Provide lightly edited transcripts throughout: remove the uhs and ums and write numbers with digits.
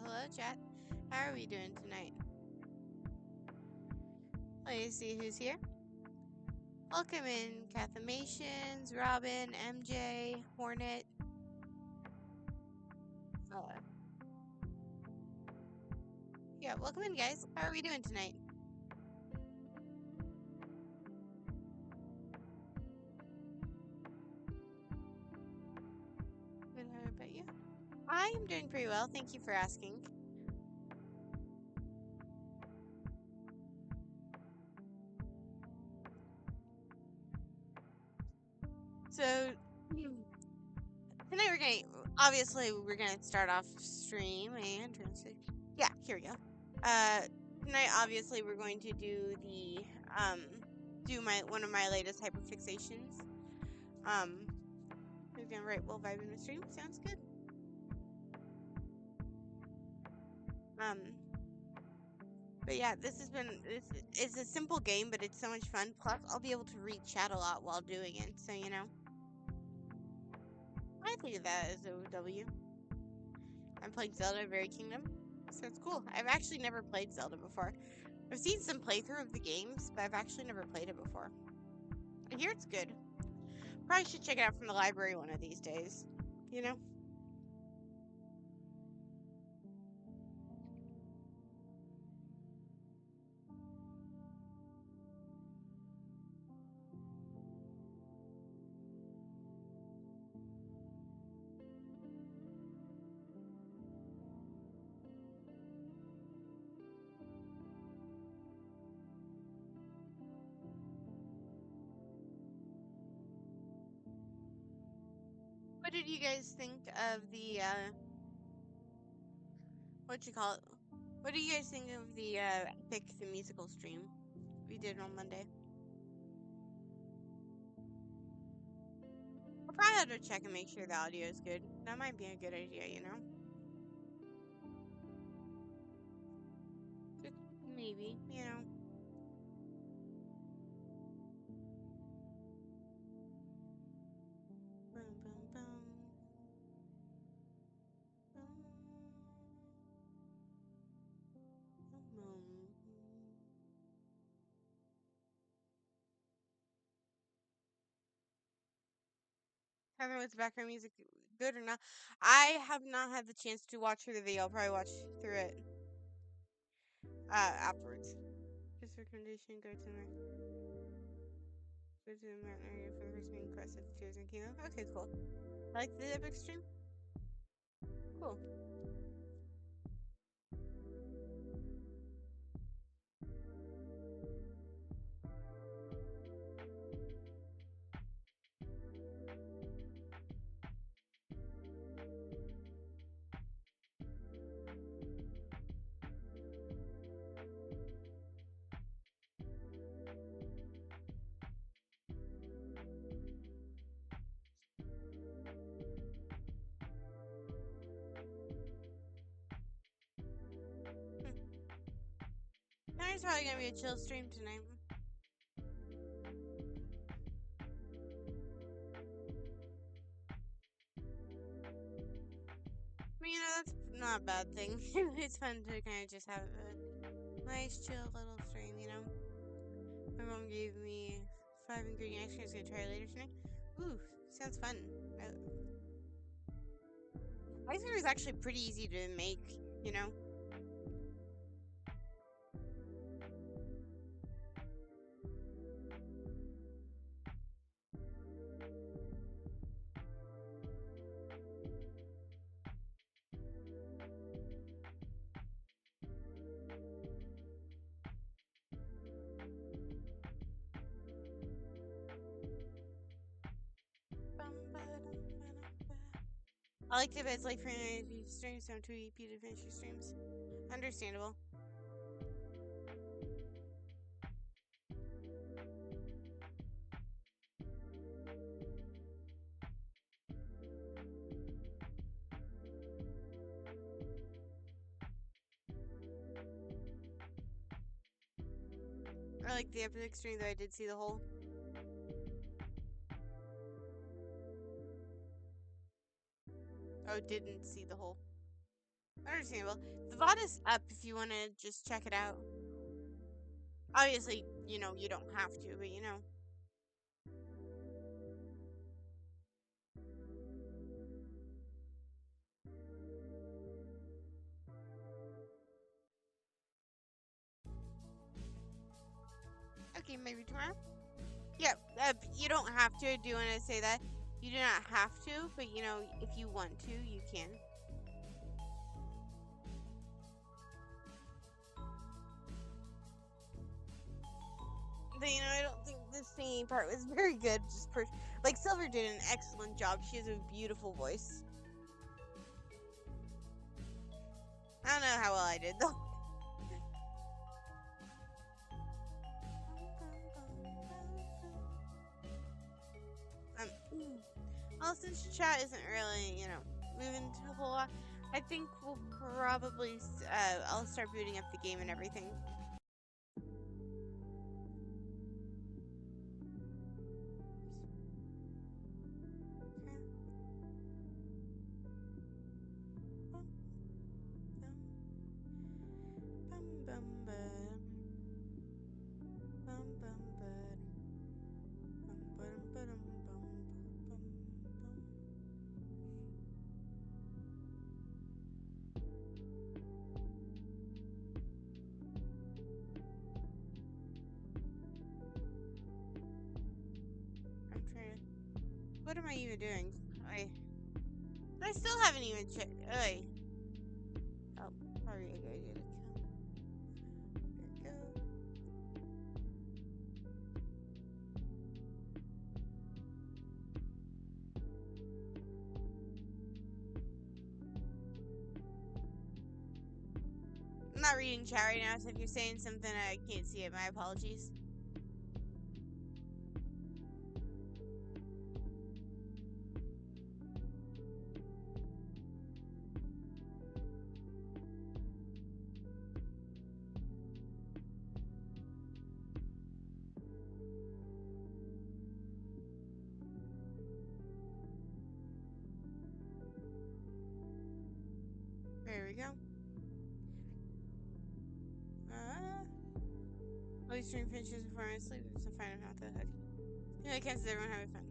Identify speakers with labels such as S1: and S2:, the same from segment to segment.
S1: hello, chat. How are we doing tonight? Let's see who's here. Welcome in, Cathamations, Robin, MJ, Hornet. Yeah, welcome in, guys. How are we doing tonight? Good, how about you? I am doing pretty well. Thank you for asking. So, tonight we're gonna start off stream and yeah, here we go. Tonight obviously we're going to do the one of my latest hyperfixations. We're gonna write while vibing the stream. Sounds good. But yeah, this it's a simple game, but it's so much fun. Plus, I'll be able to read chat a lot while doing it. So I think of that as a W. I'm playing Zelda Very Kingdom, so it's cool. I've actually never played Zelda before. I've seen some playthrough of the games, but I've actually never played it before. I hear it's good. Probably should check it out from the library one of these days. What did you guys think of the what you call it? What do you guys think of the Epic the musical stream we did on Monday? I'll probably have to check and make sure the audio is good. That might be a good idea, Just maybe, Boom, boom, boom. Boom. Boom. Catherine, was the background music good or not? I have not had the chance to watch through the video. I'll probably watch through it afterwards. Just recommendation: go to the mountain area for the first main quest at the Tears and Kingdom. Okay, cool. I like the epic stream. Cool. Tonight's probably gonna be a chill stream tonight. But that's not a bad thing. It's fun to kind of just have a nice, chill little stream, My mom gave me 5 ingredient ice cream. I was gonna try it later tonight. Ooh, sounds fun. Ice cream is actually pretty easy to make, I liked it, but it's like for streams, so I'm too EP to finish your streams. Understandable. I like the epic stream, though I did see the whole. Oh, didn't see the whole. Understandable. The VOD is up if you want to just check it out. Obviously, you don't have to, but Okay, maybe tomorrow? Yeah, you don't have to. I do want to say that. You do not have to, but if you want to, you can. But I don't think the singing part was very good. Like Silver did an excellent job. She has a beautiful voice. I don't know how well I did though. Well, since chat isn't really, moving to a whole lot, I think we'll probably, I'll start booting up the game and everything. What am I even doing? I still haven't even checked. Oh, sorry, I gotta get it. There we go. I'm not reading chat right now, so if you're saying something I can't see it, my apologies. There we go. Always stream finishes before I sleep. It's a fine amount of hook. I can't see everyone having fun.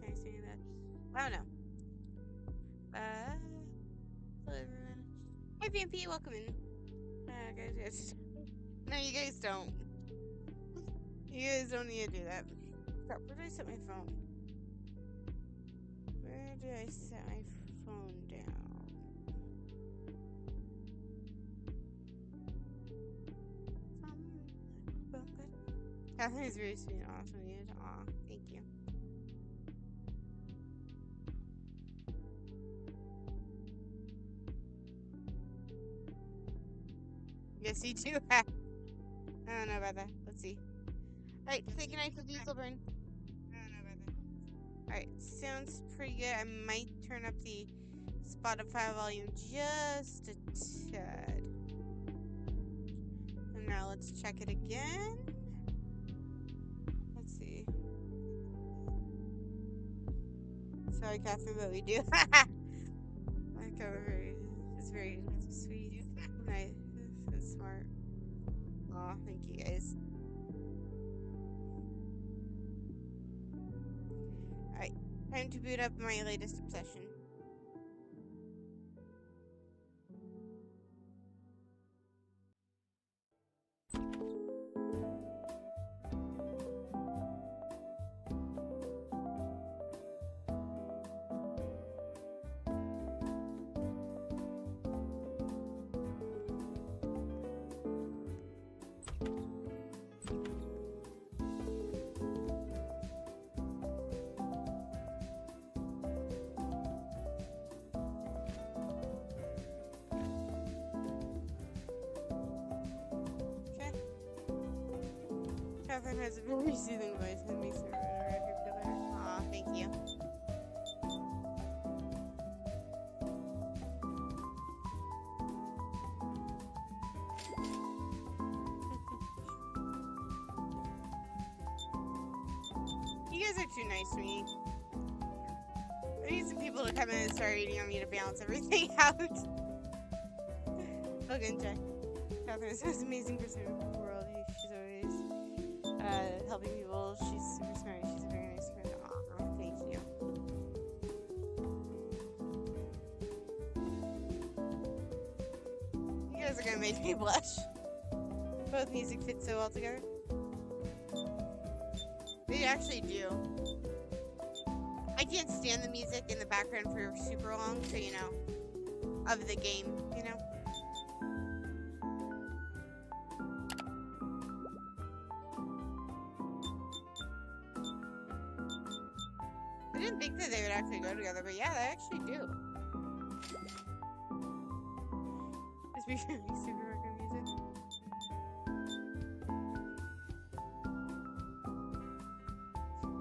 S1: Can I see that? I don't know. Hello everyone. Hi VMP, welcome in. Guys. No, you guys don't. You guys don't need to do that. Crap, where did I set my phone? Where did I set my phone down? Catherine is very sweet and awesome. Aw, thank you. Yes, you do. I don't know about that. Let's see. Alright, say goodnight to Dieselburn. I don't know about that. Alright, sounds pretty good. I might turn up the Spotify volume just a tad. And now let's check it again. Let's see. Sorry, Catherine, but we do. My cover is very sweet. Nice. That's smart. Aw, thank you guys. Alright, time to boot up my latest obsession. Catherine has a very soothing voice and makes her record feel better. Aw, thank you. You guys are too nice to me. I need some people to come in and start eating on me to balance everything out. Hogan Jack. Catherine is the most amazing person in the world. She's always helping people. She's super smart. She's a very nice friend. Aw, thank you. You guys are gonna make me blush. Both music fit so well together. They actually do. I can't stand the music in the background for super long, so you know, of the game, you know. I didn't think that they would actually go together, but yeah, they actually do. Just be super record music.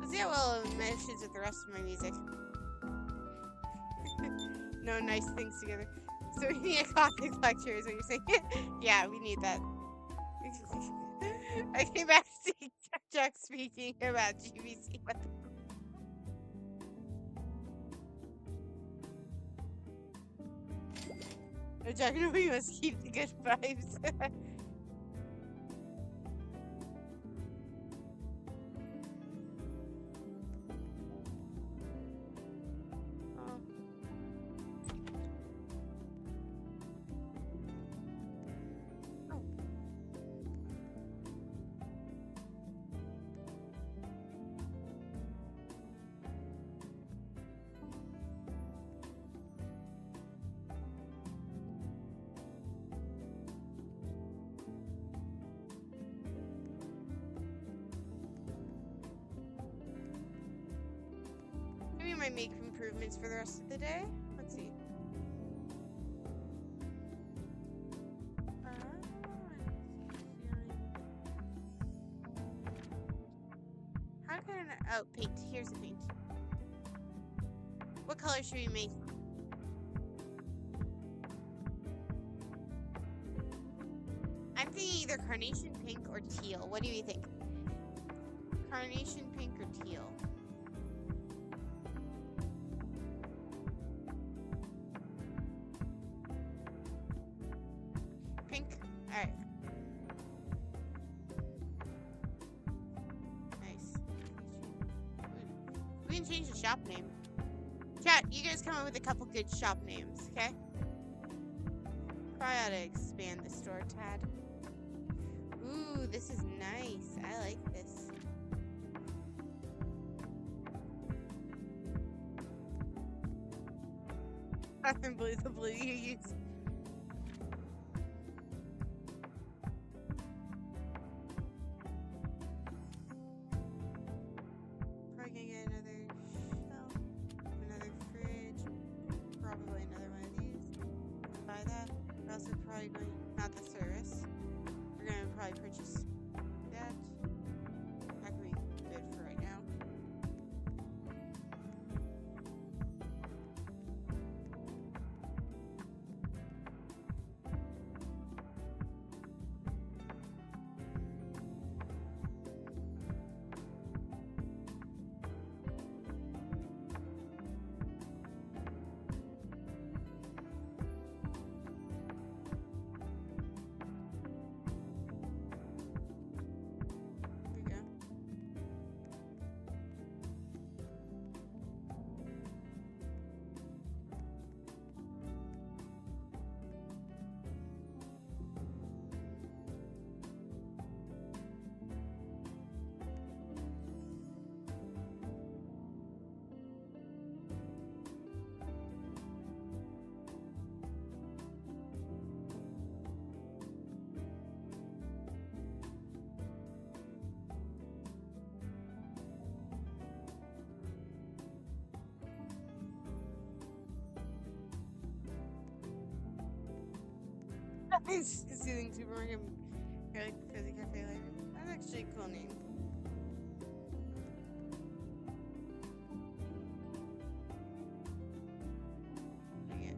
S1: Let's see how well it meshes with the rest of my music. No nice things together. So we need a comic lecture, is what you're saying? Yeah, we need that. I came back to see Jack speaking about GBC. No, Jack, no, we must keep the good vibes. Maybe I might make improvements for the rest of the day. Let's see. How can I... Oh, paint. Here's the paint. What color should we make? I'm thinking either carnation pink or teal. What do you think? Carnation pink or teal? Pink? Alright. Nice. We can change the shop name. Chat, you guys come up with a couple good shop names, okay? Probably ought to expand the store tad. Ooh, this is nice. I like this. Nothing blue, the blue you use. Probably gonna get another shelf, another fridge, probably another one of these. Buy that. We're also probably going, not the service. We're gonna probably purchase that. That could be good for right now. There we go. It's soothing supermarket. I like the Fizzy Cafe later. That's actually a cool name. Dang it.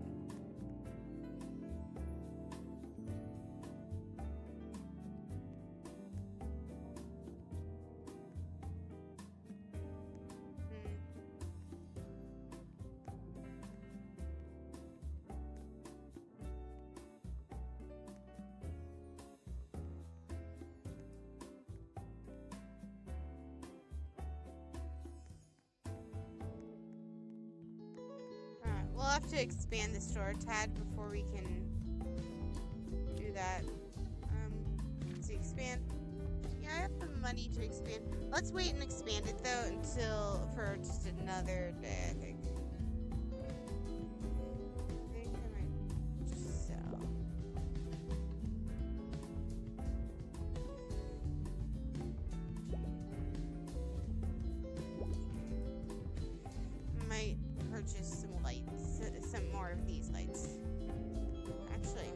S1: have to expand the store a tad before we can do that. Let's see, expand. Yeah, I have the money to expand. Let's wait and expand it though for just another day, I think. I think I might just sell. Might purchase some lights, some more of these lights. Actually,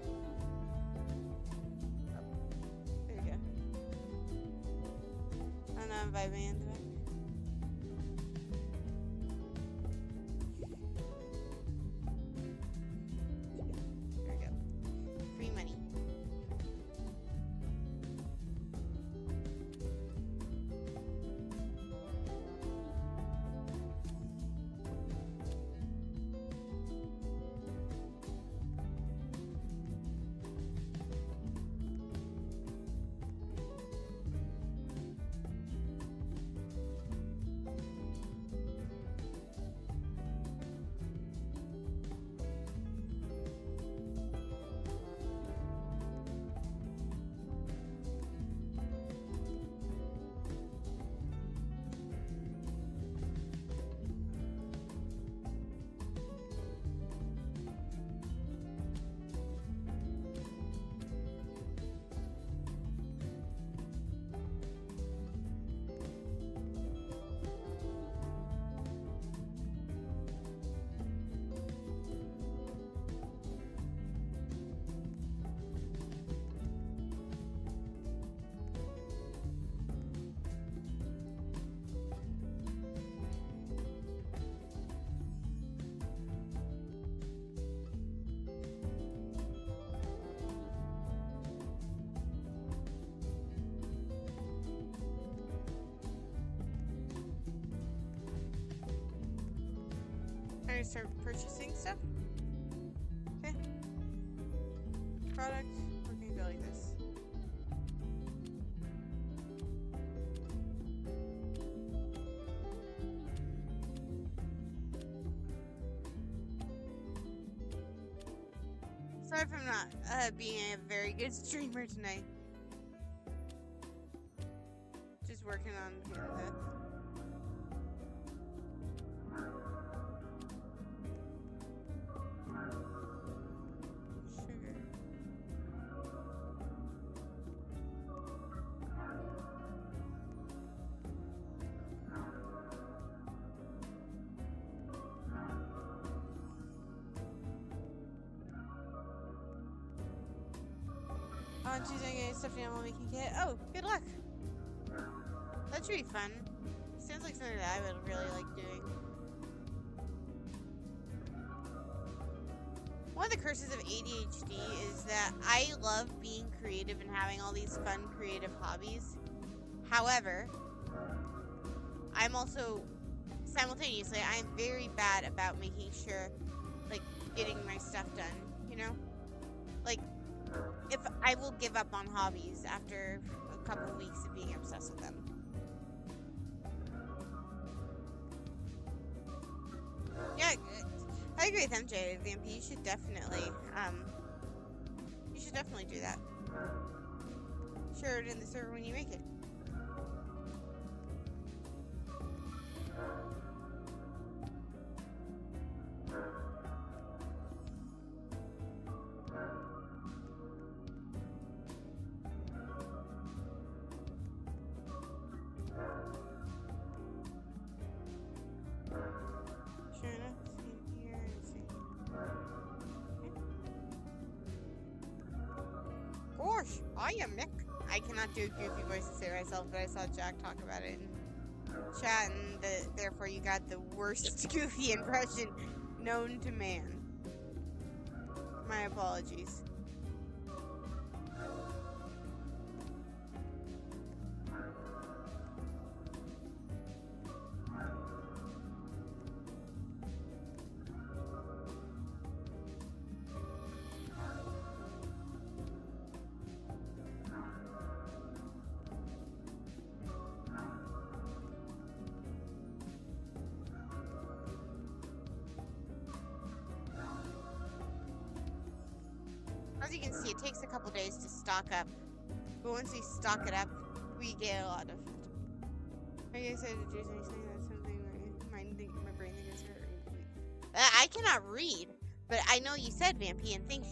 S1: there we go. I don't know if I banned it. There we go. Free money. I start purchasing stuff. Okay. Product. We're gonna go like this. Sorry if I'm not being a very good streamer tonight. Just working on the sugar. On Tuesday, getting stuffed animal making kit. Oh, good luck. That should be fun. Sounds like something that I would really like doing. One of the curses of ADHD is that I love being creative and having all these fun creative hobbies. However, I'm also simultaneously I'm very bad about making sure, like, getting my stuff done, you know? Like, if I will give up on hobbies after a couple of weeks of being obsessed with them. Yeah, I agree with MJ, VMP. You should definitely do that. Share it in the server when you make it. Sure enough, see here, see. Okay. Gosh, I am Nick. I cannot do a goofy voice to say myself, but I saw Jack talk about it in chat, and therefore you got the worst goofy impression known to man. My apologies. takes a couple days to stock up. But once we stock it up, we get a lot of. Are you excited to do anything? That's something my brain thinks. I cannot read, but I know you said Vampy, and thank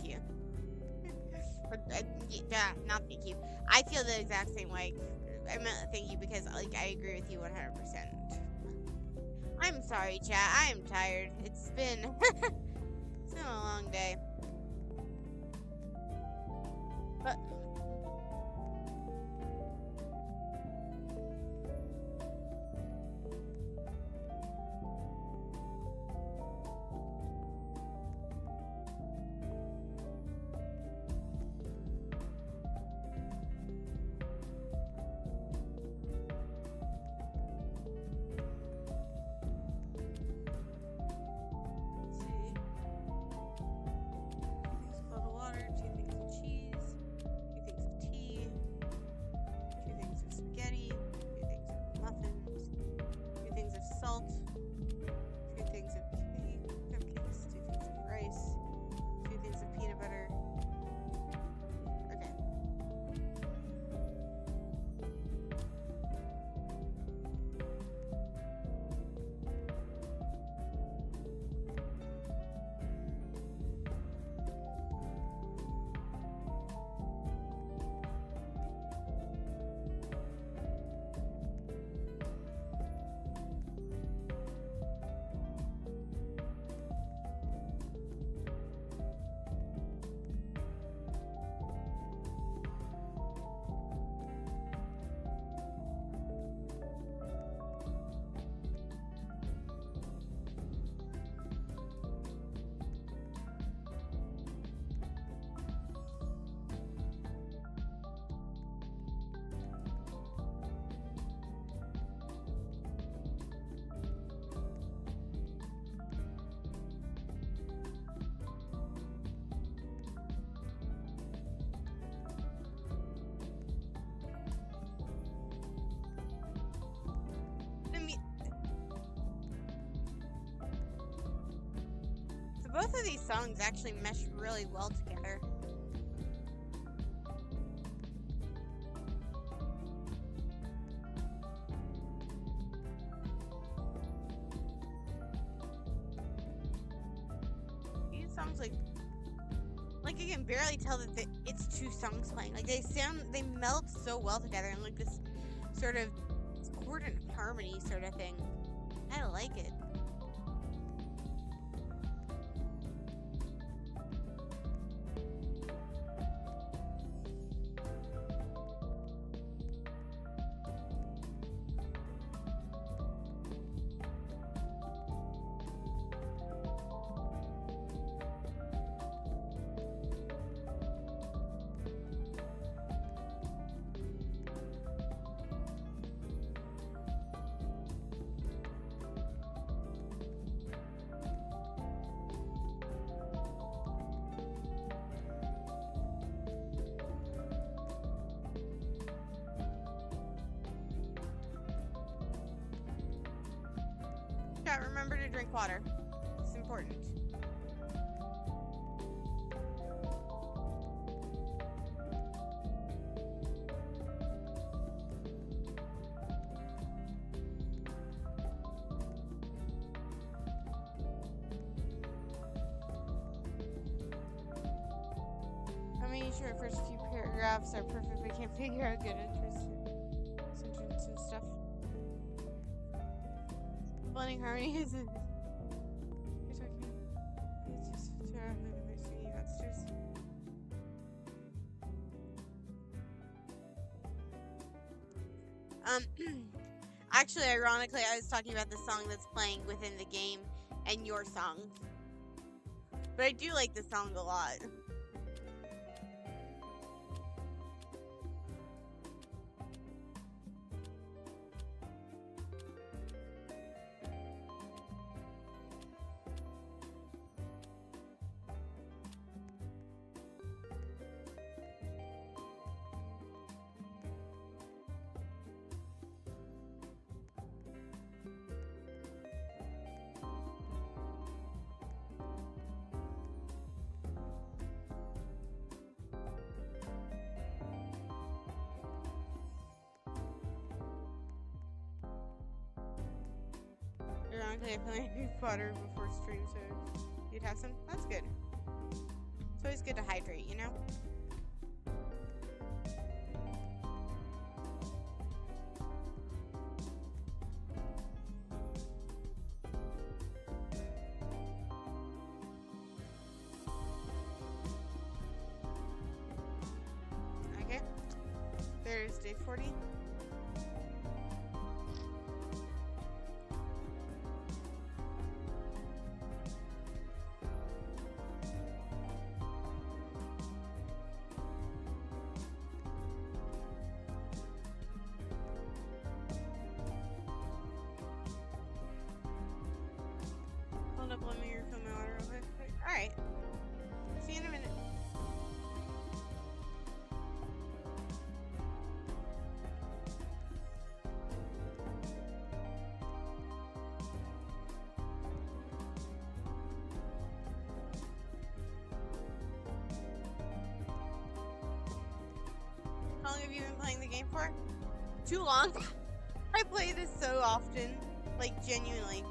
S1: you. Not thank you. I feel the exact same way. I meant thank you because like I agree with you 100%. I'm sorry, chat. I am tired. It's been a long day. But both of these songs actually mesh really well together. These songs like you can barely tell that it's two songs playing. Like they meld so well together in like this sort of chord and harmony sort of thing. I like it. Remember to drink water. It's important. I mean, sure, first few paragraphs are perfect. I can't figure out good sentence and stuff. Blending harmony is you're talking. It's just singing upstairs. Actually, ironically, I was talking about the song that's playing within the game and your song. But I do like the song a lot. Typically, I play water before stream, so you'd have some. That's good. It's always good to hydrate, you know? Okay. There's day 40. Hold up, let me refill my water real quick. Alright. See you in a minute. How long have you been playing the game for? Too long. I play this so often. Like, genuinely.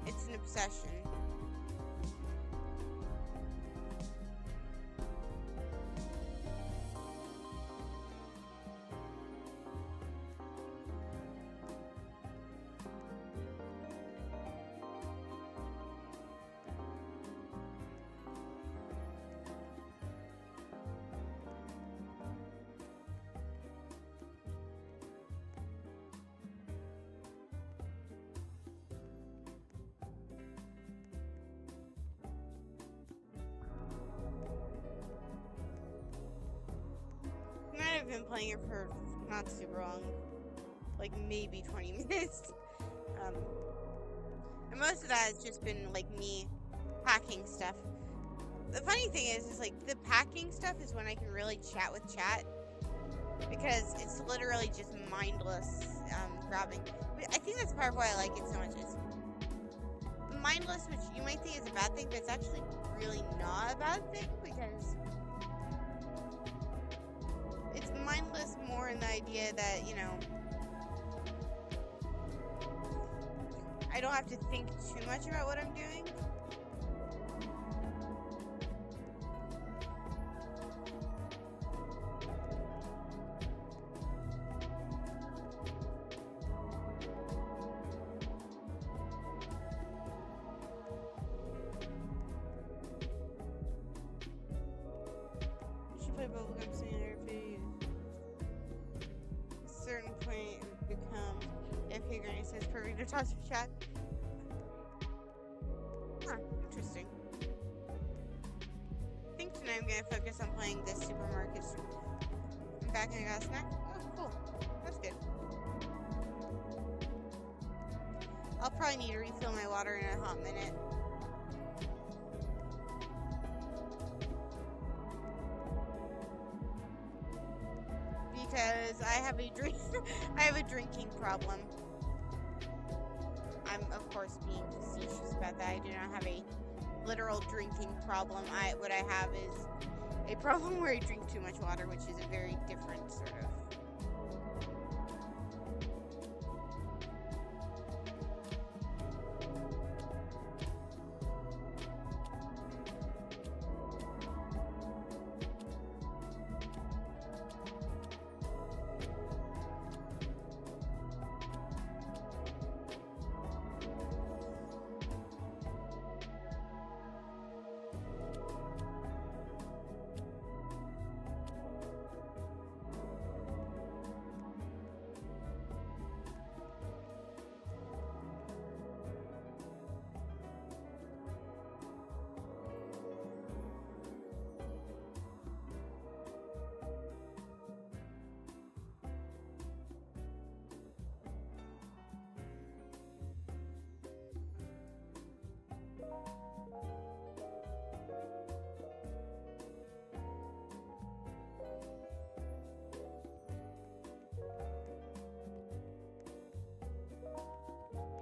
S1: It's an obsession. I've been playing it for not super long, like maybe 20 minutes. And most of that has just been like me packing stuff. The funny thing is like the packing stuff is when I can really chat with chat, because it's literally just mindless grabbing. I think that's part of why I like it so much. It's mindless, which you might think is a bad thing, but it's actually really not a bad thing, because it's mindless more in the idea that, you know, I don't have to think too much about what I'm doing. You should play Bubblegum Simulator if you certain point become FK Granny says perfect to talk to chat. Huh, interesting. I think tonight I'm gonna focus on playing this supermarket. I'm back and I got a snack. Oh, cool. That's good. I'll probably need to refill my water in a hot minute. Because I have a drinking problem. I'm of course being facetious about that. I do not have a literal drinking problem. What I have is a problem where I drink too much water, which is a very different sort of.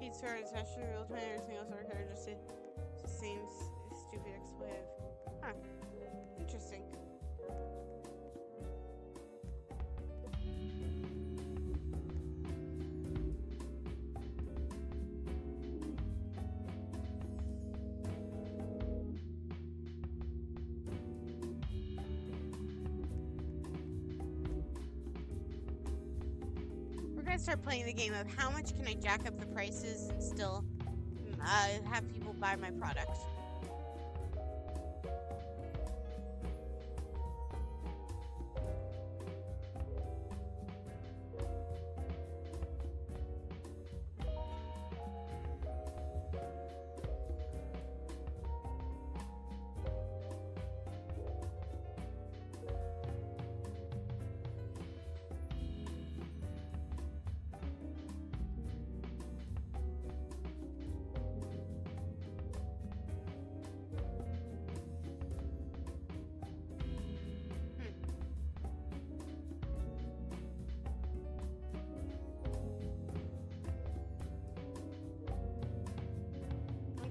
S1: Pizza and especially real time everything else are kind of just the same stupid expletive. Huh. Interesting. gonna start playing the game of how much can I jack up the prices and still have people buy my product.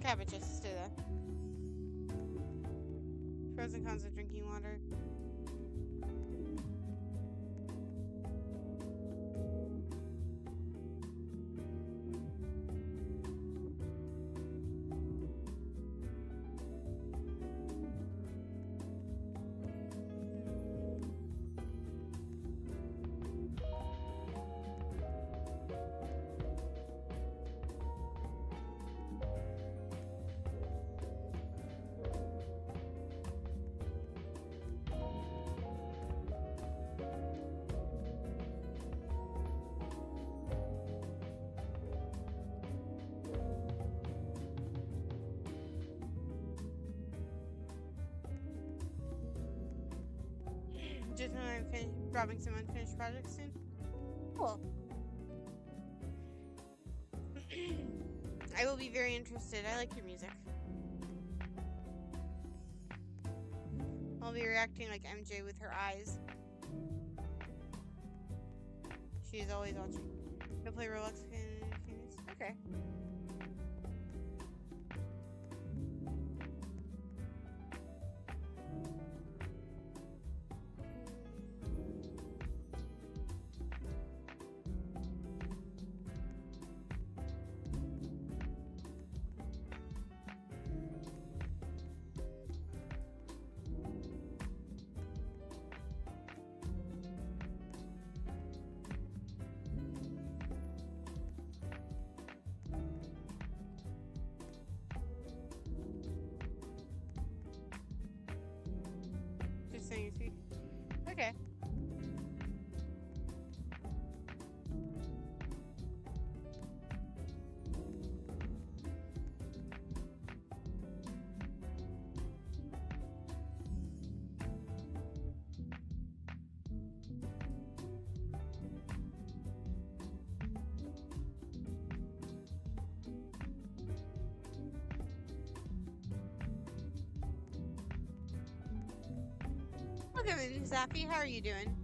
S1: Cabbages, let's do that. Pros and cons of drinking water. Just when I'm dropping some unfinished projects soon. Cool. I will be very interested. I like your music. I'll be reacting like MJ with her eyes. She is always watching. Go play Roblox. Okay. Okay. Welcome in, Zappy. How are you doing?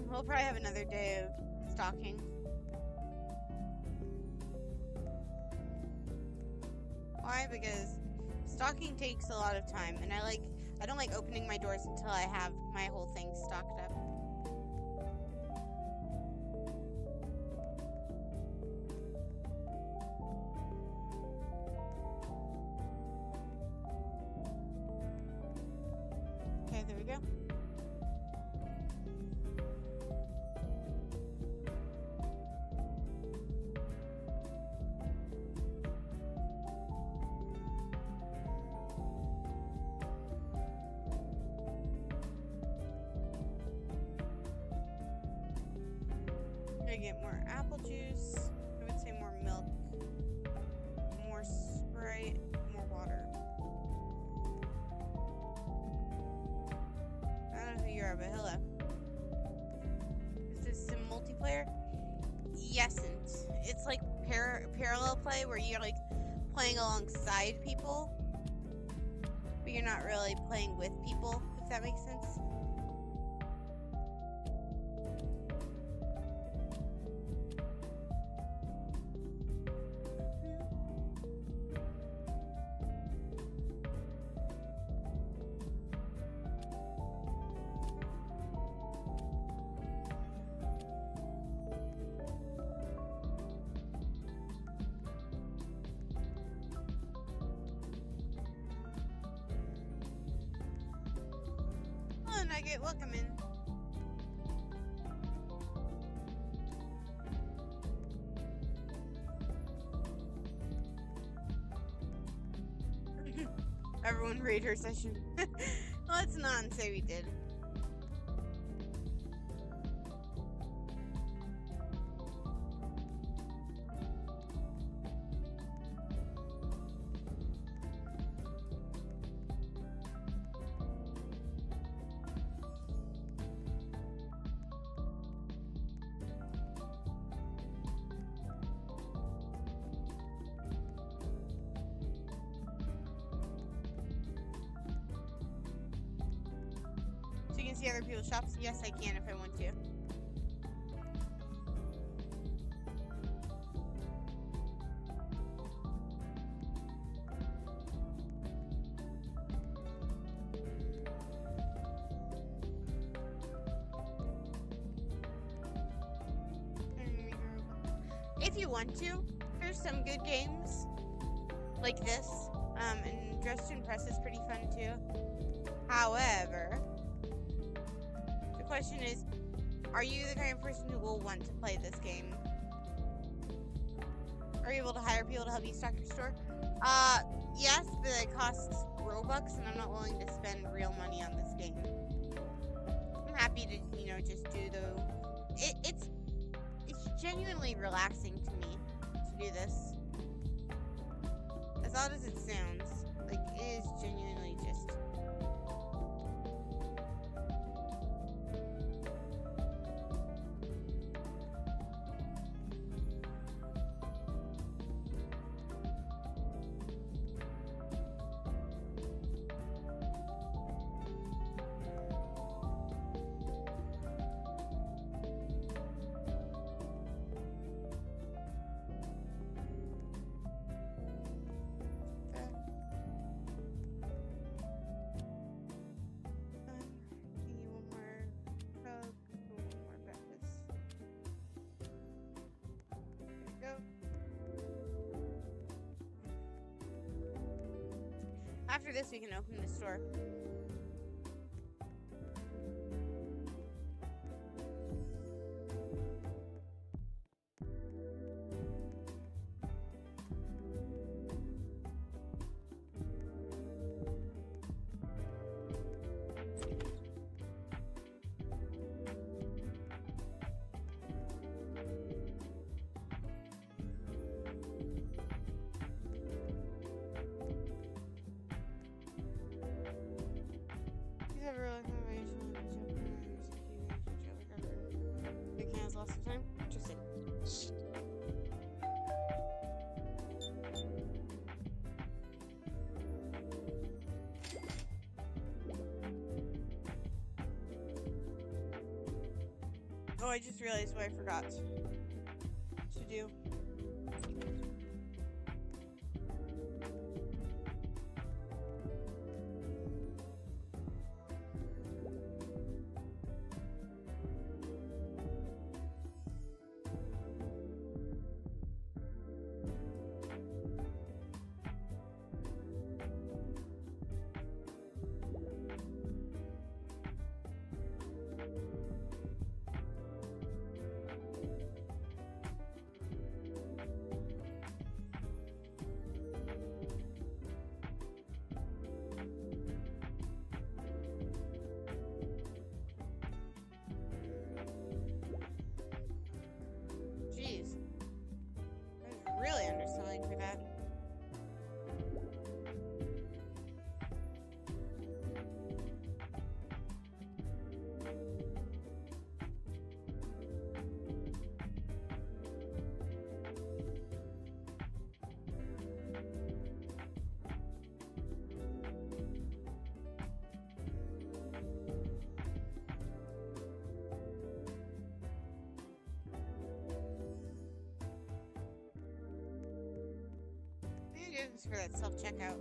S1: We'll probably have another day of stalking. Why? Because stalking takes a lot of time, and I don't like opening my doors until I have my whole thing stocked up. we go. Gonna get more apple juice. I would say more milk, more Sprite, more water. I don't know who you are, but hello. Is this some multiplayer? Yes, and it's like parallel play where you're like playing alongside people, but you're not really playing with people, if that makes sense. Hello, Nugget. Welcome in. Everyone read her session. Let's not say we did. So you can see other people's shops? Yes, I can if I want to. If you want to, there's some good games like this. And Dress to Impress is pretty fun too. However, the question is, are you the kind of person who will want to play this game? Are you able to hire people to help you stock your store? Yes, but it costs Robux, and I'm not willing to spend real money on this game. I'm happy to, just do it's genuinely relaxing to me to do this. As odd as it sounds, like, it is genuinely just... After this, we can open the store. Lots of time. Interesting. Oh, I just realized what I forgot to do. items for that self-checkout.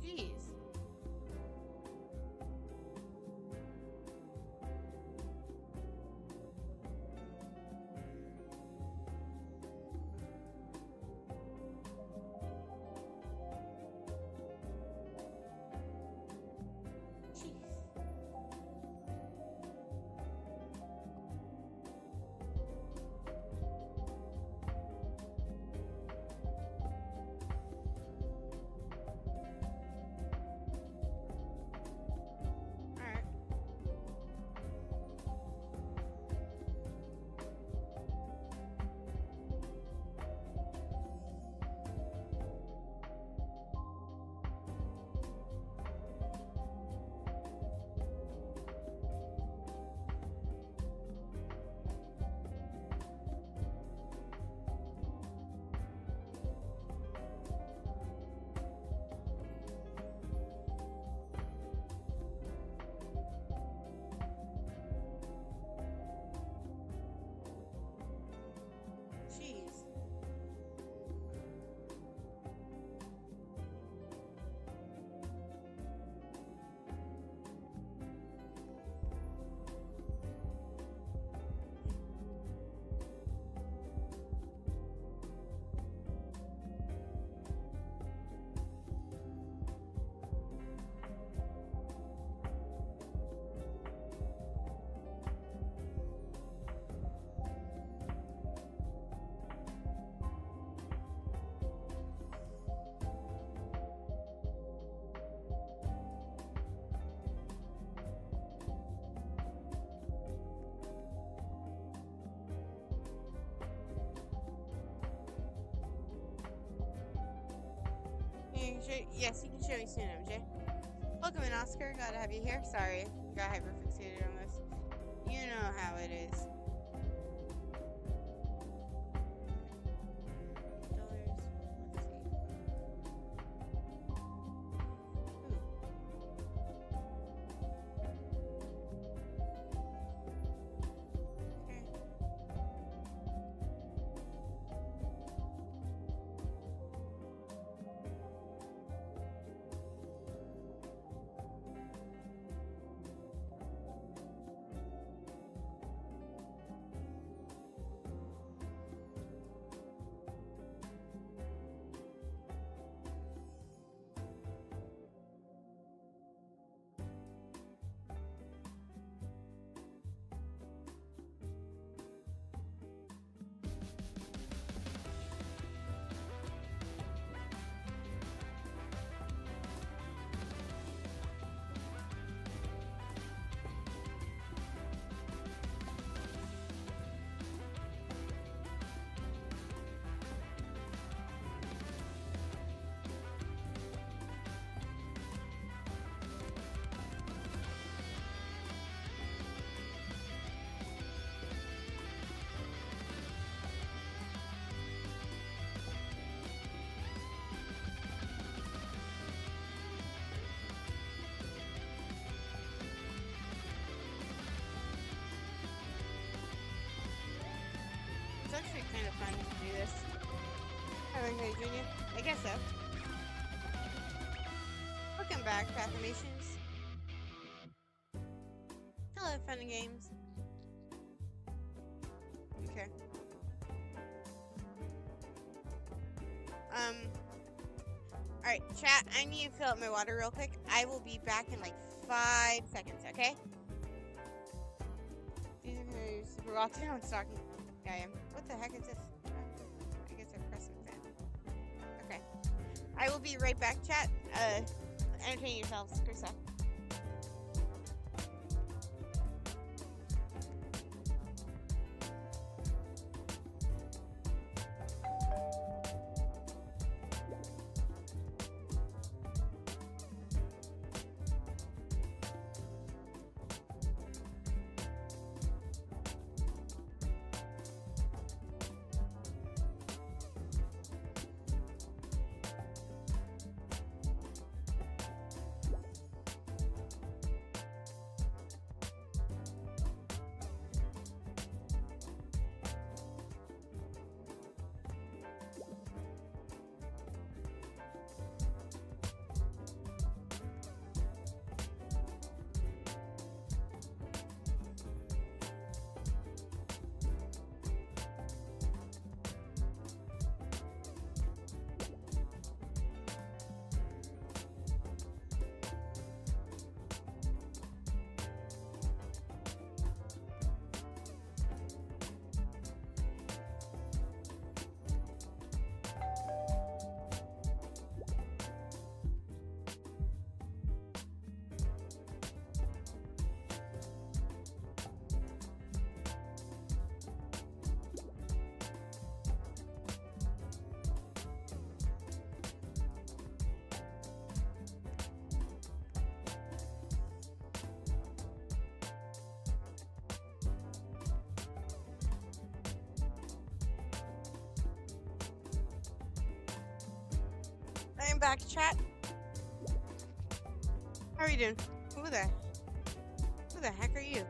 S1: Jeez. Alright. Jeez. Yes, you can show me soon, MJ. Welcome in, Oscar. Glad to have you here. Sorry, got hyperfixated on this. You know how it is. Dollars. Let's see. Okay. It's actually kind of fun to do this. Hi, Wednesday Junior. I guess so. Welcome back, Pathamations. Hello, fun and games. Okay. Alright, chat, I need to fill up my water real quick. I will be back in like 5 seconds, okay? Super walked down stalking. Yeah, I am. What the heck is this? I guess I pressed something. Okay. I will be right back, chat. Entertain yourselves, Krista. I'm back, chat. How are you doing? Who the heck are you?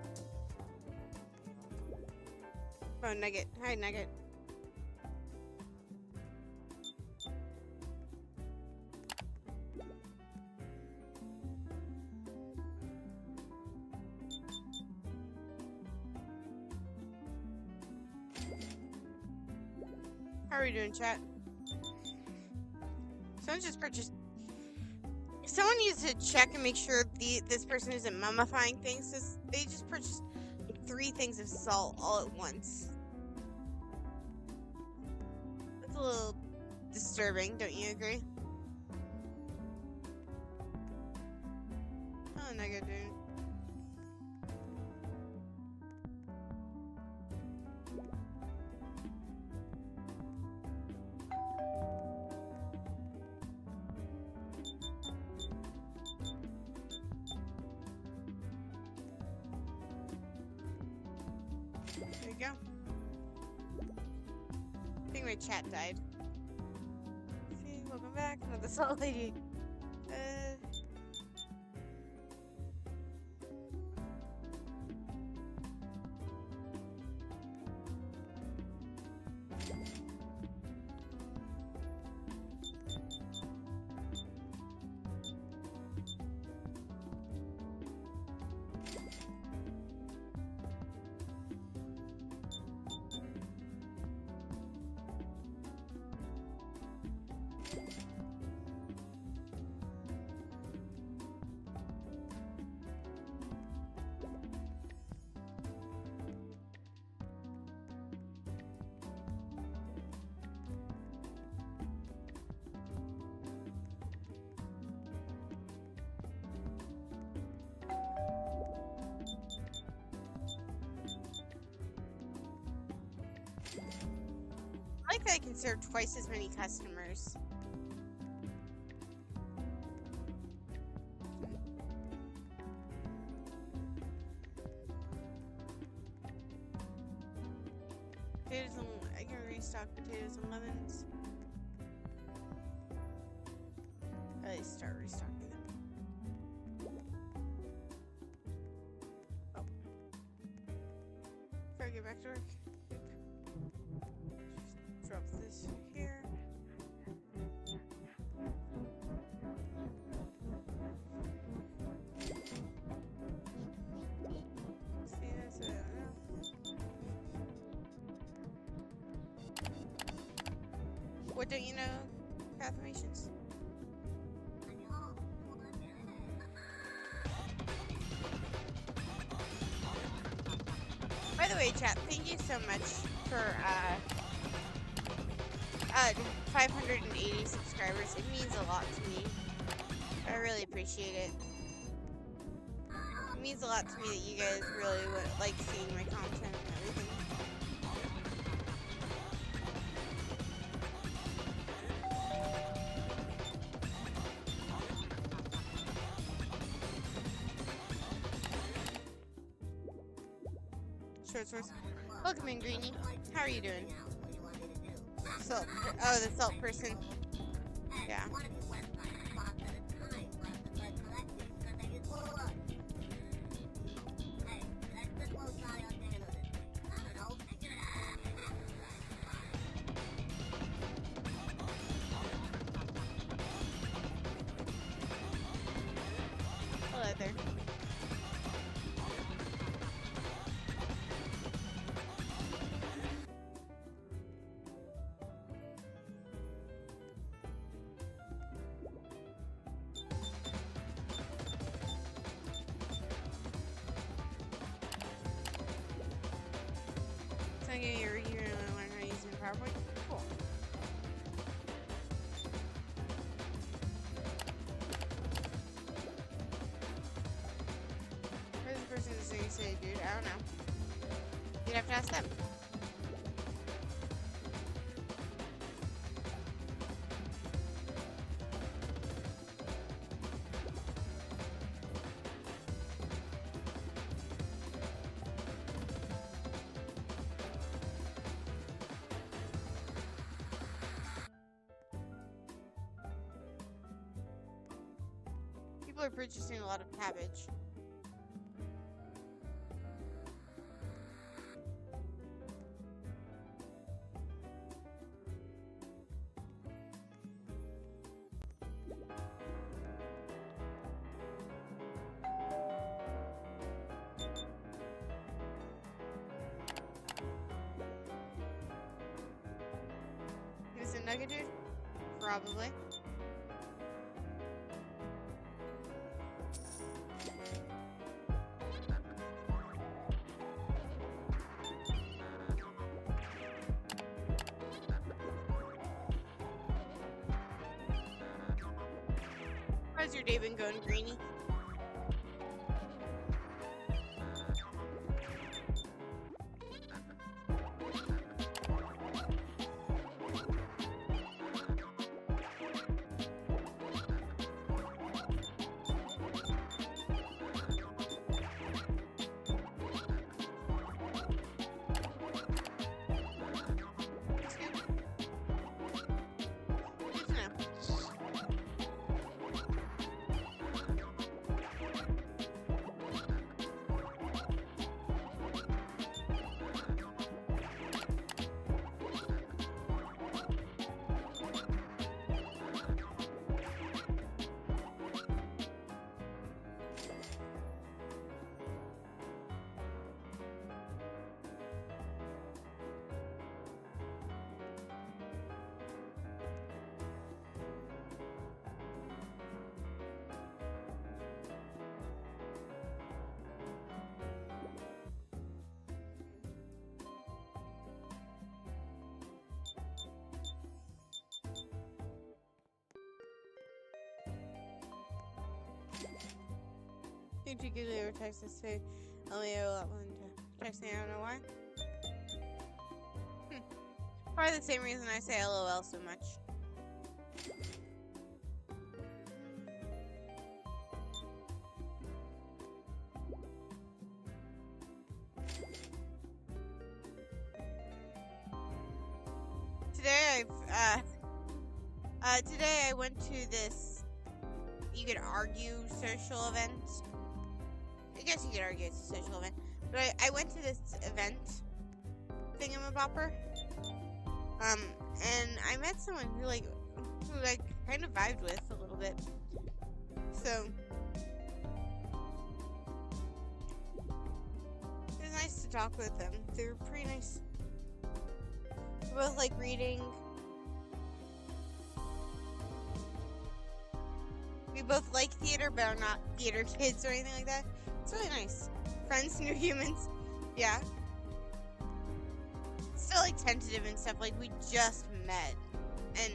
S1: Oh, Nugget. Hi, Nugget. How are you doing, chat? Someone just purchased. Someone needs to check and make sure this person isn't mummifying things. They just purchased like 3 things of salt all at once. That's a little disturbing, don't you agree? Oh, Nugget, dude. There you go. I think my chat died. Okay, welcome back. Another salt lady. I like that I can serve twice as many customers. Potatoes and I can restock potatoes and lemons. At least start restocking them. Oh. Before I get back to work. Drop this here. See this? What don't you know, Pathmations? By the way, chat, thank you so much for 580 subscribers. It means a lot to me. I really appreciate it. It means a lot to me that you guys really like seeing my content and everything. Short source. Welcome in, Greenie. How are you doing? Salt. Oh, the salt person. Yeah. Hello there. So you're learn how to use PowerPoint? Cool. Where's the person who's say, dude? I don't know. You'd have to ask them. People are purchasing a lot of cabbage. Is it Nugget Dude? Probably. How's your day been going, Greenie? Good to know. Think you could ever text us to LEO that one texting, I don't know why. Probably the same reason I say LOL so much. Today I went to this, you could argue, social event. I guess you could argue it's a social event. But I went to this event thingamabopper. And I met someone who I kind of vibed with a little bit. So it was nice to talk with them. They were pretty nice. We both like reading. We both like theater, but are not theater kids or anything like that. It's really nice. Friends, new humans. Yeah. Still like tentative and stuff. Like we just met. And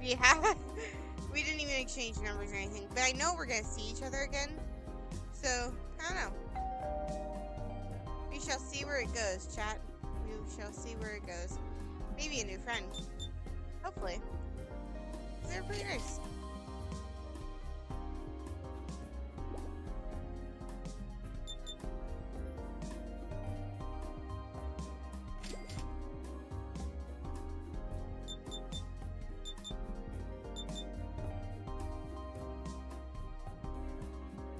S1: we didn't even exchange numbers or anything. But I know we're gonna see each other again. So, I don't know. We shall see where it goes, chat. We shall see where it goes. Maybe a new friend. Hopefully. They're pretty nice.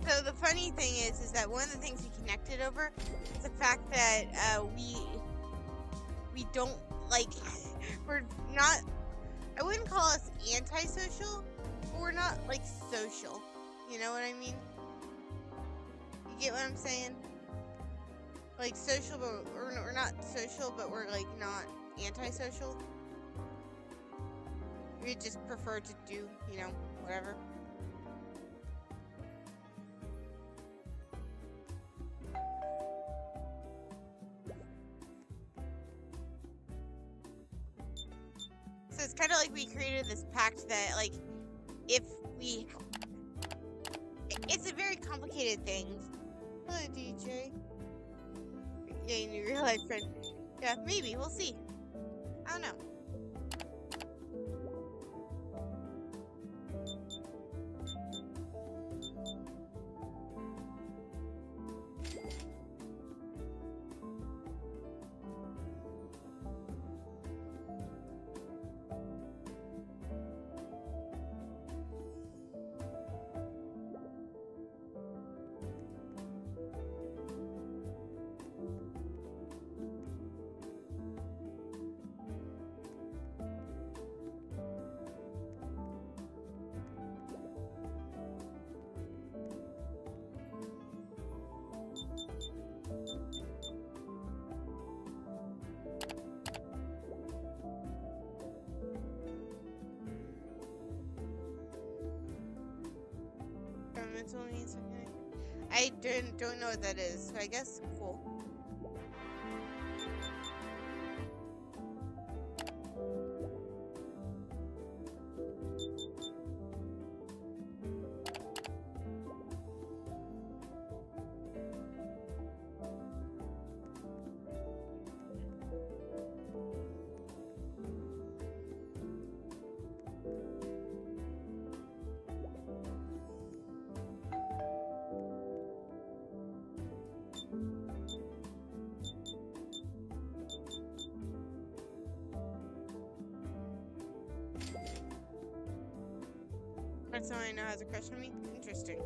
S1: So the funny thing is that one of the things we connected over is the fact that we don't like, we're not, I wouldn't call us antisocial, but we're not like social. You know what I mean? You get what I'm saying? Like social, but we're not social, but we're like not antisocial. We just prefer to do, you know, whatever. So it's kind of like we created this pact that, like, if we... It's a very complicated thing. Hello, DJ. Yeah, new real life friend. Yeah, maybe. We'll see. I don't know. That's only means okay. I don't know what that is, so I guess cool. That's someone I know has a crush on me? Interesting.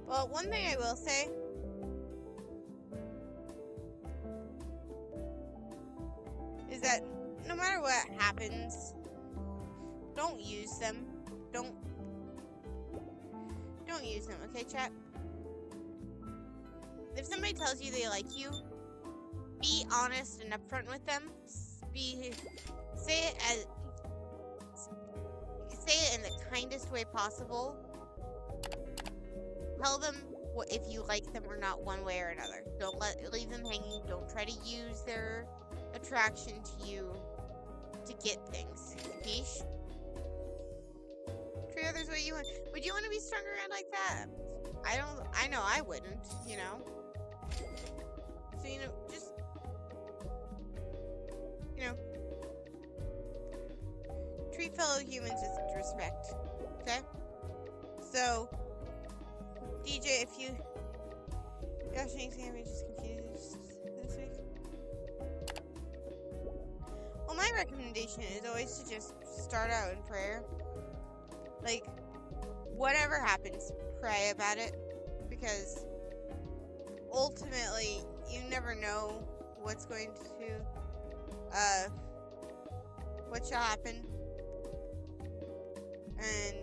S1: Well, one thing I will say is that no matter what happens, don't use them. Don't use them, okay, chat? If somebody tells you they like you, be honest and upfront with them. Say it in the kindest way possible. Tell them if you like them or not, one way or another. Don't leave them hanging. Don't try to use their attraction to you to get things. Peace. Treat others what you want. Would you want to be strung around like that? I know I wouldn't, you know. So, you know, just, you know, treat fellow humans with respect, okay? So, DJ, if you... Gosh, anything I'm just confused this week? Well, my recommendation is always to just start out in prayer. Like, whatever happens, pray about it. Because, ultimately, you never know what's going to, what shall happen. And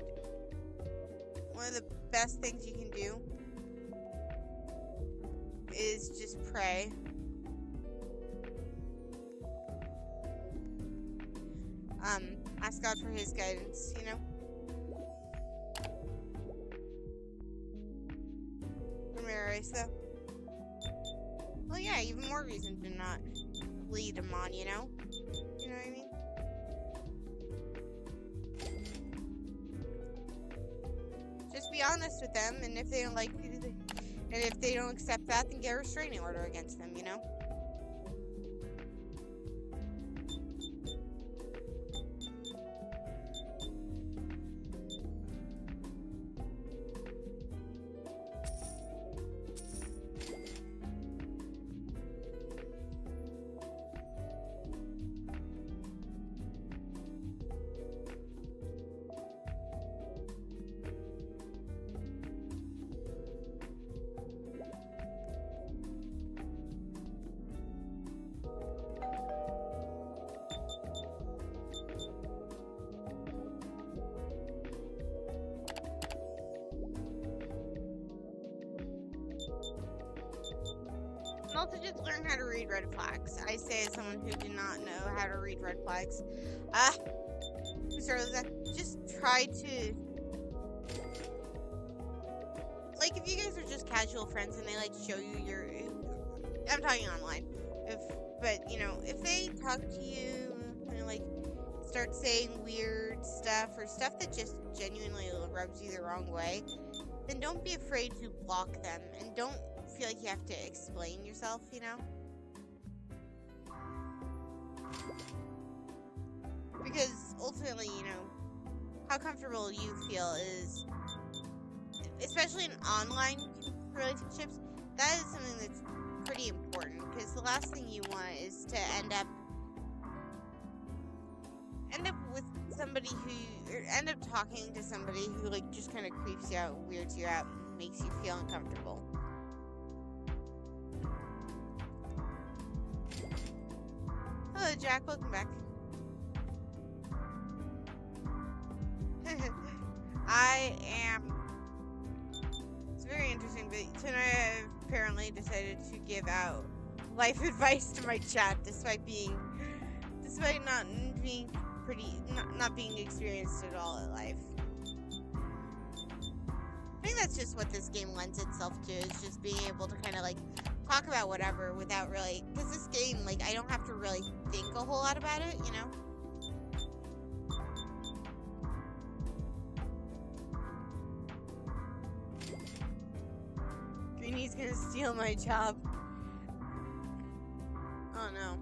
S1: one of the best things you can do is just pray. Ask God for his guidance, you know? So, well, yeah, even more reason to not lead them on, you know? You know what I mean? Just be honest with them, and if they don't like you, and if they don't accept that, then get a restraining order against them, you know? Also, just learn how to read red flags. I say as someone who did not know how to read red flags. Just try to... Like, if you guys are just casual friends and they, like, show you your... I'm talking online. But, you know, if they talk to you and, like, start saying weird stuff or stuff that just genuinely rubs you the wrong way, then don't be afraid to block them. And don't feel like you have to explain yourself, you know? Because ultimately, you know, how comfortable you feel is, especially in online relationships, that is something that's pretty important. Because the last thing you want is to end up with somebody who, or end up talking to somebody who, like, just kind of creeps you out, weirds you out, makes you feel uncomfortable. Hello, Jack. Welcome back. It's very interesting, but tonight I've apparently decided to give out life advice to my chat, despite not being not being experienced at all at life. I think that's just what this game lends itself to, is just being able to kind of like talk about whatever without really, because this game, like, I don't have to really think a whole lot about it, you know? Greenie's gonna steal my job. Oh no.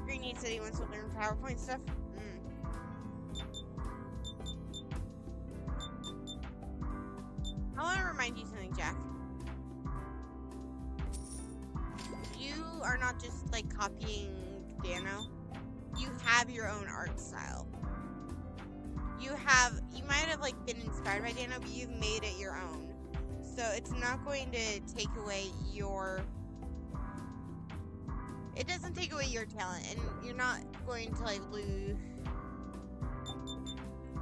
S1: Greenie said he wants to learn PowerPoint stuff. I want to remind you something, Jack. You are not just like copying Dano. You have your own art style. You might have like been inspired by Dano, but you've made it your own. So it's not going to take away it doesn't take away your talent, and you're not going to like lose.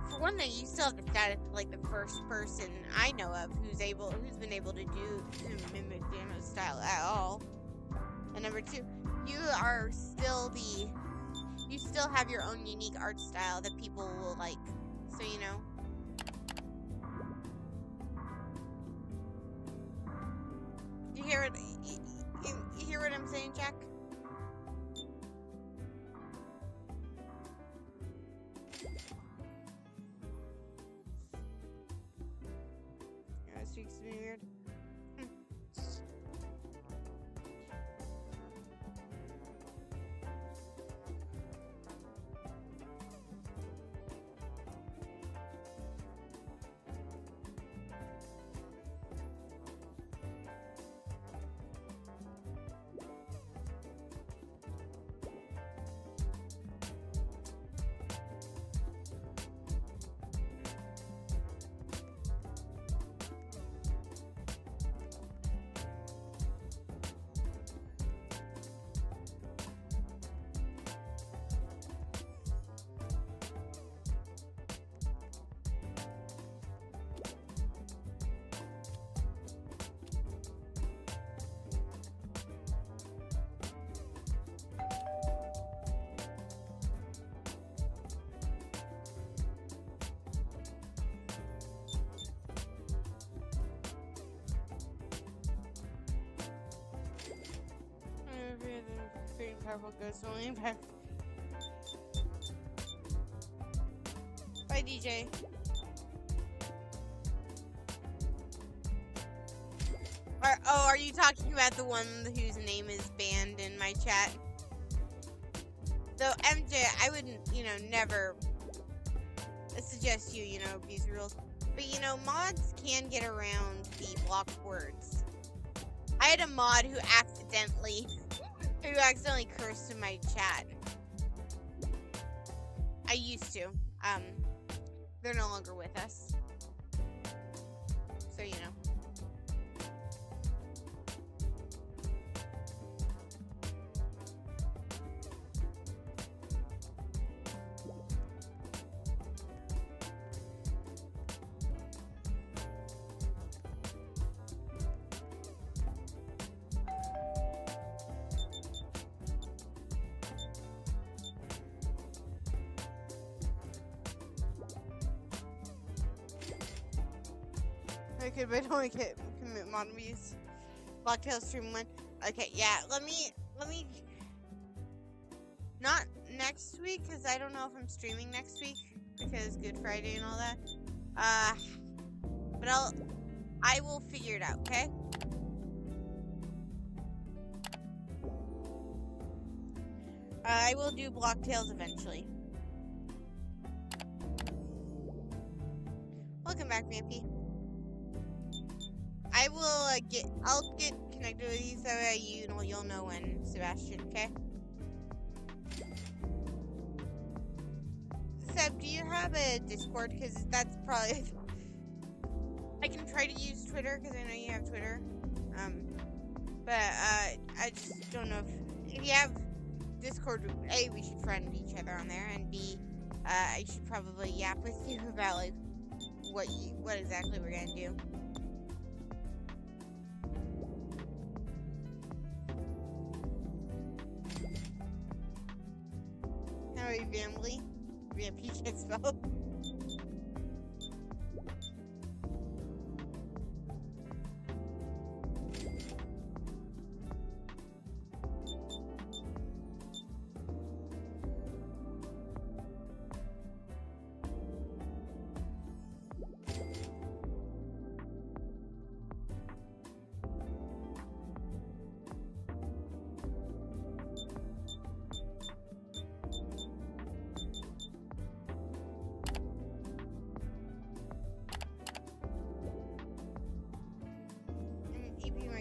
S1: For one thing, you still have the status of like the first person I know of who's been able to mimic Dano's style at all. And number two, you still have your own unique art style that people will like. So you know. You hear what I'm saying, Jack? This week's been weird. Powerful ghost only. Bye, DJ. Are you talking about the one whose name is banned in my chat? So MJ, I wouldn't, never suggest you, abuse the rules. But mods can get around the blocked words. I had a mod who accidentally cursed in my chat. I used to. They're no longer with us. So, Okay, but I don't want to commit mod abuse. Blocktail stream 1. Okay, yeah, let me, not next week, because I don't know if I'm streaming next week, because Good Friday and all that. But I will figure it out, okay? I will do Blocktails eventually. Welcome back, Vampy. I'll get connected with you so that you'll know when, Sebastian, okay? Seb, do you have a Discord? Because that's probably... I can try to use Twitter because I know you have Twitter. But I just don't know if you have Discord. A, we should friend each other on there, and B, I should probably yap with you about like what exactly we're gonna do. How are you, family? VMP can't spell.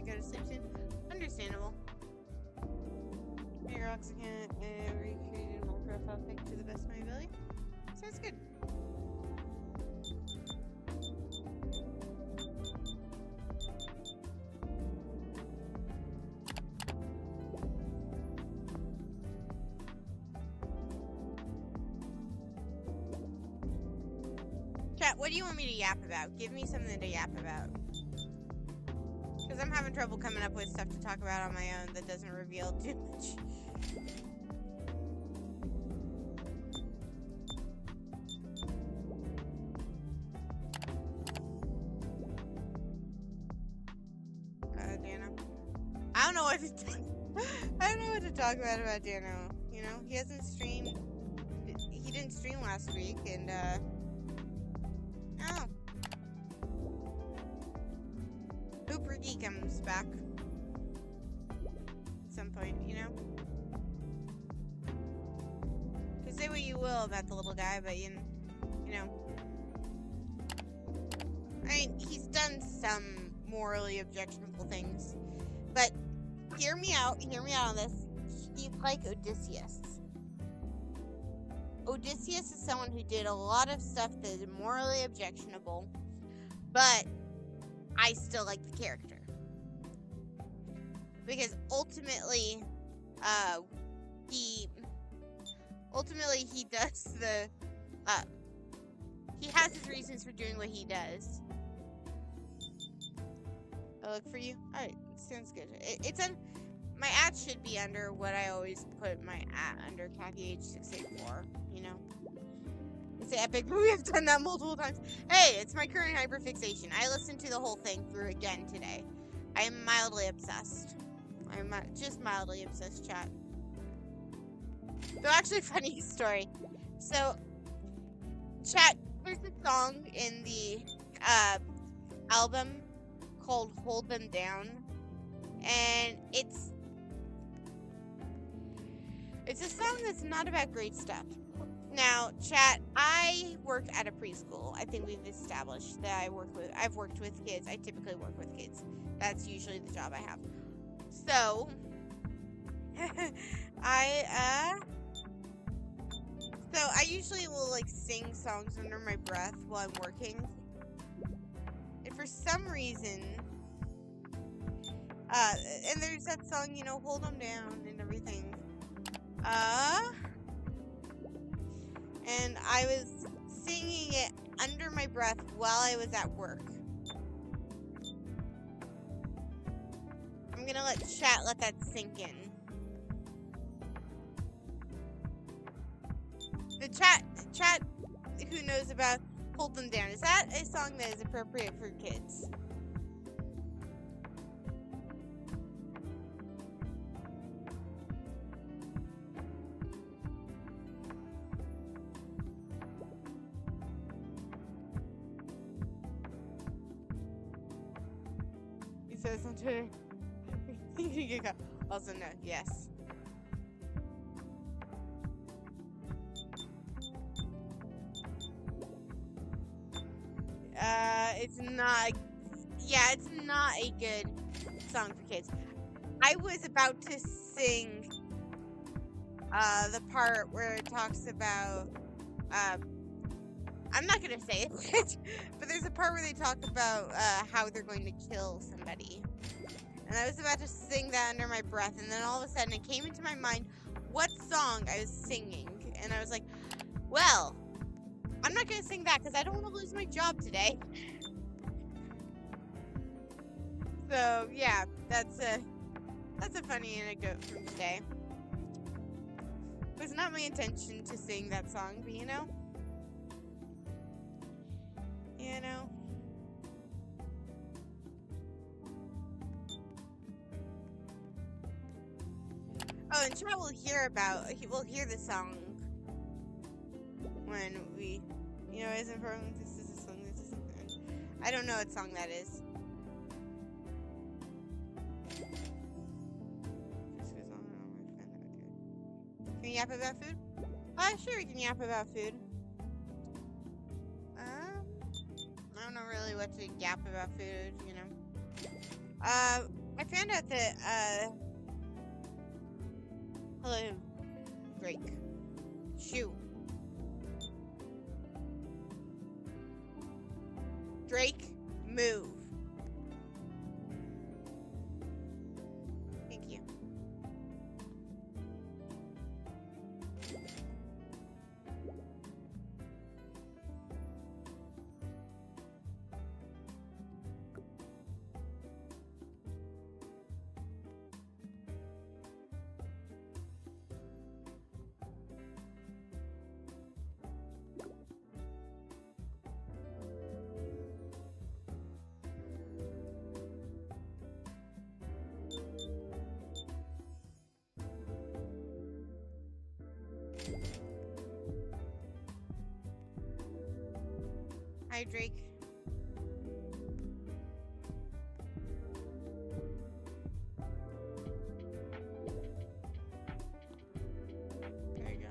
S1: Go to sleep soon. Understandable. Your Roblox account recreated my profile pic to the best of my ability. Sounds good. Chat, what do you want me to yap about? Give me something to yap about. Because I'm having trouble coming up with stuff to talk about on my own that doesn't reveal too much. Dano. I don't know what to I don't know what to talk about Dano. You know, he hasn't streamed. He didn't stream last week, and oh. Hooper D comes back at some point, you know? Because say what you will about the little guy, but you know. I mean, he's done some morally objectionable things. But hear me out on this. He's like Odysseus. Odysseus is someone who did a lot of stuff that is morally objectionable, but I still like the character. Because ultimately, he does the, he has his reasons for doing what he does. I look for you? Alright, sounds good. My ad should be under what I always put my ad under, CathyH684, you know? It's an epic movie. I've done that multiple times. Hey, it's my current hyperfixation. I listened to the whole thing through again today. I am mildly obsessed. I'm just mildly obsessed, chat. So actually, funny story. So, chat, there's a song in the album called Hold Them Down. And it's a song that's not about great stuff. Now, chat, I work at a preschool. I think we've established that I've worked with kids. I typically work with kids. That's usually the job I have. So, I usually will, like, sing songs under my breath while I'm working. And for some reason, and there's that song, you know, Hold 'Em Down and everything. And I was singing it under my breath while I was at work. I'm gonna let chat let that sink in. The chat who knows about Hold Them Down, is that a song that is appropriate for kids? He says on Twitter. Also, no, yes. It's not. Yeah, it's not a good song for kids. I was about to sing the part where it talks about I'm not gonna say it, but there's a part where they talk about how they're going to kill somebody. And I was about to sing that under my breath, and then all of a sudden it came into my mind what song I was singing. And I was like, well, I'm not gonna sing that because I don't want to lose my job today. So yeah, that's a funny anecdote from today. It was not my intention to sing that song, but you know. Oh, and chat will hear the song when we, isn't from this is a song. This is I don't know what song that is. Can we yap about food? Sure, we can yap about food. I don't know really what to yap about food, I found out that, hello, Drake. Shoot. Drake, move. Thank you. Hi, Drake. There you go.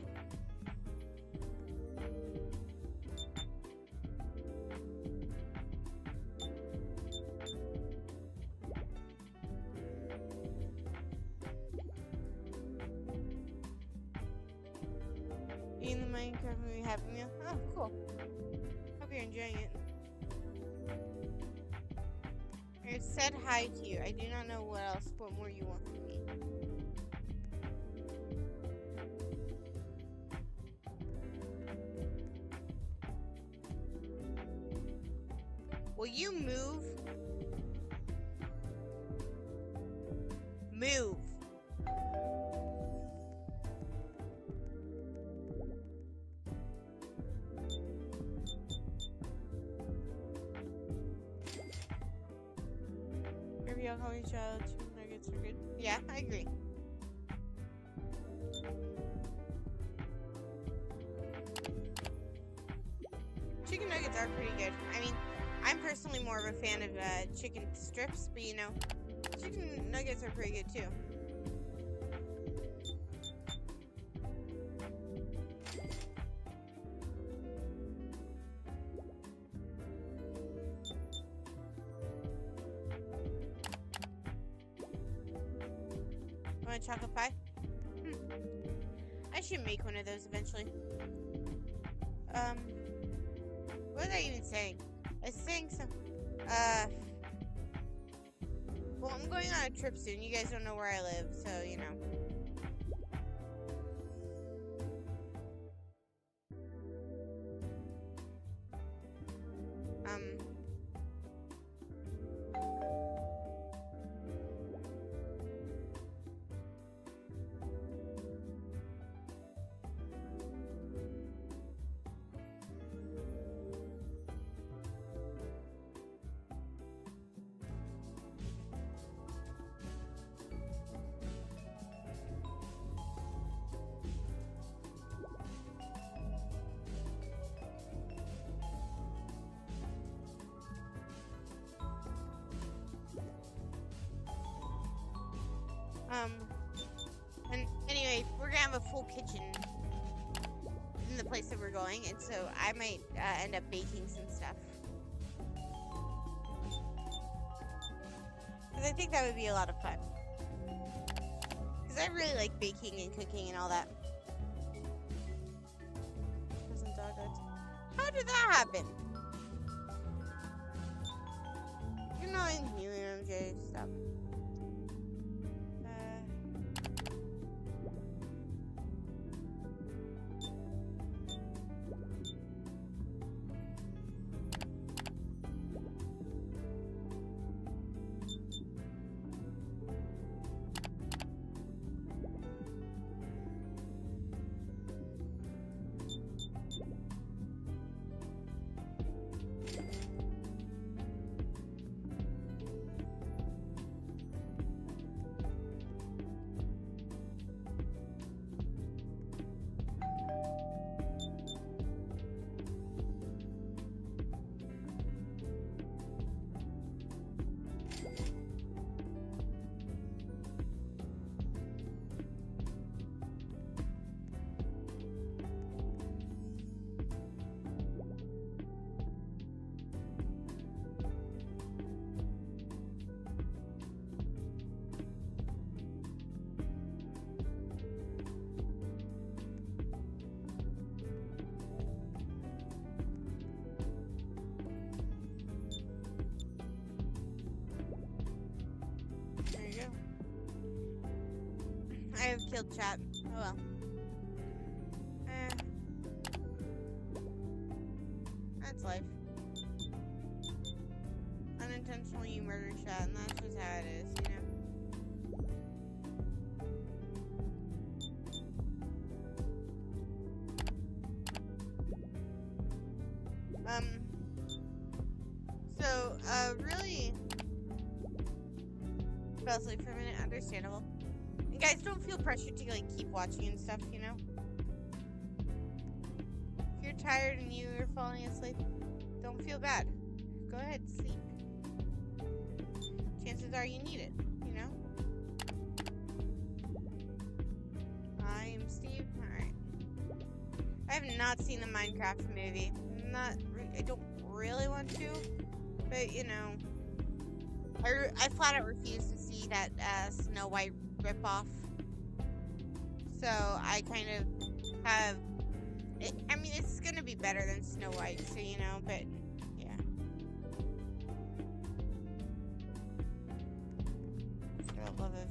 S1: In the Minecraft movie Happy Meal? Oh, cool. Hope you're enjoying it. I said hi to you. I do not know what more you want from me. Will you move? Move. Maybe I'll call you child. Chicken nuggets are good. Yeah, I agree. Chicken nuggets are pretty good. I mean, I'm personally more of a fan of chicken strips, but chicken nuggets are pretty good too. Want a chocolate pie? I should make one of those eventually. What was I even saying? I was saying some, well, I'm going on a trip soon. You guys don't know where I live, so, and anyway, we're gonna have a full kitchen in the place that we're going, and so I might end up baking some stuff. Because I think that would be a lot of fun. Because I really like baking and cooking and all that. Hi, How did that happen? You're not in helium, Jay. Stop. There you go. I have killed chat. Oh well. That's life. Unintentionally you murder chat, and that's just how it is, you know? Really, fell asleep for a minute, understandable. And guys, don't feel pressured to, like, keep watching and stuff, you know? If you're tired and you're falling asleep, don't feel bad. Go ahead, sleep. Chances are you need it, you know? I am Steve. Alright. I have not seen the Minecraft movie. I don't really want to, but, you know, I flat out refuse to see that Snow White ripoff. So I kind of have. I mean, it's gonna be better than Snow White, so you know, but yeah. For the love of.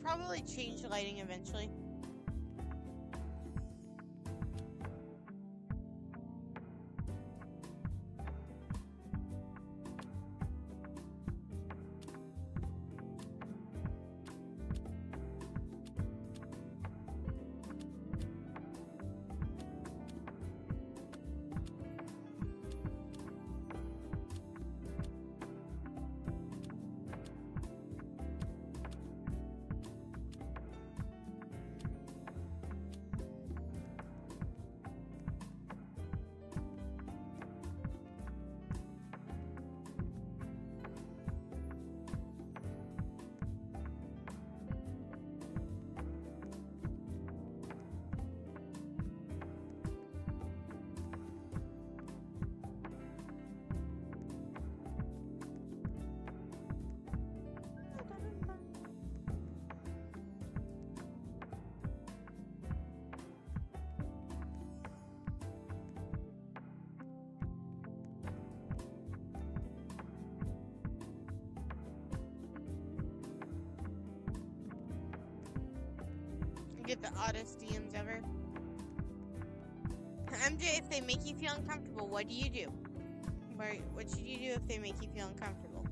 S1: probably change the lighting eventually. Get the oddest DMs ever. MJ, if they make you feel uncomfortable, what do you do? What should you do if they make you feel uncomfortable?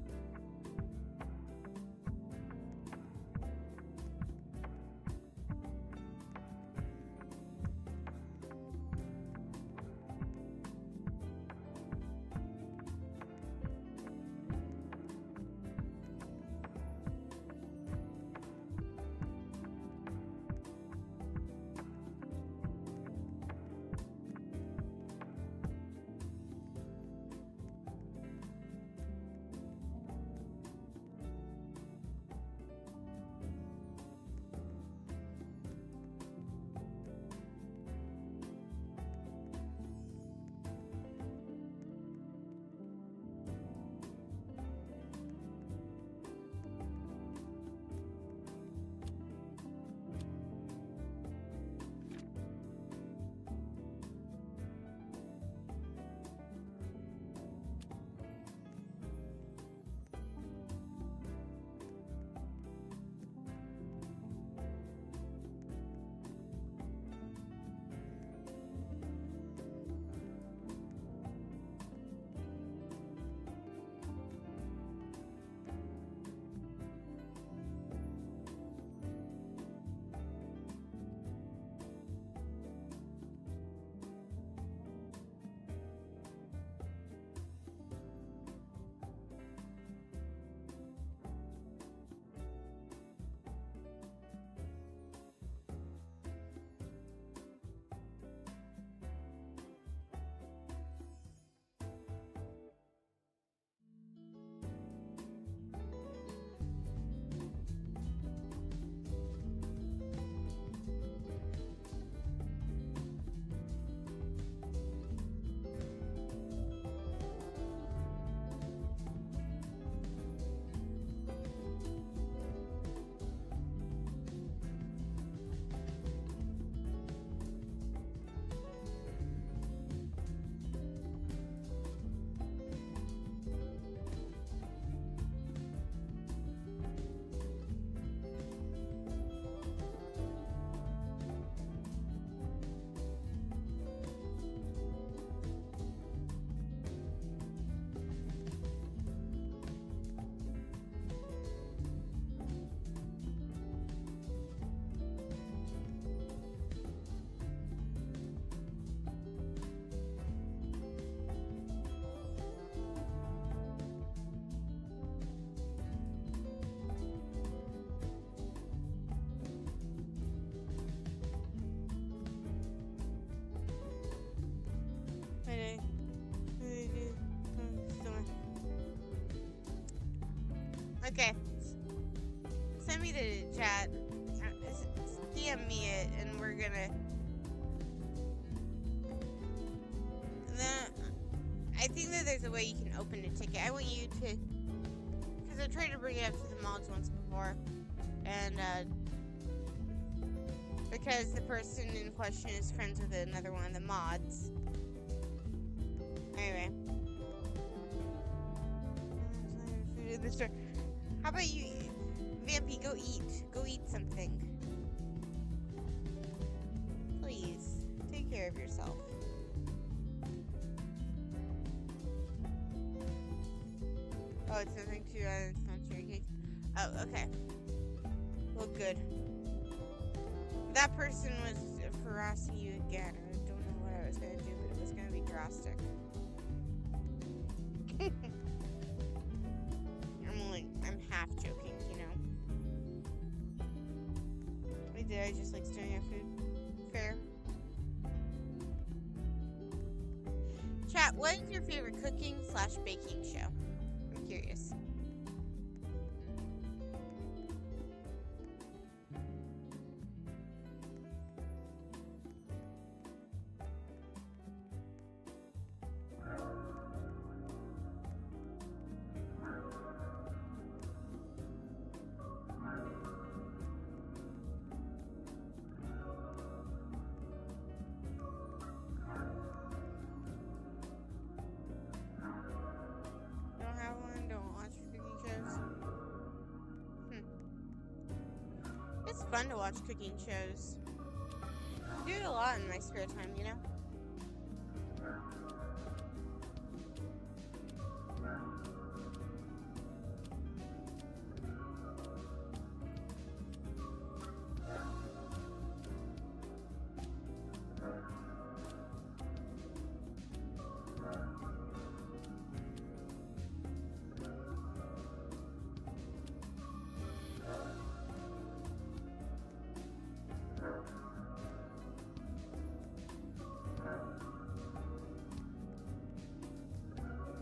S1: Okay. Send me the chat. DM me it, and we're gonna. I think that there's a way you can open a ticket. I want you to, because I tried to bring it up to the mods once before, and because the person in question is friends with another one of the mods. Anyway. Food in the store. How about you? Vampy, go eat. Go eat something. Please, take care of yourself. Oh, it's nothing to, it's not cherry cake. Oh, okay. Well, good. That person was harassing you again. I don't know what I was going to do, but it was going to be drastic. I'm half joking, you know. Wait, did I just like staring at food? Fair. Chat, what is your favorite cooking/baking show? I'm curious. It's fun to watch cooking shows. I do it a lot in my spare time, you know?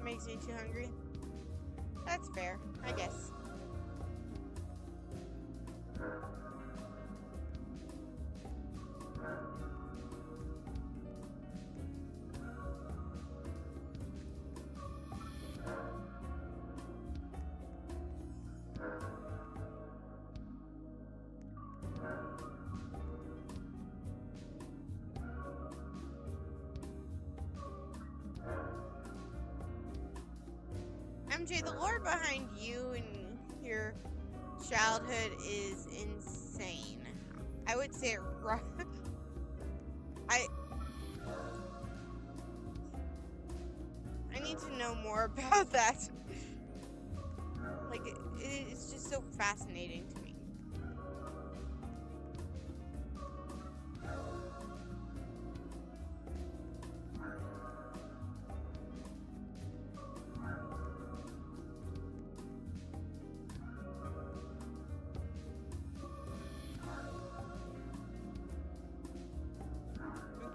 S1: Makes me too hungry. That's fair, I guess. MJ, the lore behind you and your childhood is insane. I would say it right. I need to know more about that. Like, it's just so fascinating to me.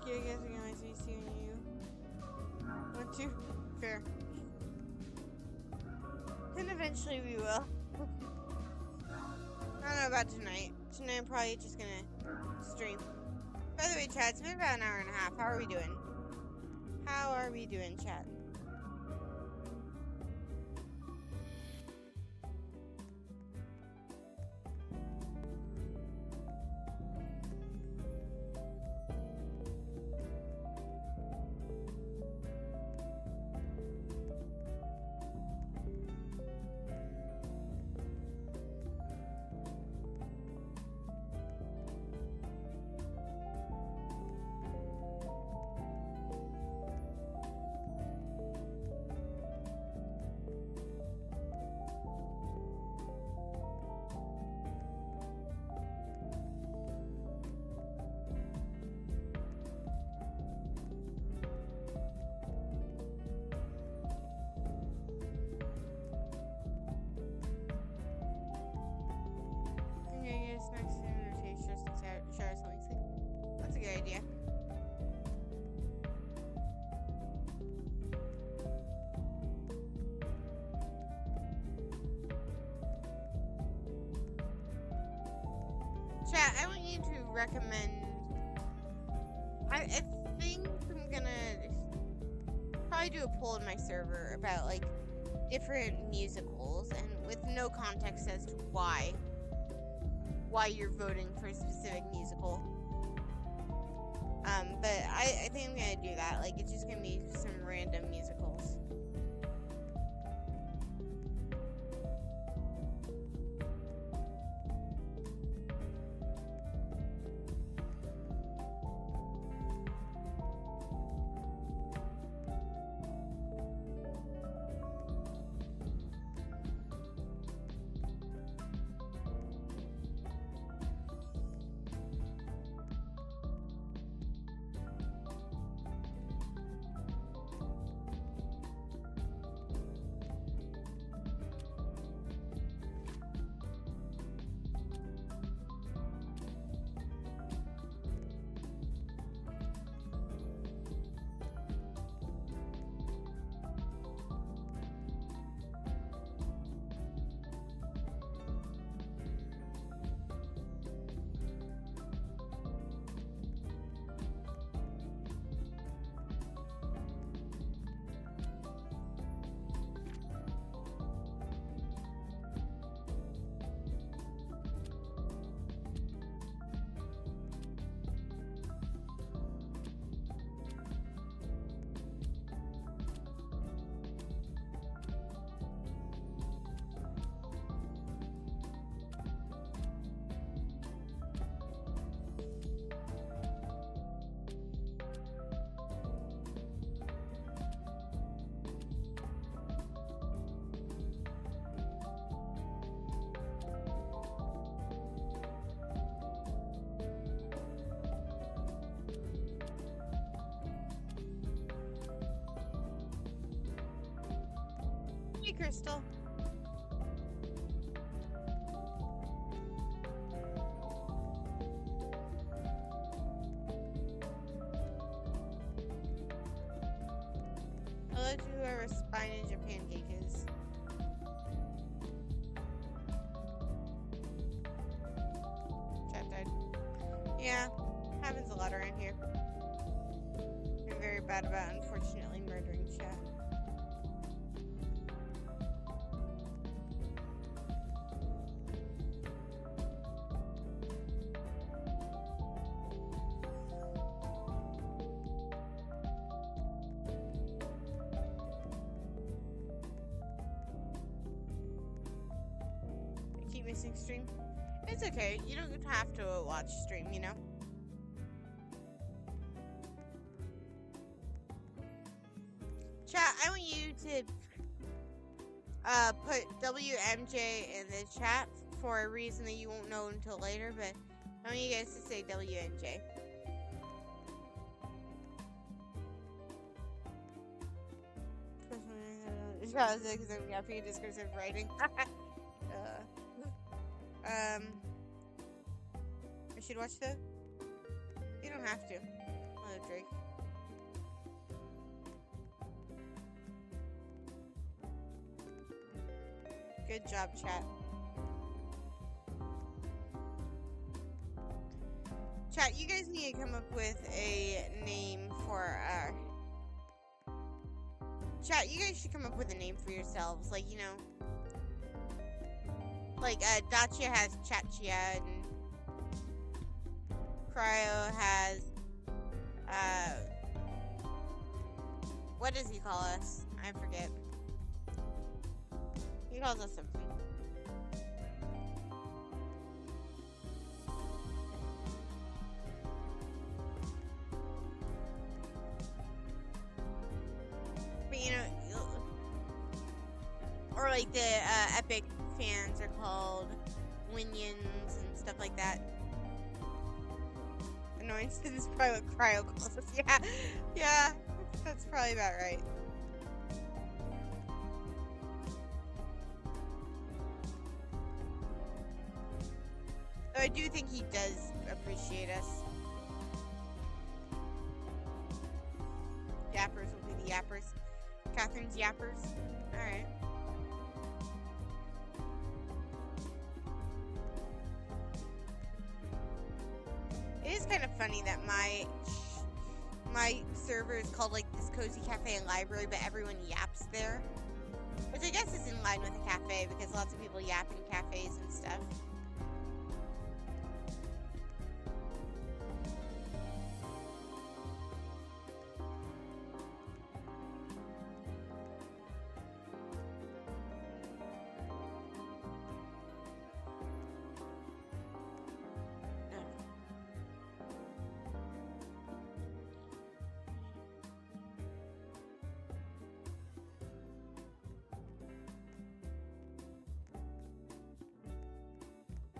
S1: Okay, I guess I can only see you. Want to? Fair. And eventually we will. I don't know about tonight. Tonight I'm probably just gonna stream. By the way, chat, it's been about an hour and a half. How are we doing? How are we doing, chat? That's a good idea. Chat, I want you to recommend. I think I'm gonna probably do a poll in my server about like different musicals and with no context as to why you're voting for a specific musical. But I think I'm gonna do that. Like, it's just gonna be some random musicals. Hey, Crystal. Hello to whoever spinach a pancake is. Chat died. Yeah, happens a lot around here. I'm very bad about, unfortunately, murdering chat. I keep missing stream. It's okay. You don't have to watch stream, you know? Chat, I want you to put WMJ in the chat for a reason that you won't know until later, but I want you guys to say WMJ. Because I'm happy discursive writing. I should watch the. You don't have to. Hello, Drake. Good job, chat. Chat, you guys need to come up with a name for Chat, you guys should come up with a name for yourselves. Like, you know. Like, Dacia has Chatchia, and Cryo has, what does he call us? I forget. He calls us something. But, you know, or like the, Epic fans are called Winions and stuff like that. Annoyance is probably what Cryo calls us. Yeah, that's probably about right. Though I do think he does appreciate us. Yappers will be the yappers. Catherine's yappers. Alright. It is kind of funny that my server is called like this cozy cafe and library, but everyone yaps there. Which I guess is in line with a cafe because lots of people yap in cafes and stuff.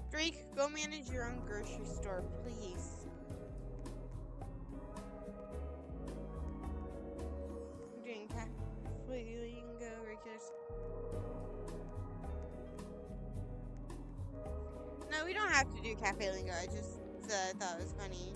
S1: Drake, go manage your own grocery store, please. I'm doing cafe lingo regulars. No, we don't have to do cafe lingo. I just thought it was funny.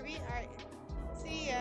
S1: me? Alright. See ya.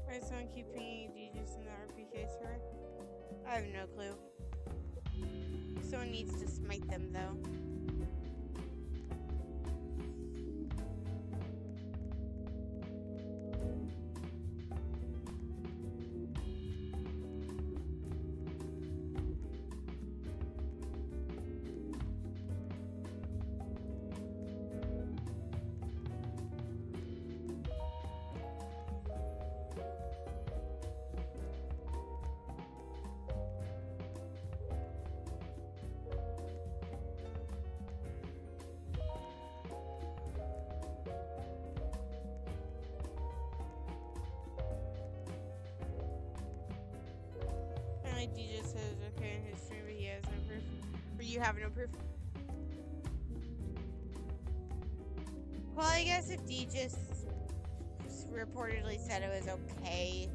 S1: Why does someone keep pinging DJs in the RPK server? I have no clue. Someone needs to smite them though. DJ says okay in his stream, but he has no proof. Or you have no proof. Well, I guess if D just reportedly said it was okay,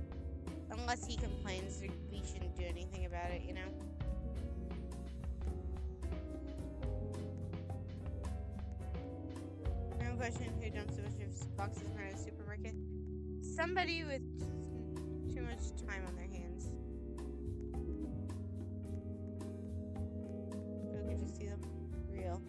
S1: unless he complains, we shouldn't do anything about it, you know? Random question: who dumps a bunch of boxes in a supermarket? Somebody with too much time on their hands. Who could just see them? Real.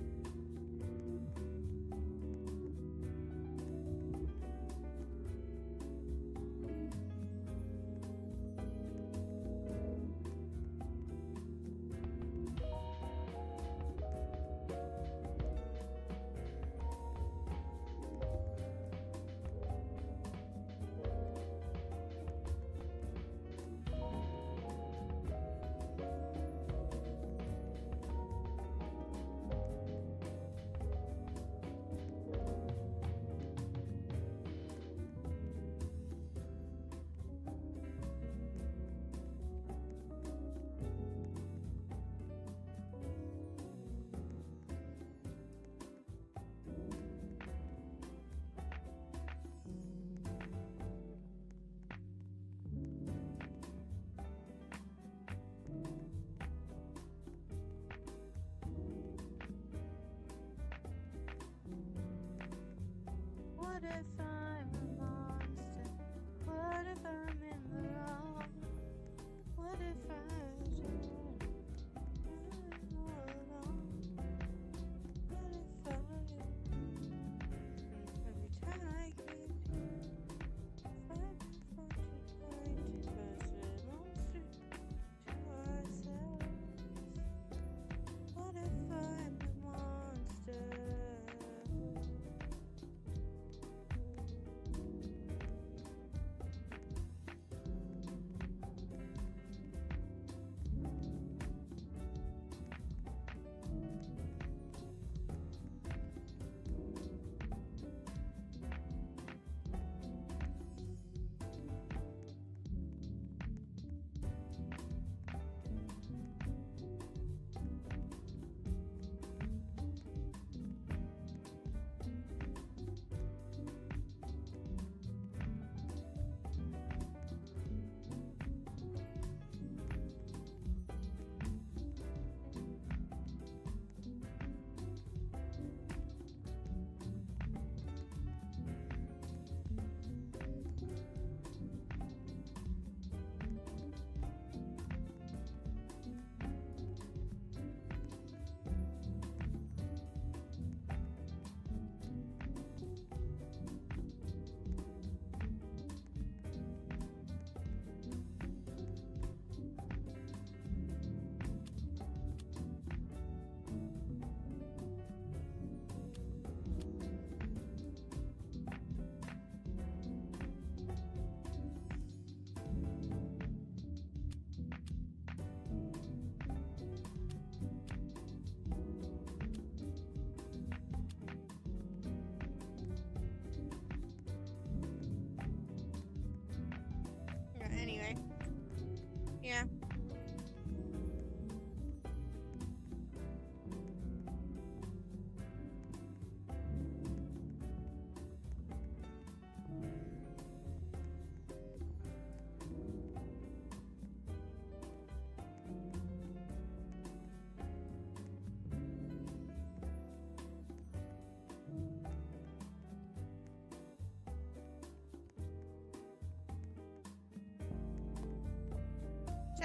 S1: What if I'm a monster? What if I'm in the wrong? What if I do all alone? What if I every time I get fight for to fight because we're monsters to ourselves. What if I'm a monster?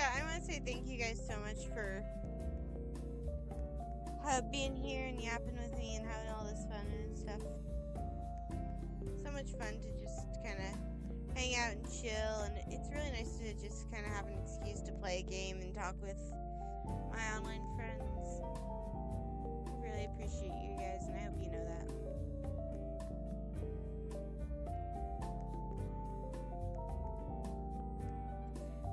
S1: I want to say thank you guys so much for being here and yapping with me and having all this fun and stuff. So much fun to just kind of hang out and chill, and it's really nice to just kind of have an excuse to play a game and talk with my online friends. I really appreciate you guys, and I hope you know that.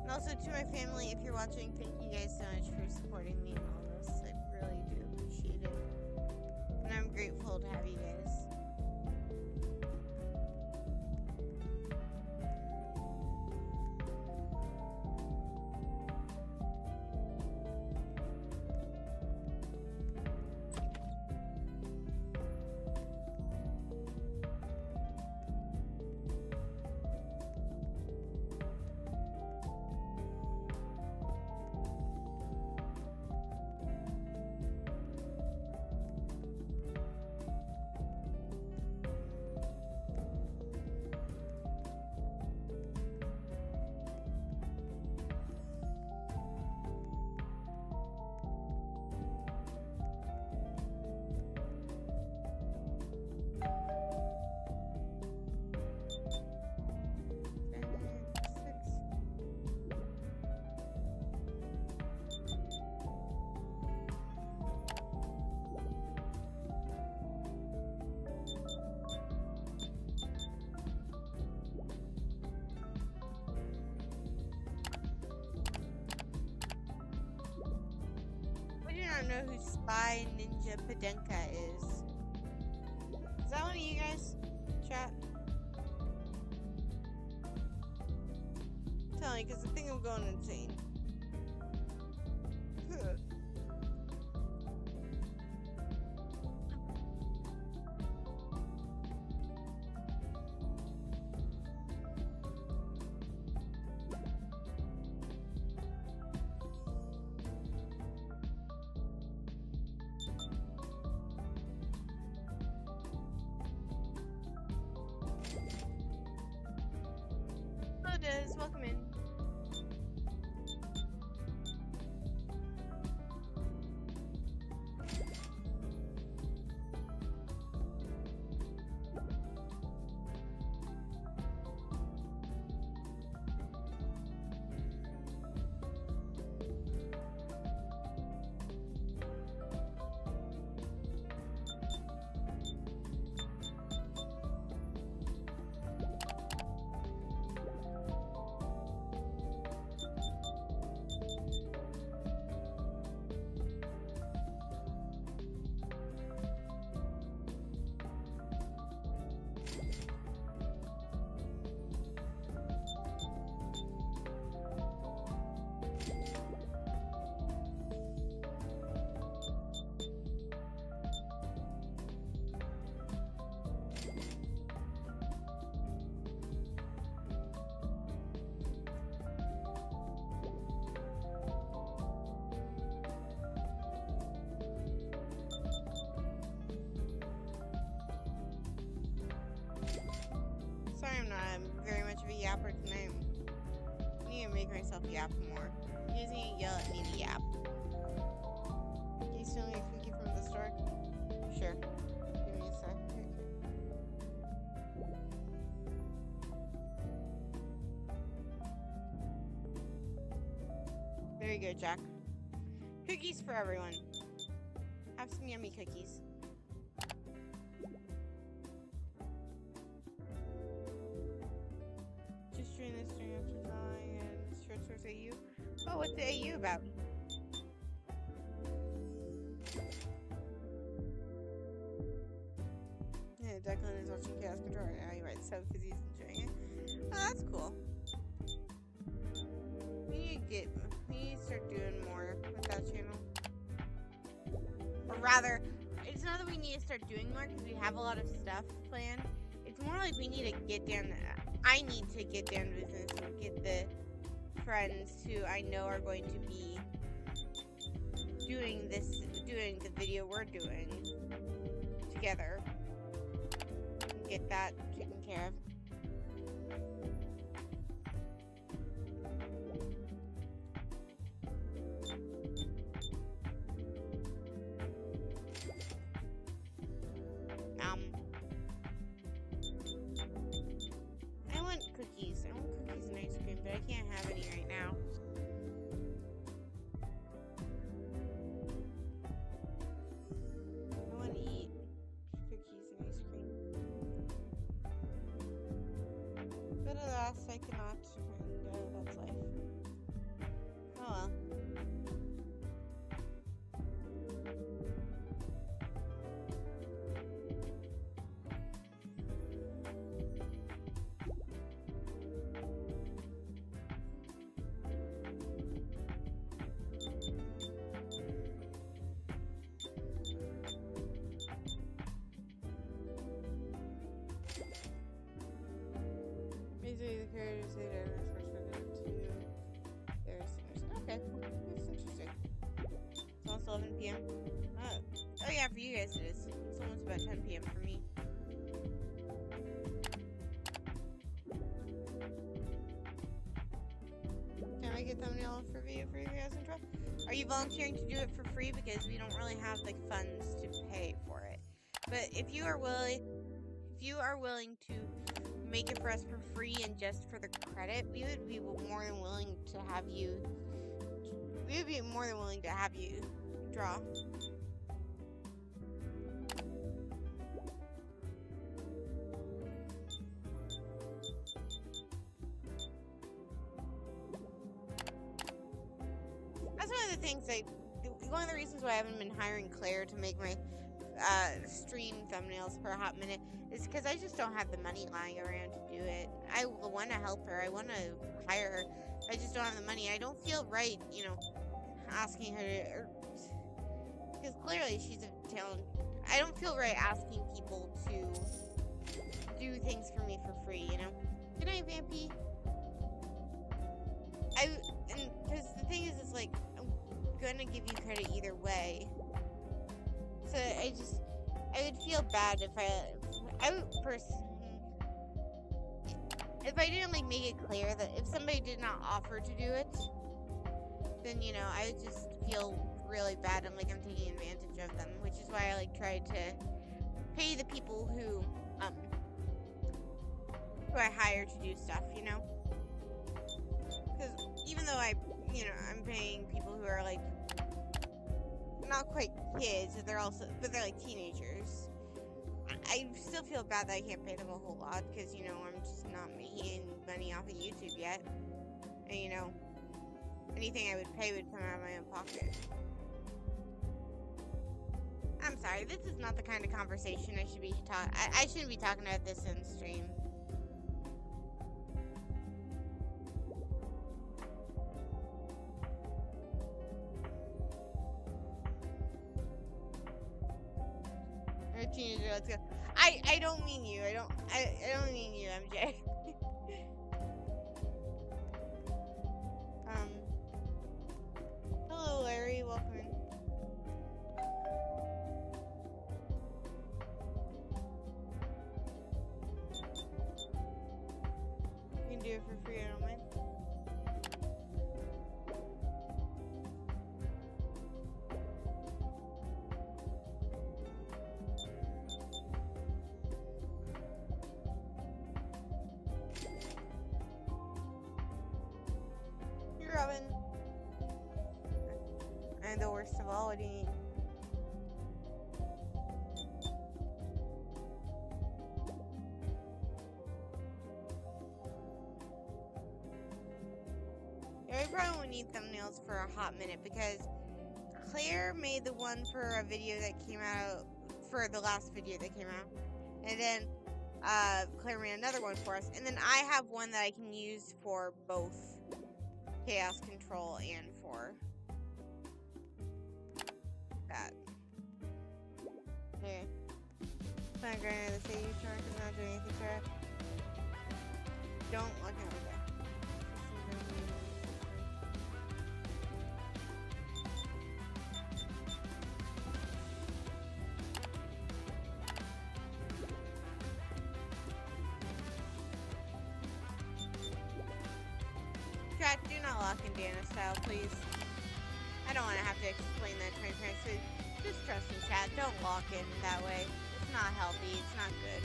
S1: And also to my family, if you're watching, thank you guys so much for supporting me in all this. I really do appreciate it. And I'm grateful to have you guys. I don't know who Spy Ninja Padenka is. Is that one of you guys? Chat? Tell me, because I think I'm going insane. Welcome in. Sorry I'm not very much of a yapper tonight. I need to make myself yap more. You guys need to yell at me to yap. Can you steal me a cookie from the store? Sure. Give me a sec. There you go, Jack. Cookies for everyone. Have some yummy cookies. Just doing this during after dying and short source AU. Oh, what's the AU about? Yeah, Declan is watching Chaos Control right now. He might sub because he's enjoying it. Oh, that's cool. We need to start doing more with that channel. Or rather, it's not that we need to start doing more because we have a lot of stuff planned. It's more like we need to get down to, I need to get down to business and get the friends who I know are going to be doing the video we're doing together. Get that taken care of. alas, I cannot. And that's life. Oh well. Basically, the characters say that okay, that's interesting. It's almost 11 p.m. Oh yeah, for you guys it is. It's almost about 10 p.m. for me. Can I get thumbnail for video for you guys intro? Are you volunteering to do it for free? Because we don't really have the funds to pay for it. But if you are willing to make it for us for free and just for the credit, we would be more than willing to have you. We would be more than willing to have you draw. That's one of the things one of the reasons why I haven't been hiring Claire to make my stream thumbnails for a hot minute is because I just don't have the money lying around to do it. I want to help her. I want to hire her. I just don't have the money. I don't feel right, asking her to, because clearly she's a talent. I don't feel right asking people to do things for me for free, Good night, Vampy. Because the thing is, it's like, I'm gonna give you credit either way. So I would feel bad if I didn't make it clear that if somebody did not offer to do it, then I would just feel really bad and like I'm taking advantage of them, which is why I tried to pay the people who I hire to do stuff, because even though I'm paying people who are not quite kids, but they're like teenagers. I still feel bad that I can't pay them a whole lot because, I'm just not making money off of YouTube yet. And, anything I would pay would come out of my own pocket. I'm sorry, this is not the kind of conversation I should be I shouldn't be talking about this in stream. Teenager, let's go. I don't mean you. I don't mean you, MJ. Hello, Larry. Welcome in. You can do it for free. I don't mind. Robin. And the worst of all, what do you need? Yeah, we probably won't need thumbnails for a hot minute because Claire made the one for a video that came out, for the last video that came out. And then Claire made another one for us. And then I have one that I can use for both Chaos Control and for that. Okay. Fine, granted, the save chart is not doing anything for it. Don't look at that. Chat, do not lock in Dana style, please. I don't want to have to explain that transparency. Just trust in chat. Don't lock in that way. It's not healthy. It's not good.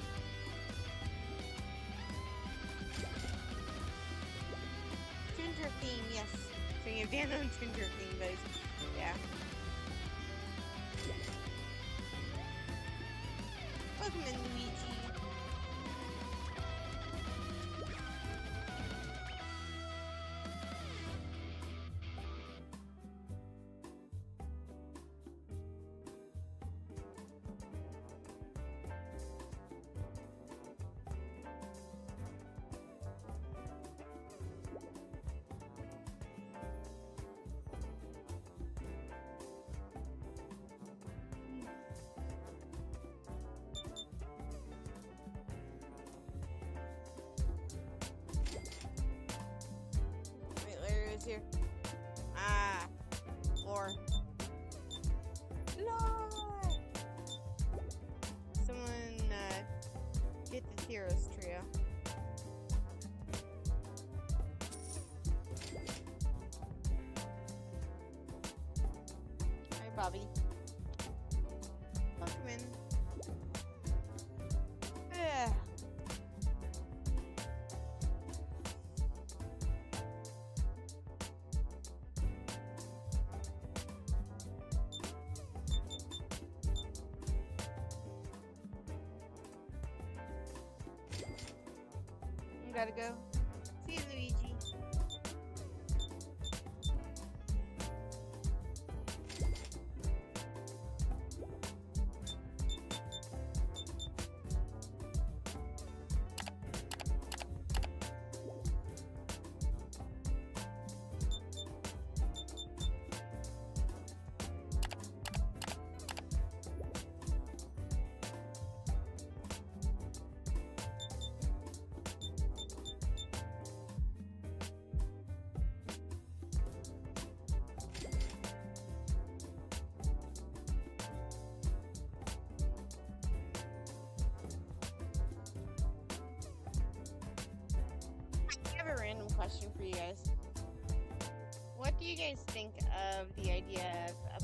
S1: Ginger theme, yes. Speaking of Dana and Ginger theme, but yeah. Welcome in, Luigi. Who's here? Ah. Lore. Lore! Someone, get the heroes trio. Hi, Bobby. Welcome in. Yeah. Gotta go. See you, Luigi. I have a random question for you guys. What do you guys think of the idea of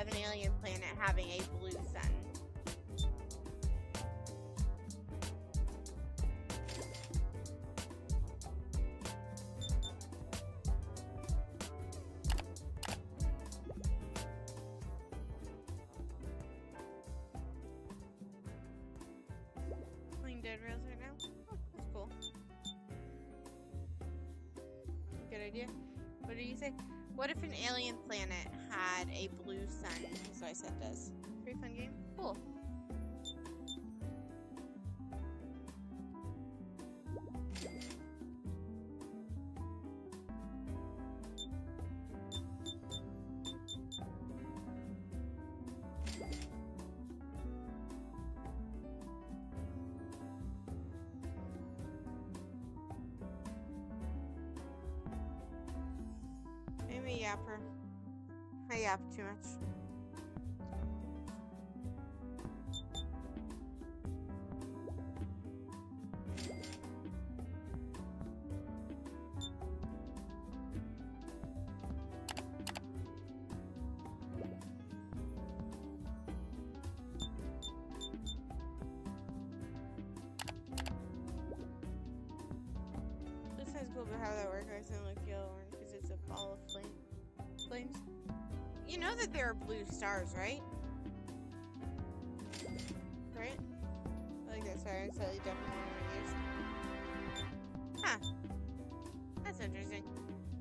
S1: an alien planet having a blue sun? Playing Dead Rails right now? Oh, that's cool. Good idea. What did you say? What if an alien planet had a blue sun? So I said does. Pretty fun game. Cool. I'm a yapper. I yap too much. This is cool, but how that works, I sound like yellow orange because it's a ball of flames. You know that there are blue stars, right? Right? I like that. Sorry, I'm slightly deaf in one ears. Huh. That's interesting.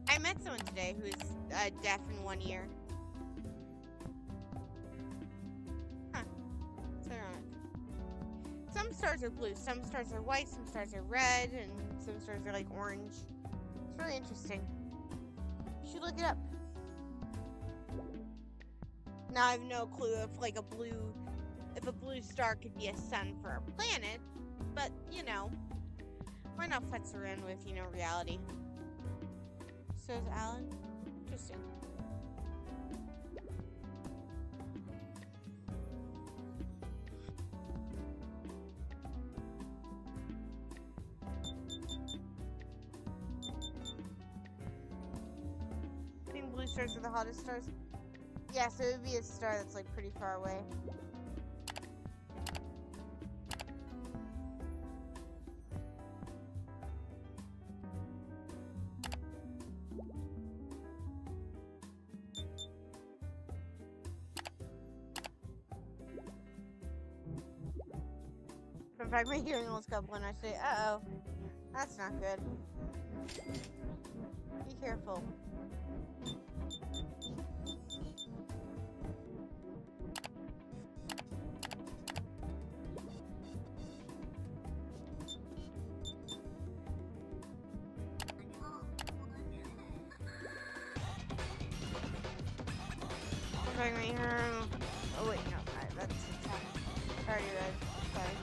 S1: I met someone today who's deaf in one ear. Huh. It's ironic. Some stars are blue, some stars are white, some stars are red, and some stars are like orange. It's really interesting. You should look it up. Now I have no clue if a blue star could be a sun for a planet, but you know, why not futz around with, reality? So is Alan. Interesting. I think blue stars are the hottest stars. Yeah, so it would be a star that's like pretty far away. In fact, my hearing almost got blown. I say, uh-oh, that's not good. Be careful. Oh wait, no, that's attack. Already read. Sorry.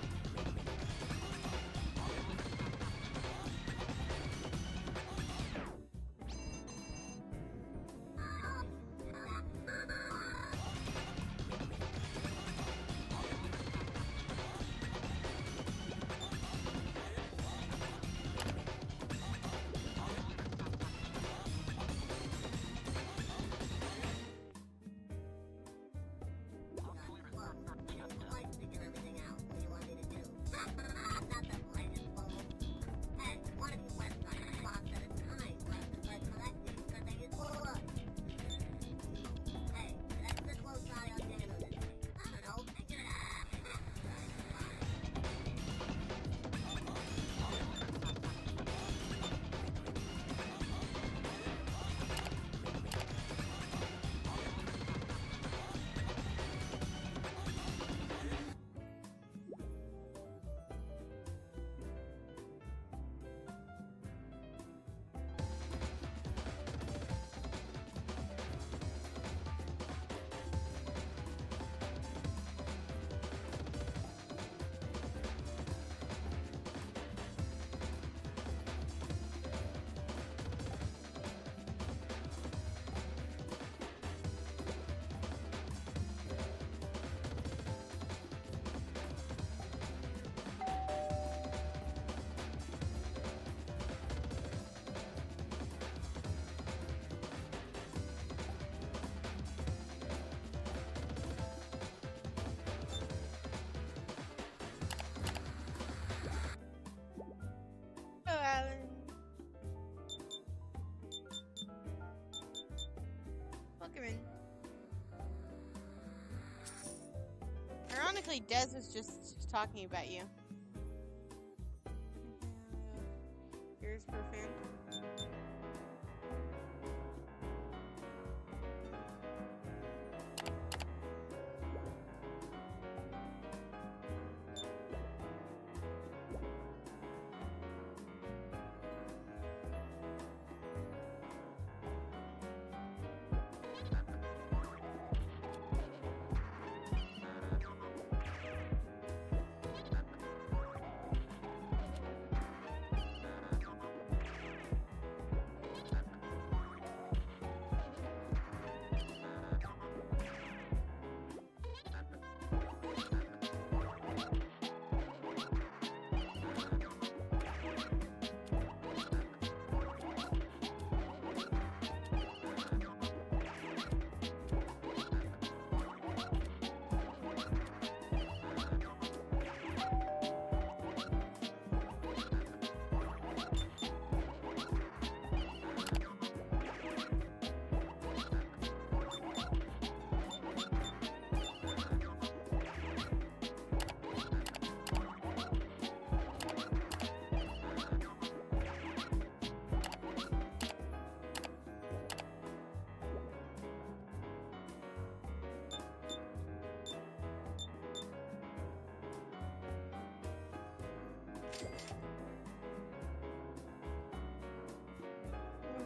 S1: Actually, Des was just talking about you. Here's profound.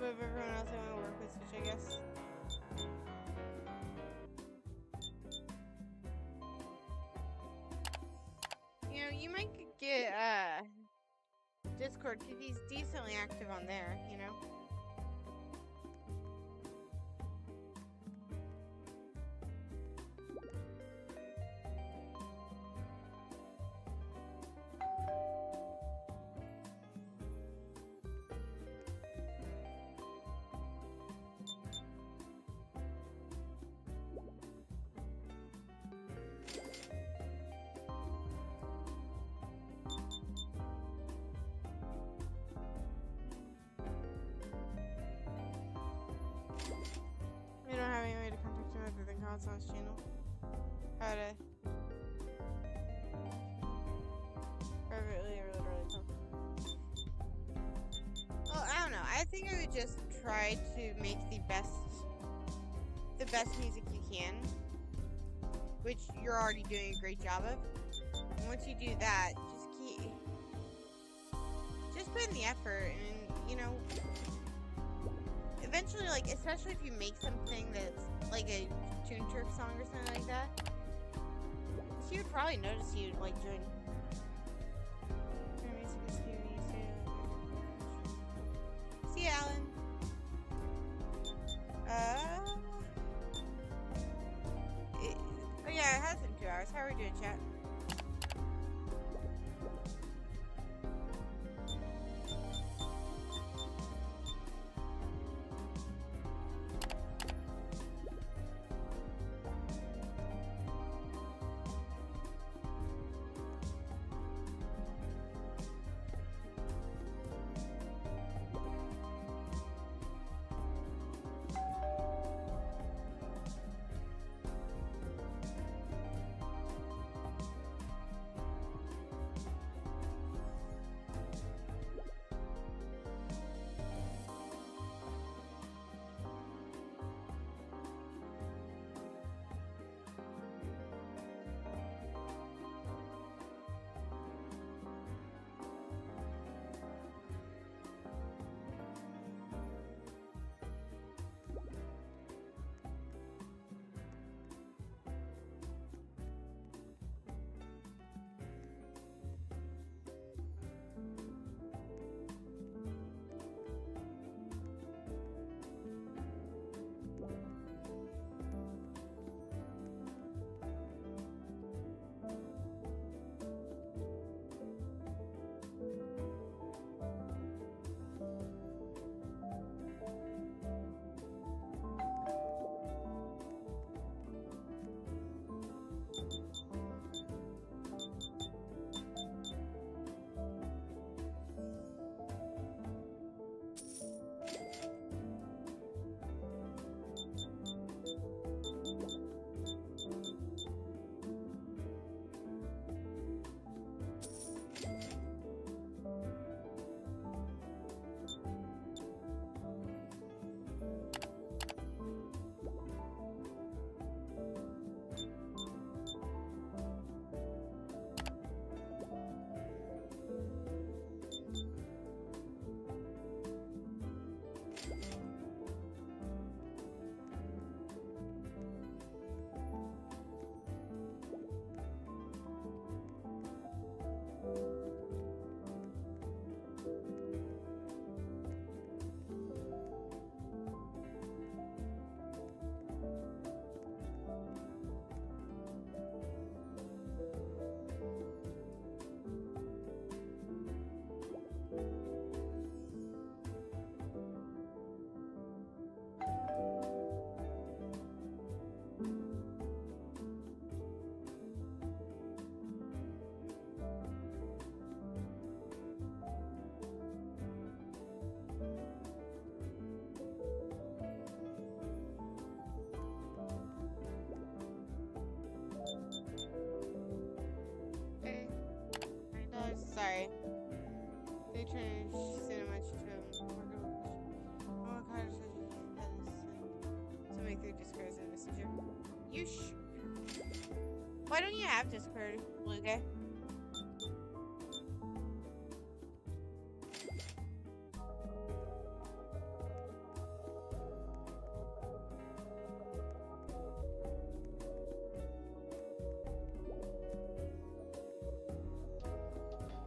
S1: Of everyone else I want to work with, which I guess. You know, you might get Discord, because he's decently active on there, you know? I don't have any way to contact him other than comments on his channel. How to privately or literally talk. Well, I don't know. I think I would just try to make the best music you can, which you're already doing a great job of. And once you do that, just put in the effort, and you know, eventually, like, especially if you make something that's like a Toon Turf song or something like that, she would probably notice you like join. See you, Alan. Oh yeah, it has been 2 hours. How are we doing, chat? Why don't you have Discord, Blue Guy?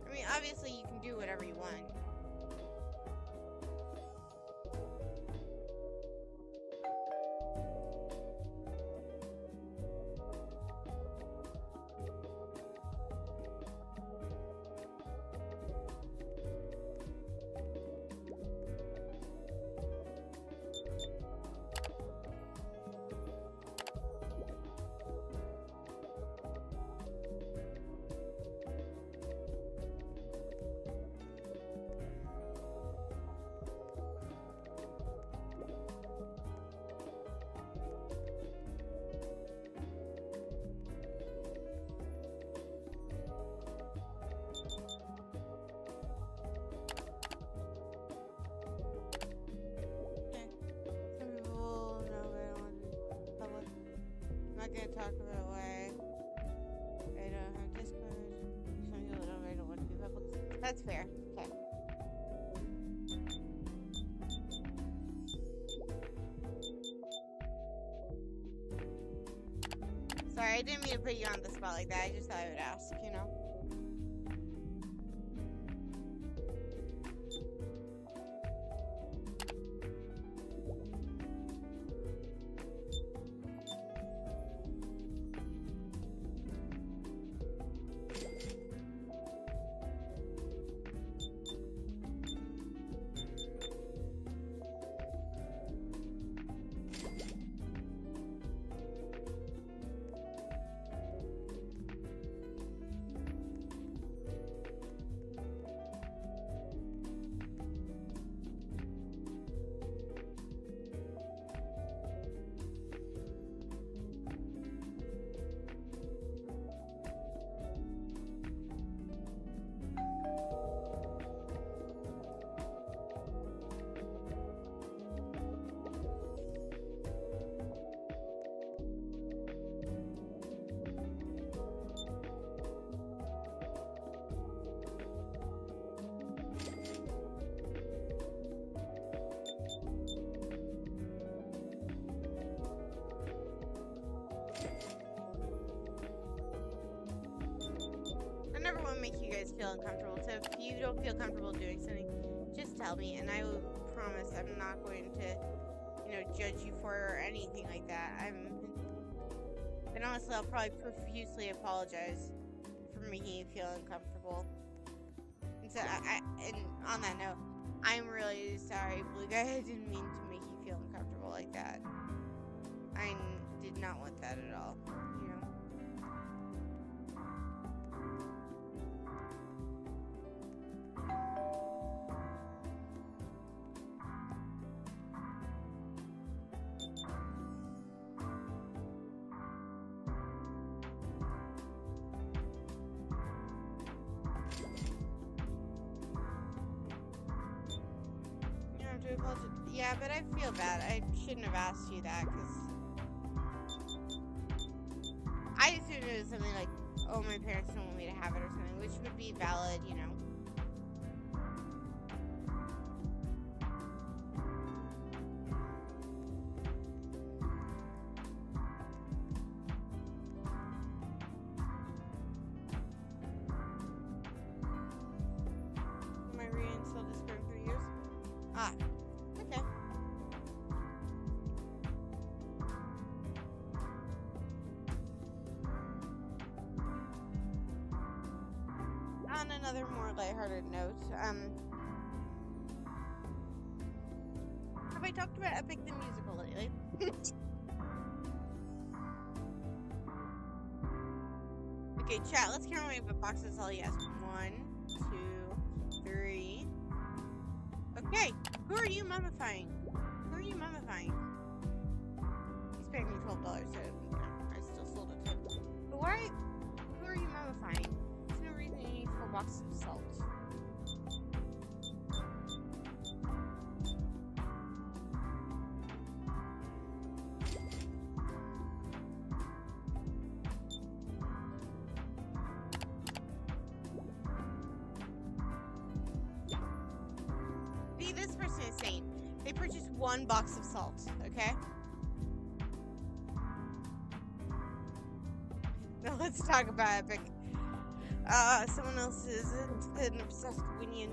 S1: I mean, obviously you can do whatever you want. I'm not gonna talk about why I don't have Discord. Some people I don't want to be public. That's fair. Okay. Sorry, I didn't mean to put you on the spot like that. I just thought I would ask, you know? I never want to make you guys feel uncomfortable, so if you don't feel comfortable doing something, just tell me, and I will promise I'm not going to, you know, judge you for it or anything like that. And honestly, I'll probably profusely apologize for making you feel uncomfortable. And so, and on that note, I'm really sorry, Blue Guy. I didn't mean to make you feel uncomfortable like that. I did not want that at all, you know. Yeah, but I feel bad. I shouldn't have asked you that, because I assumed it was something like, oh, my parents don't want me to have it or something, which would be valid, you know. Am I reinstalled Discord in 3 years? Ah. Okay. On another more lighthearted note, have I talked about Epic the Musical lately? Okay, chat, let's count how many boxes I'll yes. 1, 2, 3. Okay, who are you mummifying? Who are you mummifying? He's paying me $12, so I still sold it to him. But who are you mummifying? There's no reason you need 4 boxes of salt. I purchased 1 box of salt, okay? Now let's talk about Epic. Someone else is an obsessed Winion.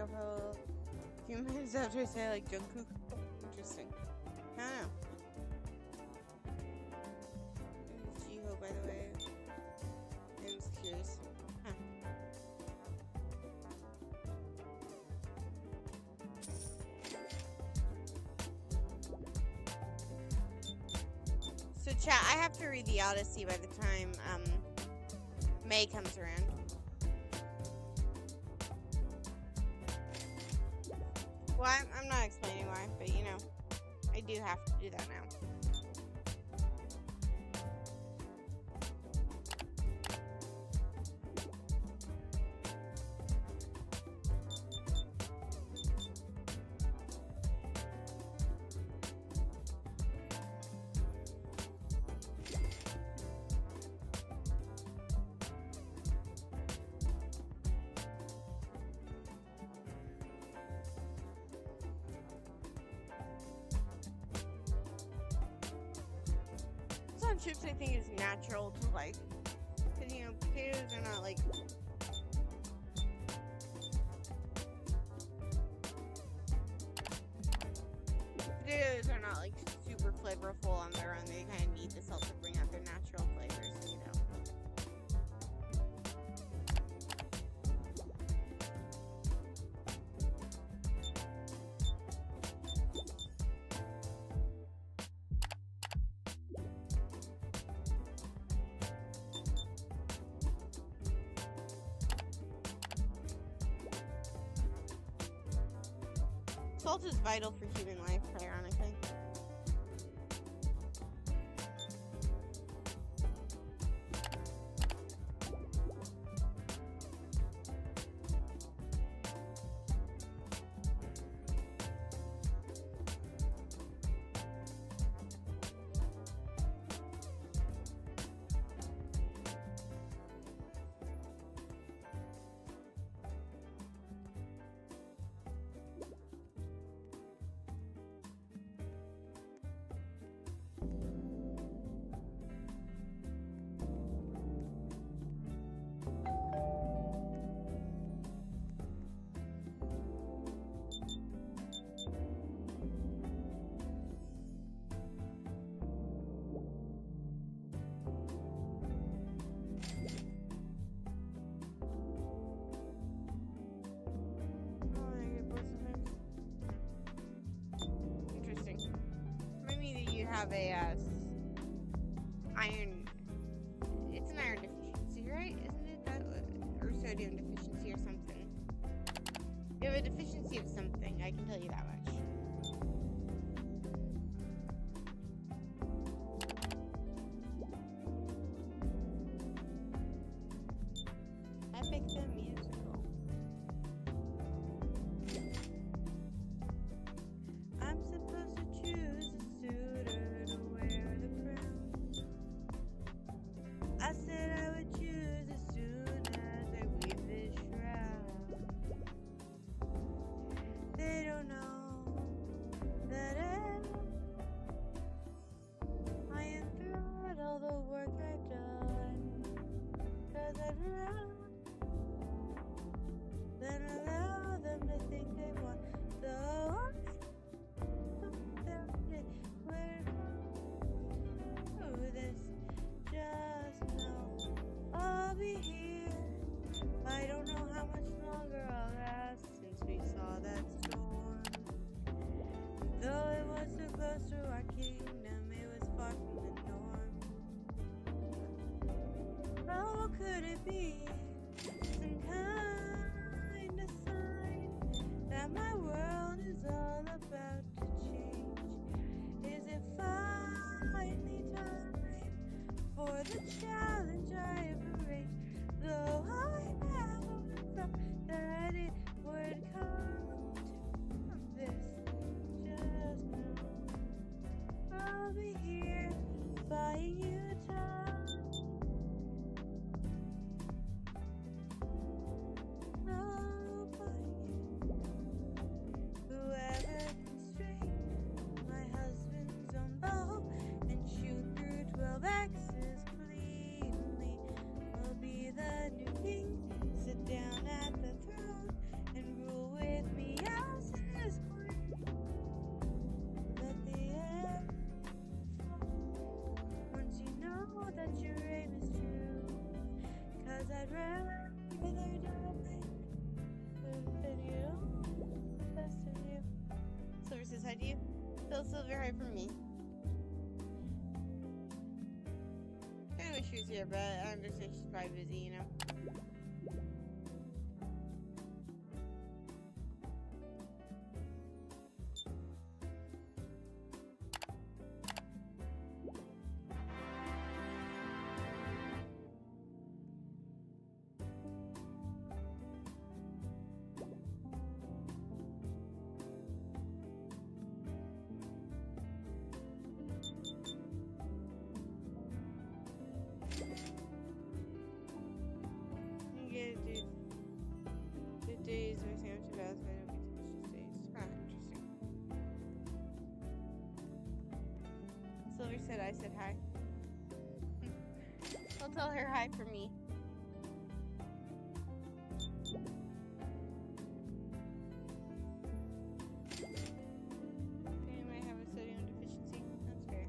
S1: A few minutes after I say like Jungkook. Interesting. I don't know. Jiho, by the way. I'm just curious. Huh. So chat, I have to read the Odyssey by the time May comes around. Well, I'm not explaining why, but you know, I do have to do that now. On chips, I think it's natural to like, cause you know potatoes are not like. Potatoes are not like super flavorful on their own. They kind of need the salt to bring out their natural flavors, you know. Salt is vital for human life, ironically. Have a iron. It's an iron deficiency, right? Isn't it that, or sodium deficiency or something? You have a deficiency of something. I can tell you that much. Epic the musical. I'm supposed to choose a suitor to wear the crown. I said I would choose as soon as I weave this shroud. They don't know be some kind of sign that my world is all about to change? Is it finally time for the challenge I embrace? Though I never thought that it would come to this, just know I'll be here buying you time. Oh, buying you. Whoever can string my husband's own bow and shoot through 12 axes cleanly will be the new king. Sit down at the throne and rule with me as his queen. Let the end fall once you know that your aim is true. 'Cause I'd rather die than you, the best of you. Silver says hi to you. Phil Silver, hi from me. I wish she was here, but I understand she's probably busy, you know. Days missing up to baths, but I don't get to days. Ah, interesting. Silver said I said hi. I'll tell her hi for me. Okay, might have a sodium deficiency. That's fair.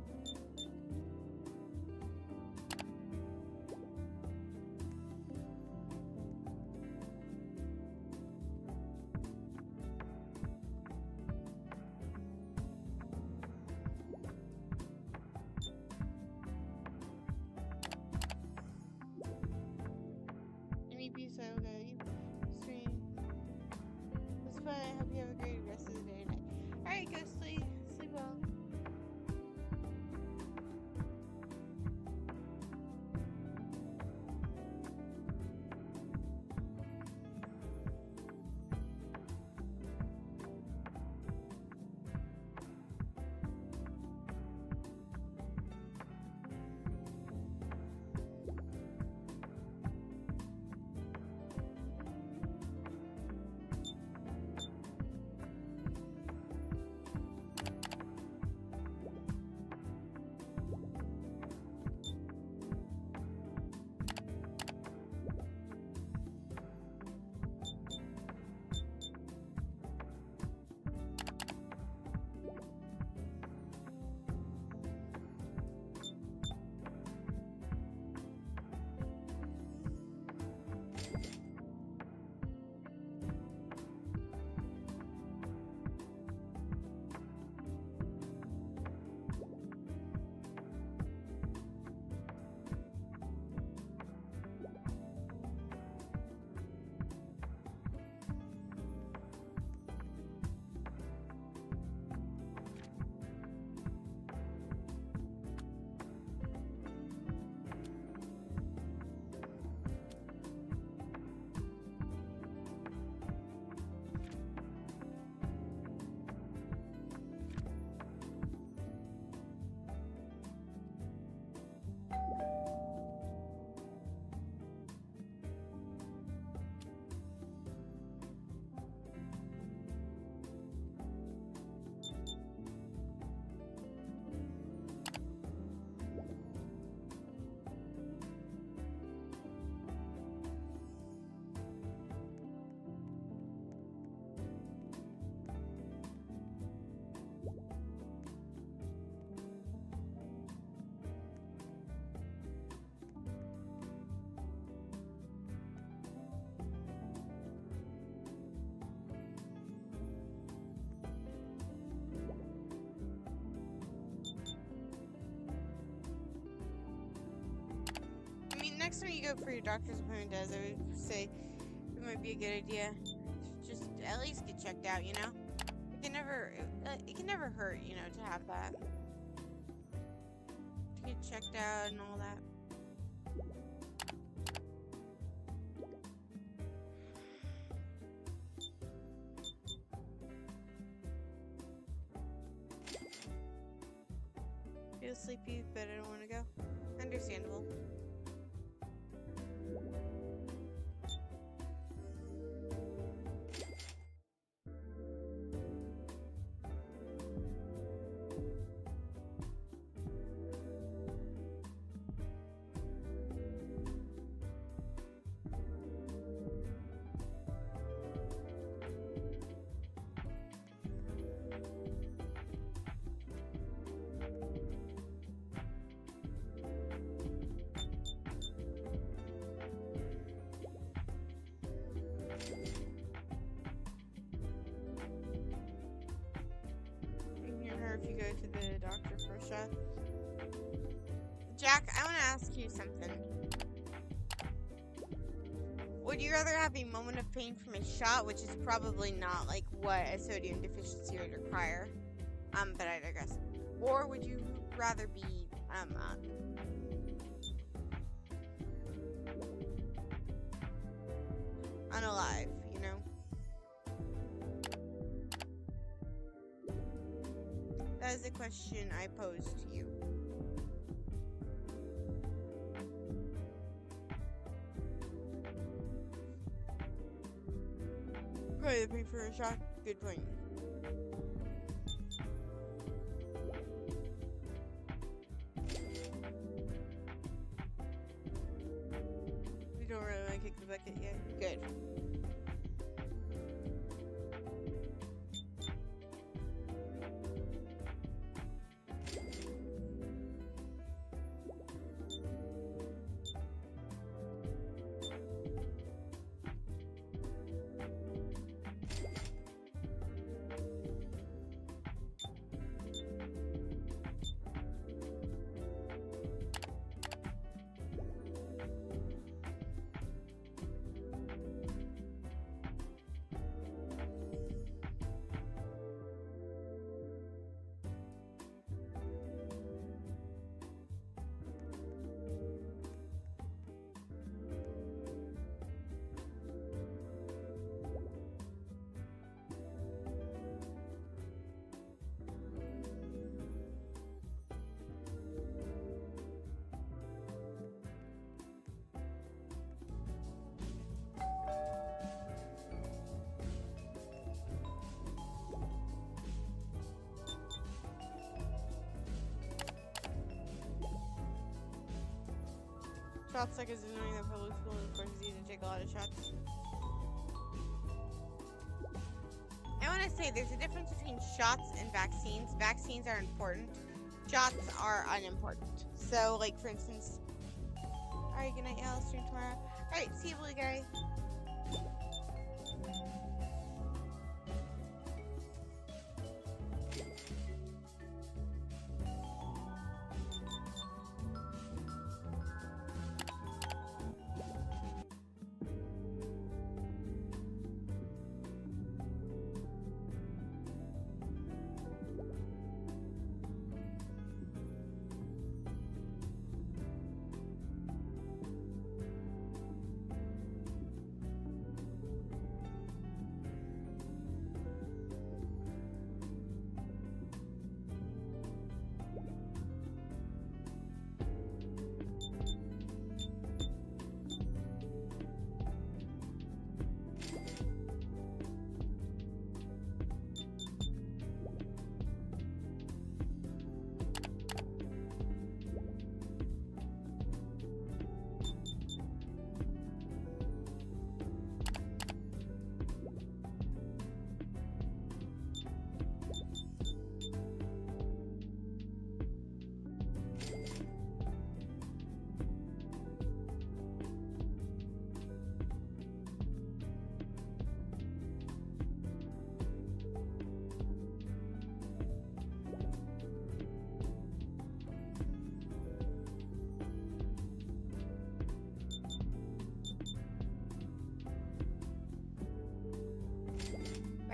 S1: when you go for your doctor's appointment does, I would say it might be a good idea. Just at least get checked out, you know? It can never hurt, you know, to have that. To get checked out and all that. Feel sleepy, but I don't want to go. Understandable. If you go to the doctor for a shot. Jack, I want to ask you something. Would you rather have a moment of pain from a shot, which is probably not like what a sodium deficiency would require, but I digress. Or would you rather be unalive, you know? That is the question I pose to you. Probably pay for a shot. Good point. We don't really want to kick the bucket yet. Good. Shots like is annoying that public school and forces you to take a lot of shots. I want to say there's a difference between shots and vaccines. Vaccines are important. Shots are unimportant. So, like, for instance... Alright, good night, I'll stream tomorrow. Alright, see you, blue guy.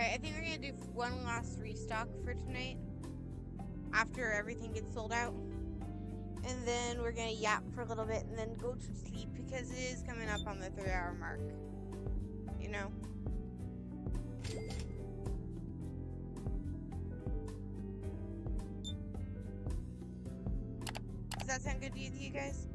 S1: Alright, I think we're gonna do one last restock for tonight after everything gets sold out. And then we're gonna yap for a little bit and then go to sleep because it is coming up on the 3-hour mark. You know? Does that sound good to you guys?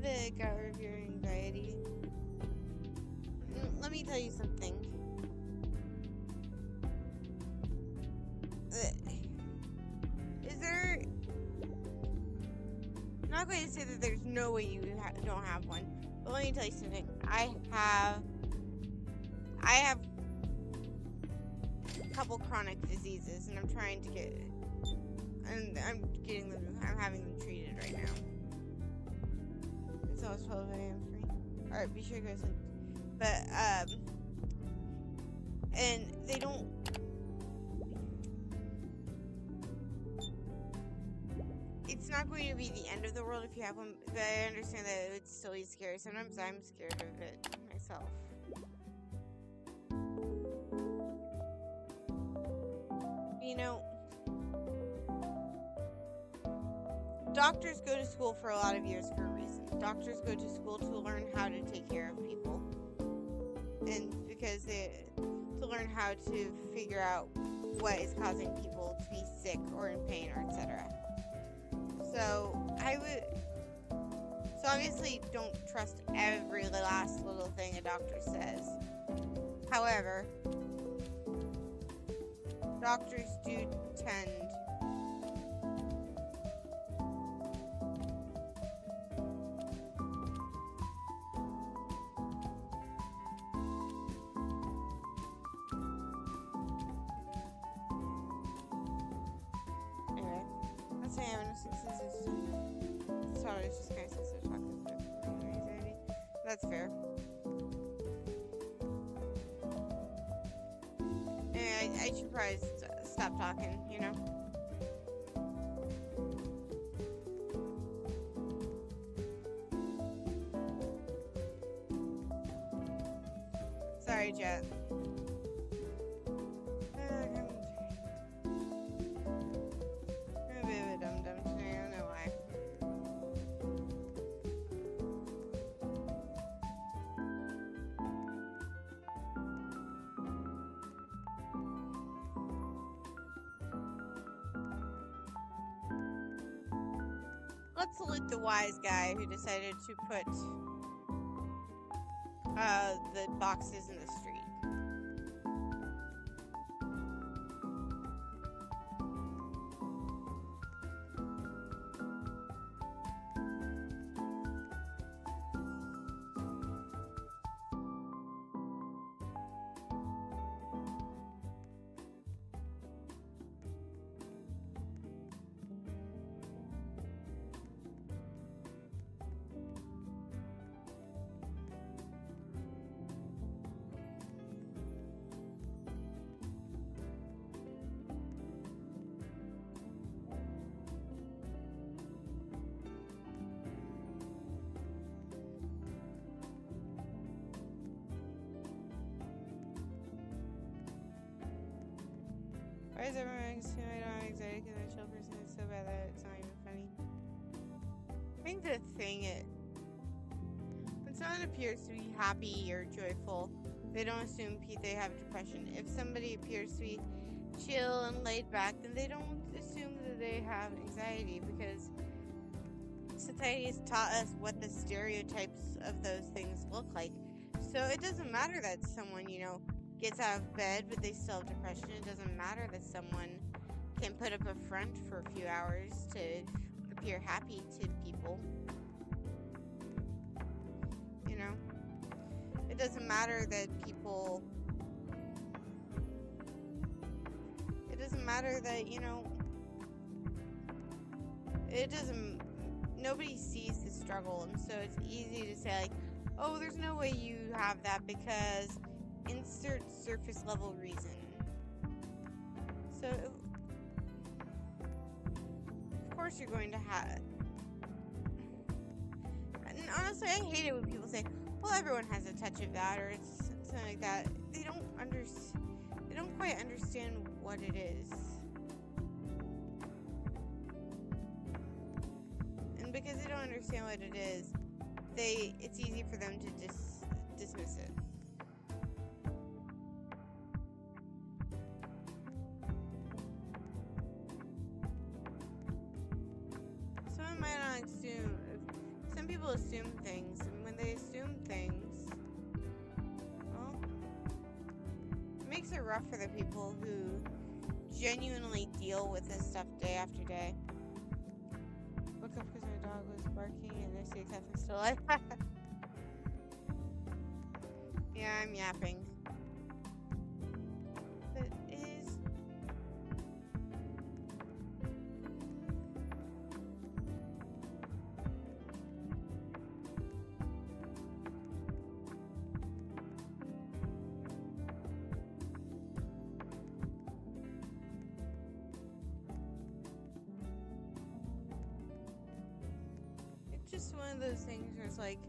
S1: That got rid of your anxiety. Let me tell you something. Is there... I'm not going to say that there's no way you don't have one, but let me tell you something. I have a couple chronic diseases, and I'm trying to get... And I'm having them treated right now. It's almost 12 a.m. free. Alright, be sure to go to sleep. But, and they don't... It's not going to be the end of the world if you have one, but I understand that it would still be scary. Sometimes I'm scared of it myself. You know... Doctors go to school for a lot of years for a reason. Doctors go to school to learn how to take care of people. And because to learn how to figure out what is causing people to be sick or in pain or etc. So obviously don't trust every last little thing a doctor says. However, doctors do tend That's fair. And I should probably stop talking, you know? Sorry, Jet. I'm a bit of a dum-dum today, I don't know why. Let's salute the wise guy who decided to put the boxes in the street. Why is everyone assuming I don't have anxiety because I'm a chill person? It's so bad that it's not even funny. I think the thing is, when someone appears to be happy or joyful, they don't assume they have depression. If somebody appears to be chill and laid back, then they don't assume that they have anxiety, because society has taught us what the stereotypes of those things look like. So it doesn't matter that someone, you know, gets out of bed but they still have depression. It doesn't matter that someone can put up a front for a few hours to appear happy to people. You know? It doesn't matter that people... It doesn't matter that, you know, nobody sees the struggle, and so it's easy to say, like, oh, there's no way you have that because insert surface level reason. So, of course you're going to have. And honestly, I hate it when people say, well, everyone has a touch of that, or it's something like that. They don't quite understand what it is. And because they don't understand what it is, it's easy for them to dismiss it. Someone might not assume. Some people assume things, and when they assume things, well, it makes it rough for the people who genuinely deal with this stuff day after day. Woke up because my dog was barking, and I see Catherine's still alive. Yeah, I'm yapping. But it is. It's just one of those things where it's like,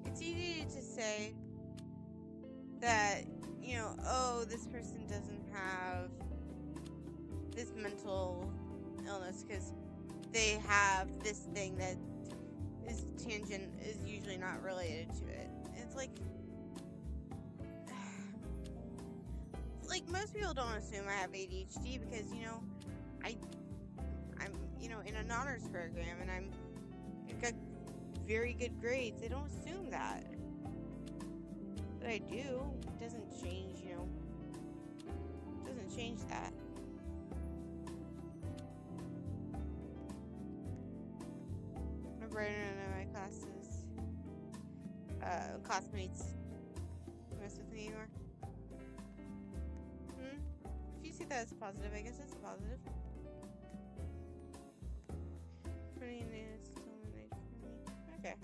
S1: it's easy to say that, you know, oh, this person doesn't have this mental illness because they have this thing that is usually not related to it. It's like most people don't assume I have ADHD because, you know, I'm, you know, in an honors program and I've got very good grades. They don't assume that. But I do. It doesn't change, you know. It doesn't change that. Remember, none of my classmates mess with me anymore. If you see that as positive, I guess it's a positive. 20 minutes till midnight for me. Okay.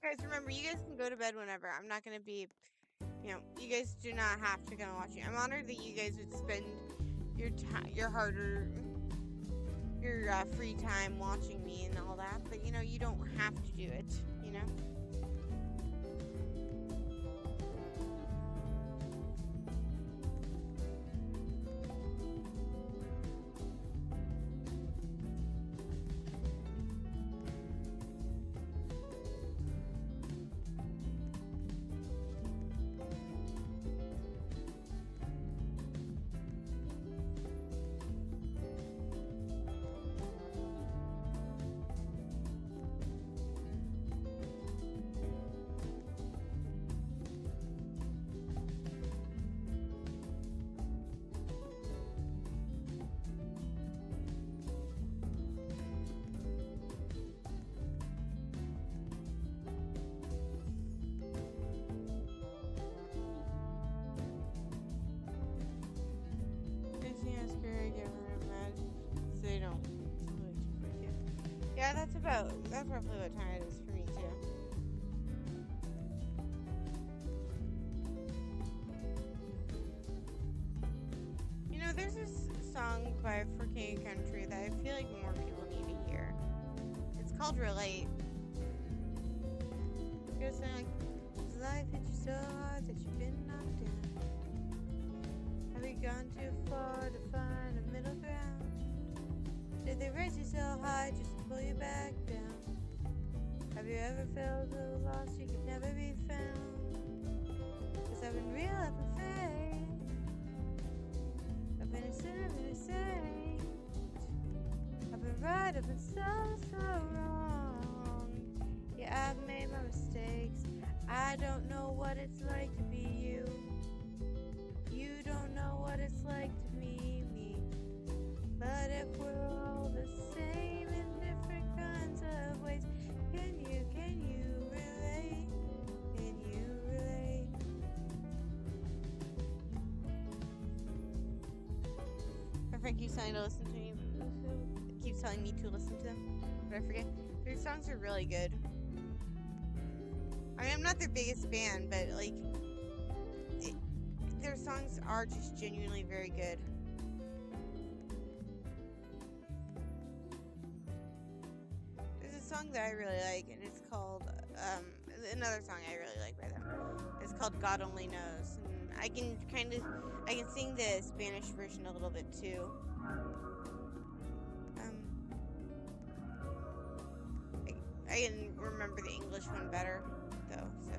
S1: Guys, remember, you guys can go to bed whenever. I'm not going to be, you know, you guys do not have to come watch me. I'm honored that you guys would spend your free time watching me and all that, but, you know, you don't have to do it, you know? Yeah, that's roughly what time it is for me too. You know, there's this song by For King and Country that I feel like more people need to hear. It's called Relate. It goes something like, "Does life hit you so hard that you've been knocked down? Have you gone too far to find a middle ground? Did they raise you so high just to pull you back down? Have you ever felt so lost you could never be found? 'Cause I've been real, I've been fake. I've been a sinner, I've been a saint. I've been right, I've been so wrong. Yeah, I've made my mistakes. I don't know what it's like to be you. You don't know what it's like to be me. But if we're all the same in different kinds of ways, can you relate? Can you relate? friend keeps telling me to listen to me. Keeps telling me to listen to them, but I forget. Their songs are really good. I mean, I'm not their biggest fan, but like, their songs are just genuinely very good. There's a song that I really like, and it's called, another song I really like by them. It's called God Only Knows. And I can sing the Spanish version a little bit too. I can remember the English one better, though, so.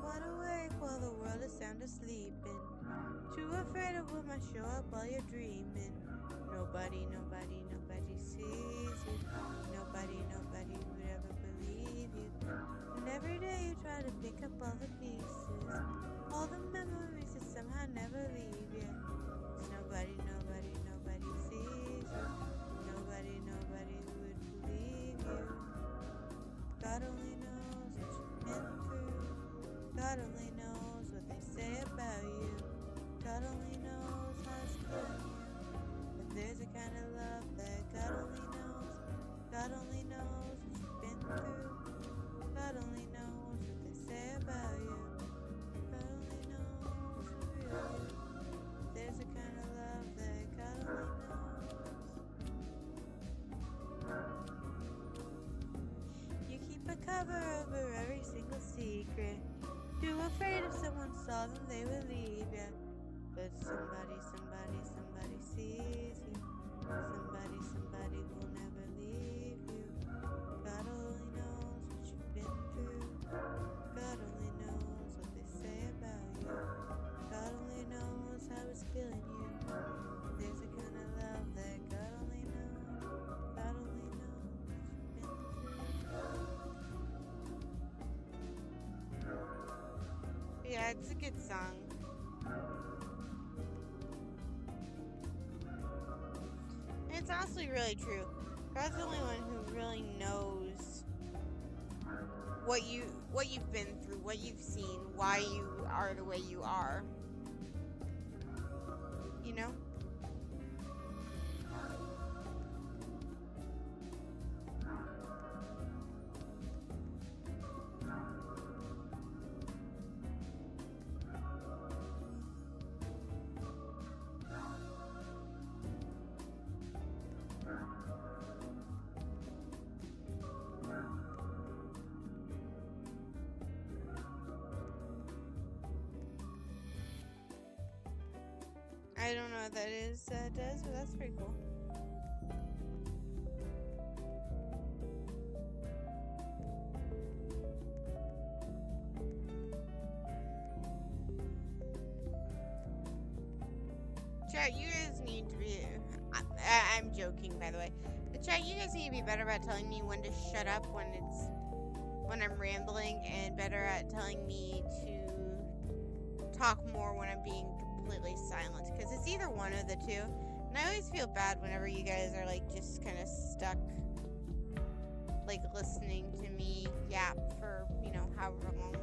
S1: Wide awake while the world is sound asleep, and too afraid of what might show up while you're dreaming. Nobody sees you. Nobody would ever believe you. And every day you try to pick up all the pieces, all the memories that somehow never leave you. Nobody sees you. Nobody would believe you. God only knows what you've been through. God only knows what they say about you. God only knows how it's killing you. But there's a kind of love that God only knows. God only knows what you've been through. God only knows what they say about you. God only knows who you are. There's a kind of love that God only knows. You keep a cover over every single secret. Too afraid if someone saw them they would leave ya. But somebody sees you. Somebody will never leave you. God only knows what you've been through. God only knows what they say about you. God only knows how it's killing you. There's a kind of love that God only knows. God only knows what you've been through. Yeah, it's a good song. And it's honestly really true. God's the only one who really knows what you've been through, what you've seen, why you are the way you are. You know? I don't know what that is, Des, but that's pretty cool. Chat, you guys need to be... I'm joking, by the way. But chat, you guys need to be better about telling me when to shut up when I'm rambling, and better at telling me to talk more when I'm being completely silent, because it's either one of the two, and I always feel bad whenever you guys are like just kind of stuck like listening to me yap for, you know, however long.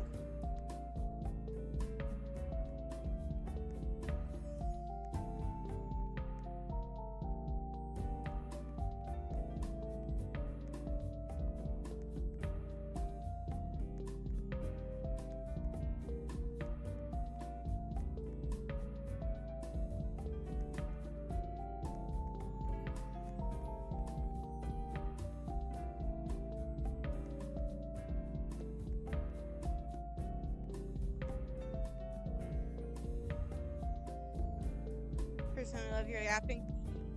S1: Personally love your yapping,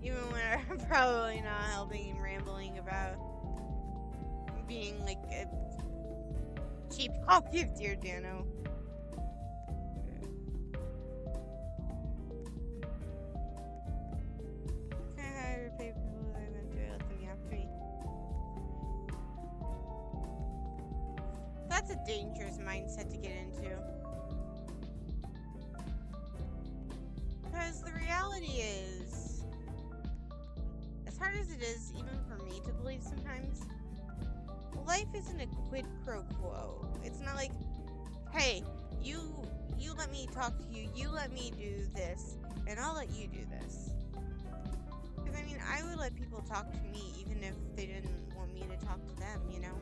S1: even when I'm probably not helping and rambling about being like a cheap copy of Dear Dano. Can I hire pay people that I went to let them yap to me? That's a dangerous mindset to get into. Because the reality is, as hard as it is even for me to believe sometimes, life isn't a quid pro quo. It's not like, hey, you let me talk to you, you let me do this, And I'll let you do this. Because, I mean, I would let people talk to me even if they didn't want me to talk to them, you know?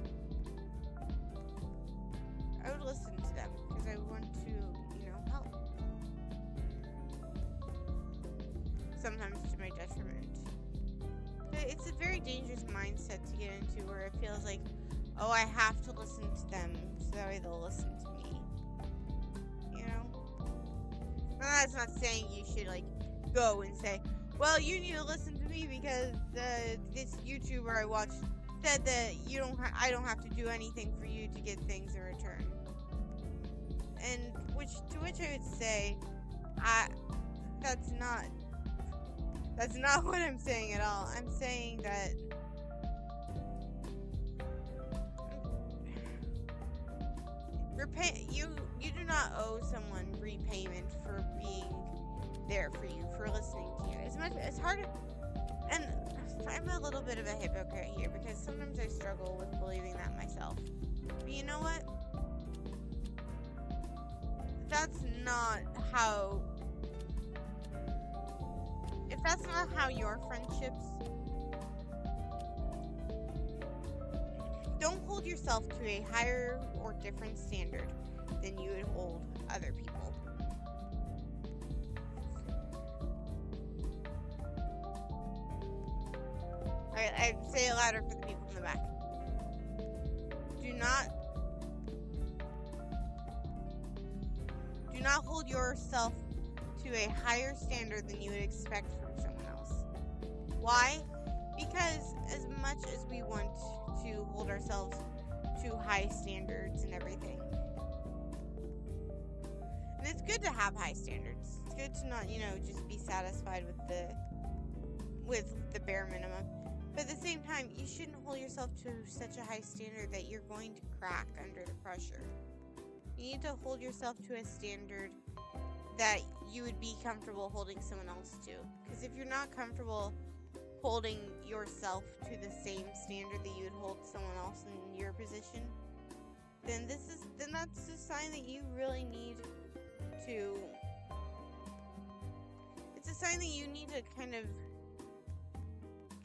S1: I would listen to them because I want to, help. Sometimes to my detriment. But it's a very dangerous mindset to get into where it feels like, oh, I have to listen to them so that way they'll listen to me. You know? Now, that's not saying you should, go and say, well, you need to listen to me because this YouTuber I watched said that I don't have to do anything for you to get things in return. And to which I would say, that's not what I'm saying at all. I'm saying that you do not owe someone repayment for being there for you, for listening to you. It's hard, and I'm a little bit of a hypocrite here because sometimes I struggle with believing that myself. But you know what? That's not how. If that's not how your friendships, don't hold yourself to a higher or different standard than you would hold other people. I say it louder for the people in the back. Do not hold yourself to a higher standard than you would expect from someone else. Why? Because as much as we want to hold ourselves to high standards and everything, and it's good to have high standards. It's good to not, just be satisfied with the bare minimum. But at the same time, you shouldn't hold yourself to such a high standard that you're going to crack under the pressure. You need to hold yourself to a standard that you would be comfortable holding someone else to. Because if you're not comfortable holding yourself to the same standard that you would hold someone else in your position, then that's a sign that you really need to. It's a sign that you need to kind of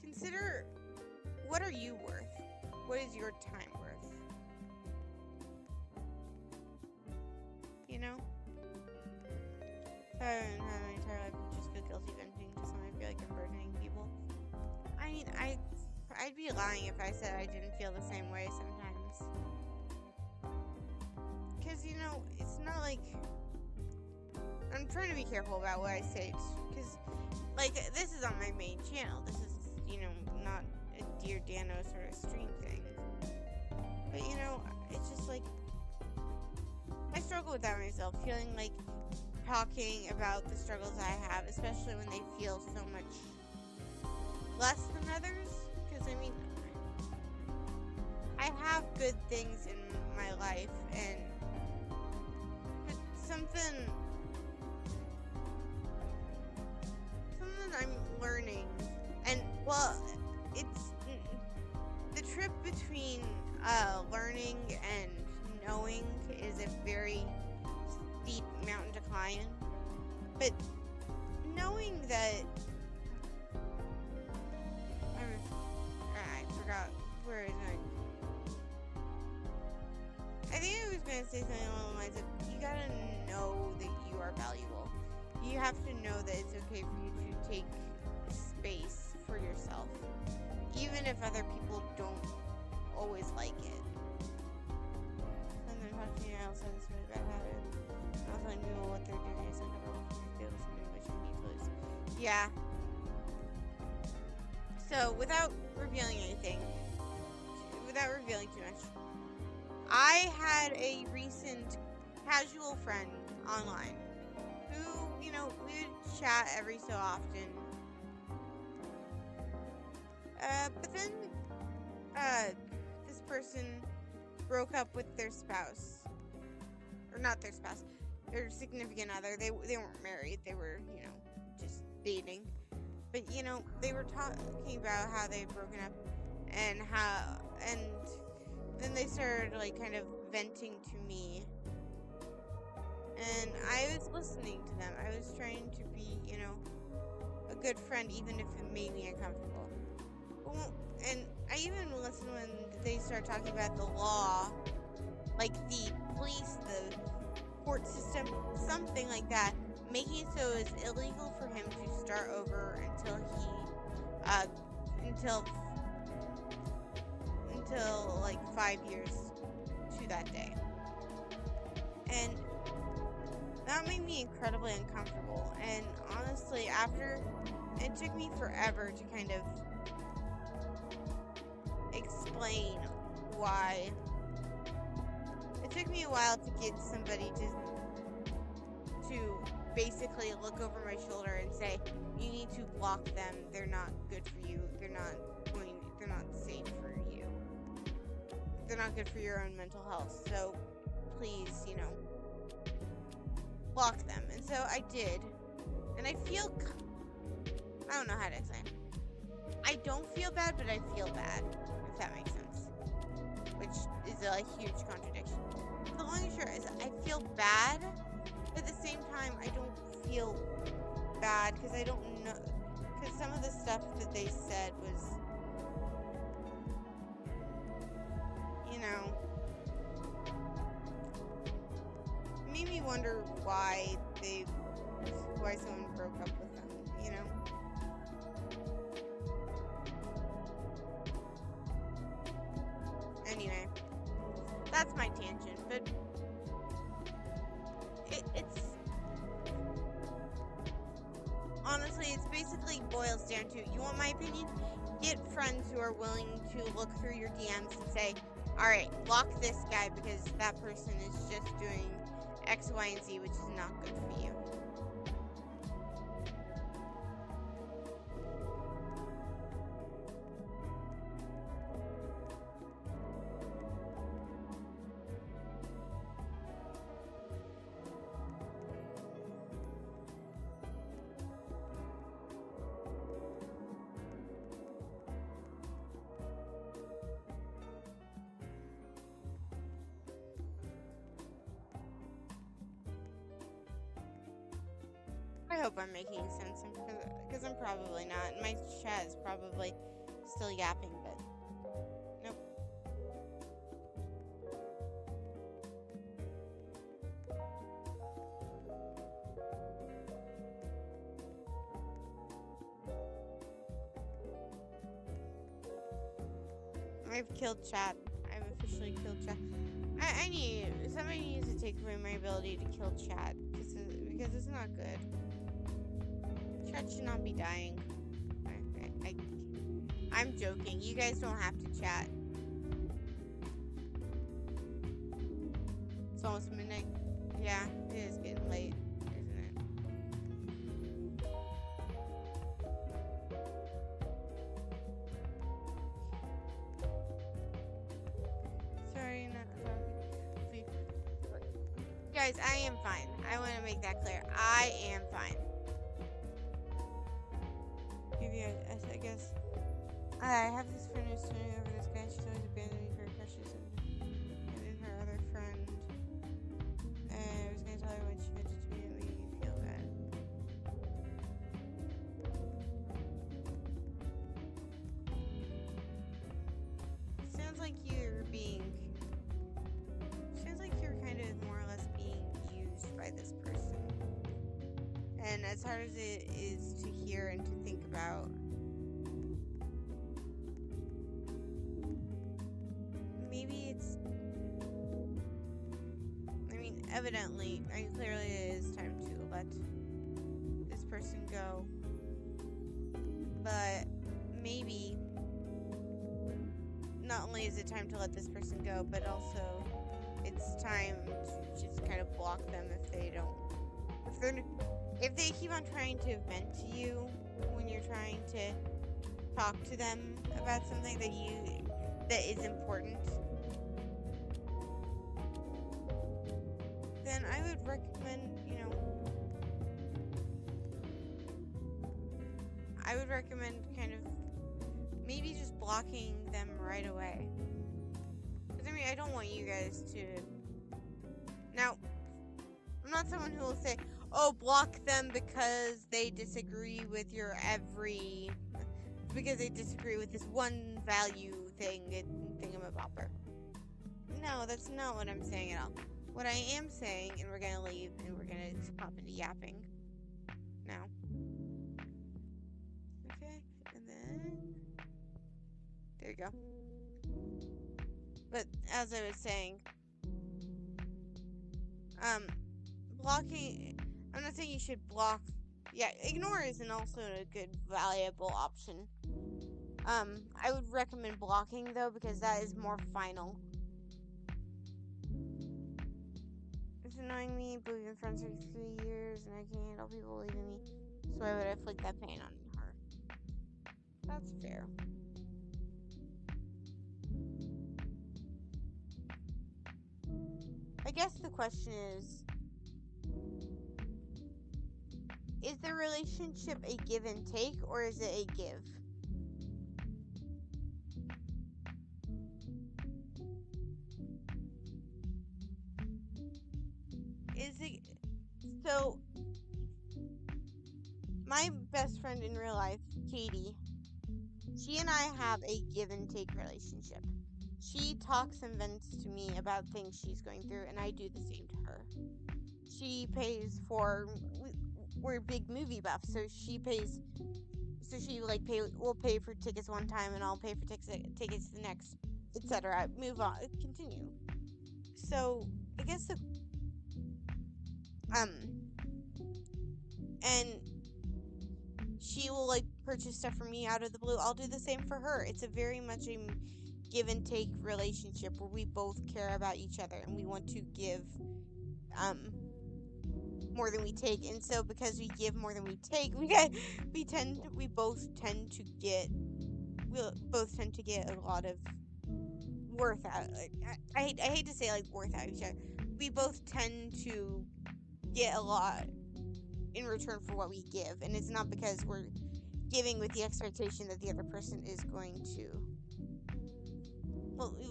S1: consider, what are you worth? What is your time worth? You know? I don't have my entire life just feel guilty venting to someone. I feel like I'm burdening people. I mean, I'd be lying if I said I didn't feel the same way sometimes. Because, it's not like... I'm trying to be careful about what I say. Because, this is on my main channel. This is, not a Dear Dano sort of stream thing. But, it's just I struggle with that myself. Feeling like talking about the struggles I have, especially when they feel so much less than others. Because, I have good things in my life, but something I'm learning, and, it's the trip between learning and knowing is a very steep mountain to climb, but knowing that I forgot where I was going. I think I was going to say something along the lines of, you gotta know that you are valuable. You have to know that it's okay for you to take space for yourself, even if other people don't always like it. And then talking to you, I also have this really bad habit. Not telling people what they're doing is uncomfortable for me to feel something which I need to lose. Yeah. So, without revealing anything, without revealing too much, I had a recent casual friend online who, we would chat every so often. But then, this person broke up with their spouse. Or not their spouse, their significant other. They weren't married, they were, just dating. But, they were talking about how they'd broken up and then they started, kind of venting to me And I was listening to them. I was trying to be, a good friend, even if it made me uncomfortable. Well, and I even listened when they start talking about the law, like the police, the court system, something like that, making it so it's illegal for him to start over until like 5 years to that day. And that made me incredibly uncomfortable. And honestly, it took me forever to kind of explain why. It took me a while to get somebody to basically look over my shoulder and say, you need to block them. They're not good for you. They're not safe for you. They're not good for your own mental health. So please, block them. And so I did. And I don't know how to explain. I don't feel bad, but I feel bad, if that makes sense. Which is a huge contradiction. The long and short is I feel bad, but at the same time, I don't feel bad because I don't know. Because some of the stuff that they said was, made me wonder why someone broke up with them, Anyway, that's my tangent, but it's honestly, it's basically boils down to, you want my opinion? Get friends who are willing to look through your DMs and say, alright, block this guy because that person is just doing X, Y, and Z, which is not good for you. I hope I'm making sense, because I'm probably not. My chat is probably still yapping, but nope. I've killed chat. I've officially killed chat. Somebody needs to take away my ability to kill chat, because it's not good. Chat should not be dying. I'm joking. You guys don't have to chat. It's almost midnight. Yeah, it is getting late, isn't it? Sorry, guys, I am fine. I want to make that clear. I am fine. I guess. I have this friend who's swimming over this guy. She's always abandoned me for her crushes and her other friend. And I was gonna tell her when she mentioned to me, it made me feel bad. Sounds like you're kind of more or less being used by this person. And as hard as it is to hear and to think about, clearly it is time to let this person go. But maybe not only is it time to let this person go, but also it's time to just kind of block them if they keep on trying to vent to you when you're trying to talk to them about something that is important. Then I would recommend kind of maybe just blocking them right away. Because I don't want you guys to. Now, I'm not someone who will say, "Oh, block them because they disagree with your because they disagree with this one value thingamabopper." No, that's not what I'm saying at all. What I am saying, and we're gonna leave, and we're gonna pop into yapping now. Okay, and then there you go. But as I was saying, blocking. I'm not saying you should block. Yeah, ignore isn't also a good, valuable option. I would recommend blocking though because that is more final. It's annoying me, but we've been friends for 3 years and I can't handle people leaving me. So why would I flick that pain on her? That's fair. I guess the question is the relationship a give and take or is it a give? So my best friend in real life, Katie, she and I have a give and take relationship. She talks and vents to me about things she's going through, and I do the same to her. She pays for. We're big movie buffs, so she pays. So she will pay for tickets one time, and I'll pay for tickets the next, etc. Move on, continue. So I guess and she will purchase stuff for me out of the blue. I'll do the same for her. It's a very much a give and take relationship where we both care about each other and we want to give more than we take. And so because we give more than we take, we both tend to get a lot of worth out. I hate to say worth out of each other. We both tend to get a lot in return for what we give, and it's not because we're giving with the expectation that the other person is going to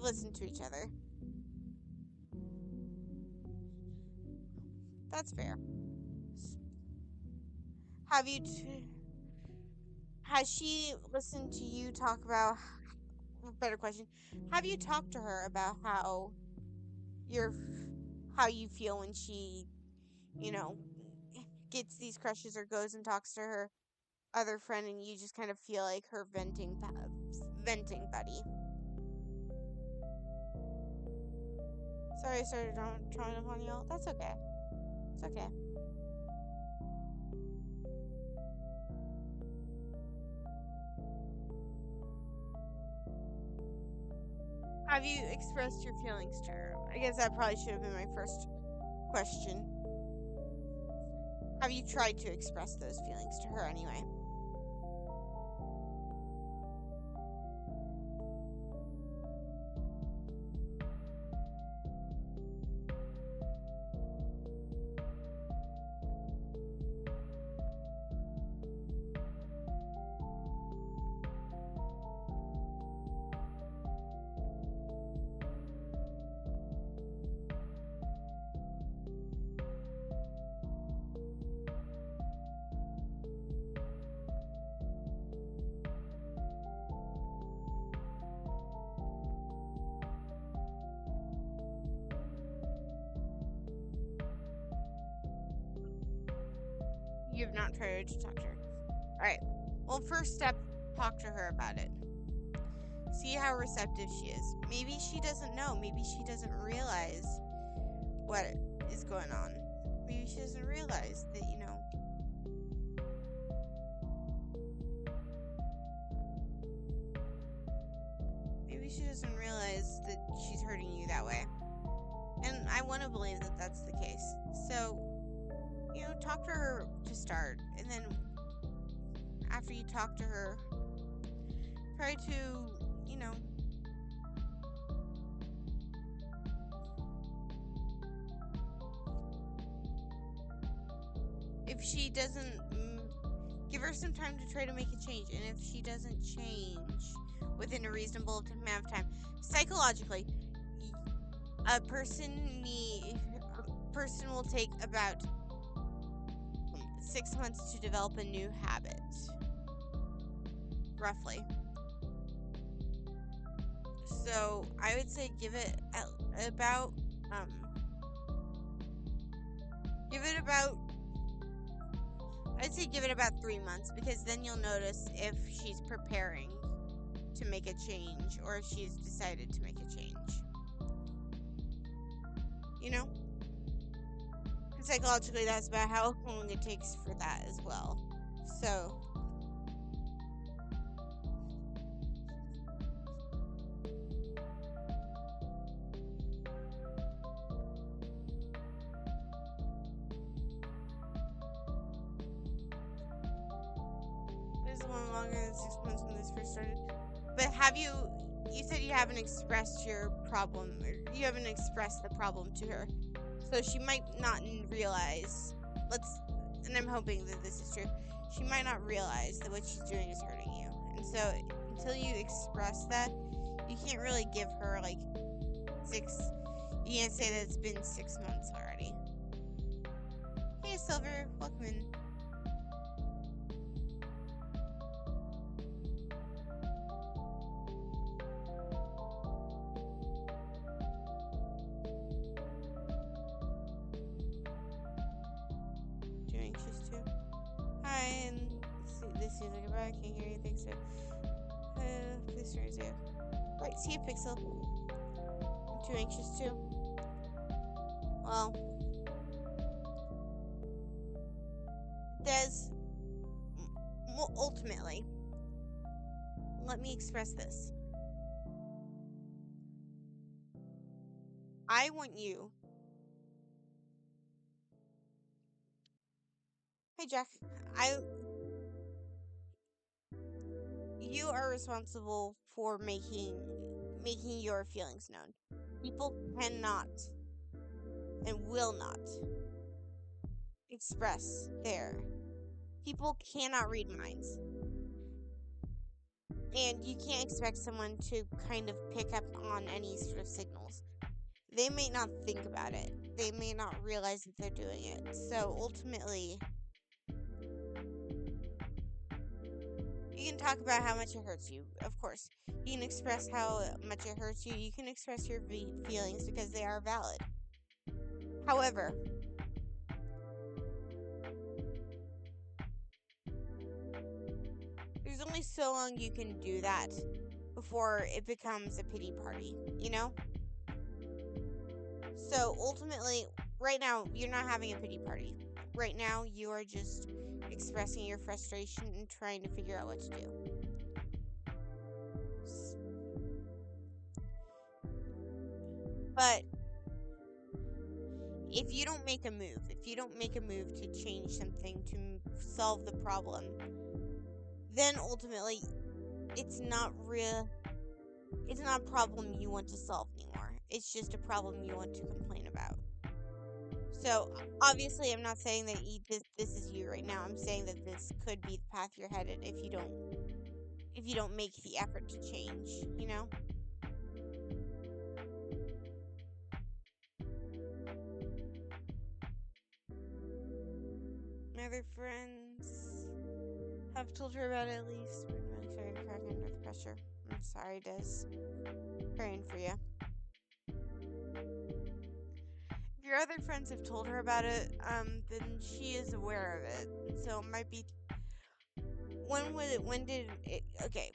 S1: listen to each other. That's fair. Has she listened to you talk about? Better question. Have you talked to her about how you feel when she, gets these crushes or goes and talks to her other friend, and you just kind of feel like her venting buddy? Sorry, I started trying upon y'all. That's okay. It's okay. Have you expressed your feelings to her? I guess that probably should have been my first question. Have you tried to express those feelings to her anyway? You have not tried to talk to her. Alright. Well, first step, talk to her about it. See how receptive she is. Maybe she doesn't know. Maybe she doesn't realize what is going on. Maybe she doesn't realize that, maybe she doesn't realize that she's hurting you that way. And I want to believe that that's the case. So, talk to her to start. And then after you talk to her, try to, if she doesn't, give her some time to try to make a change. And if she doesn't change within a reasonable amount of time, psychologically, a person person will take about 6 months to develop a new habit, roughly. So I would say give it about I'd say give it about 3 months, because then you'll notice if she's preparing to make a change or if she's decided to make a change. You know? And psychologically, that's about how long it takes for that as well. So this is one longer than 6 months when this first started. But you said you haven't expressed your problem, or you haven't expressed the problem to her. So she might not realize, and I'm hoping that this is true, she might not realize that what she's doing is hurting you. And so until you express that, you can't really give her you can't say that it's been 6 months already. Hey Silver, welcome in. Too anxious too? Hi, and this seems like a bad, I can't hear anything, so this turns you. Right, see you, Pixel. I'm too anxious too. Well, Des, ultimately, let me express this. I want you. Hey, Jack. You are responsible for making your feelings known. People cannot and will not express their. People cannot read minds. And you can't expect someone to kind of pick up on any sort of signals. They may not think about it. They may not realize that they're doing it. So ultimately, you can talk about how much it hurts you, of course. You can express how much it hurts you. You can express your feelings because they are valid. However, there's only so long you can do that before it becomes a pity party, you know? So ultimately, right now, you're not having a pity party. Right now, you are just expressing your frustration and trying to figure out what to do. But if you don't make a move to change something, to solve the problem, then ultimately, it's not a problem you want to solve anymore. It's just a problem you want to complain about. So, obviously, I'm not saying that this is you right now. I'm saying that this could be the path you're headed if you don't make the effort to change, you know? My other friends have told her about it at least. I'm really starting to crack under the pressure. I'm sorry, Des. Praying for you. If your other friends have told her about it, then she is aware of it. So it might be. When did it? Okay.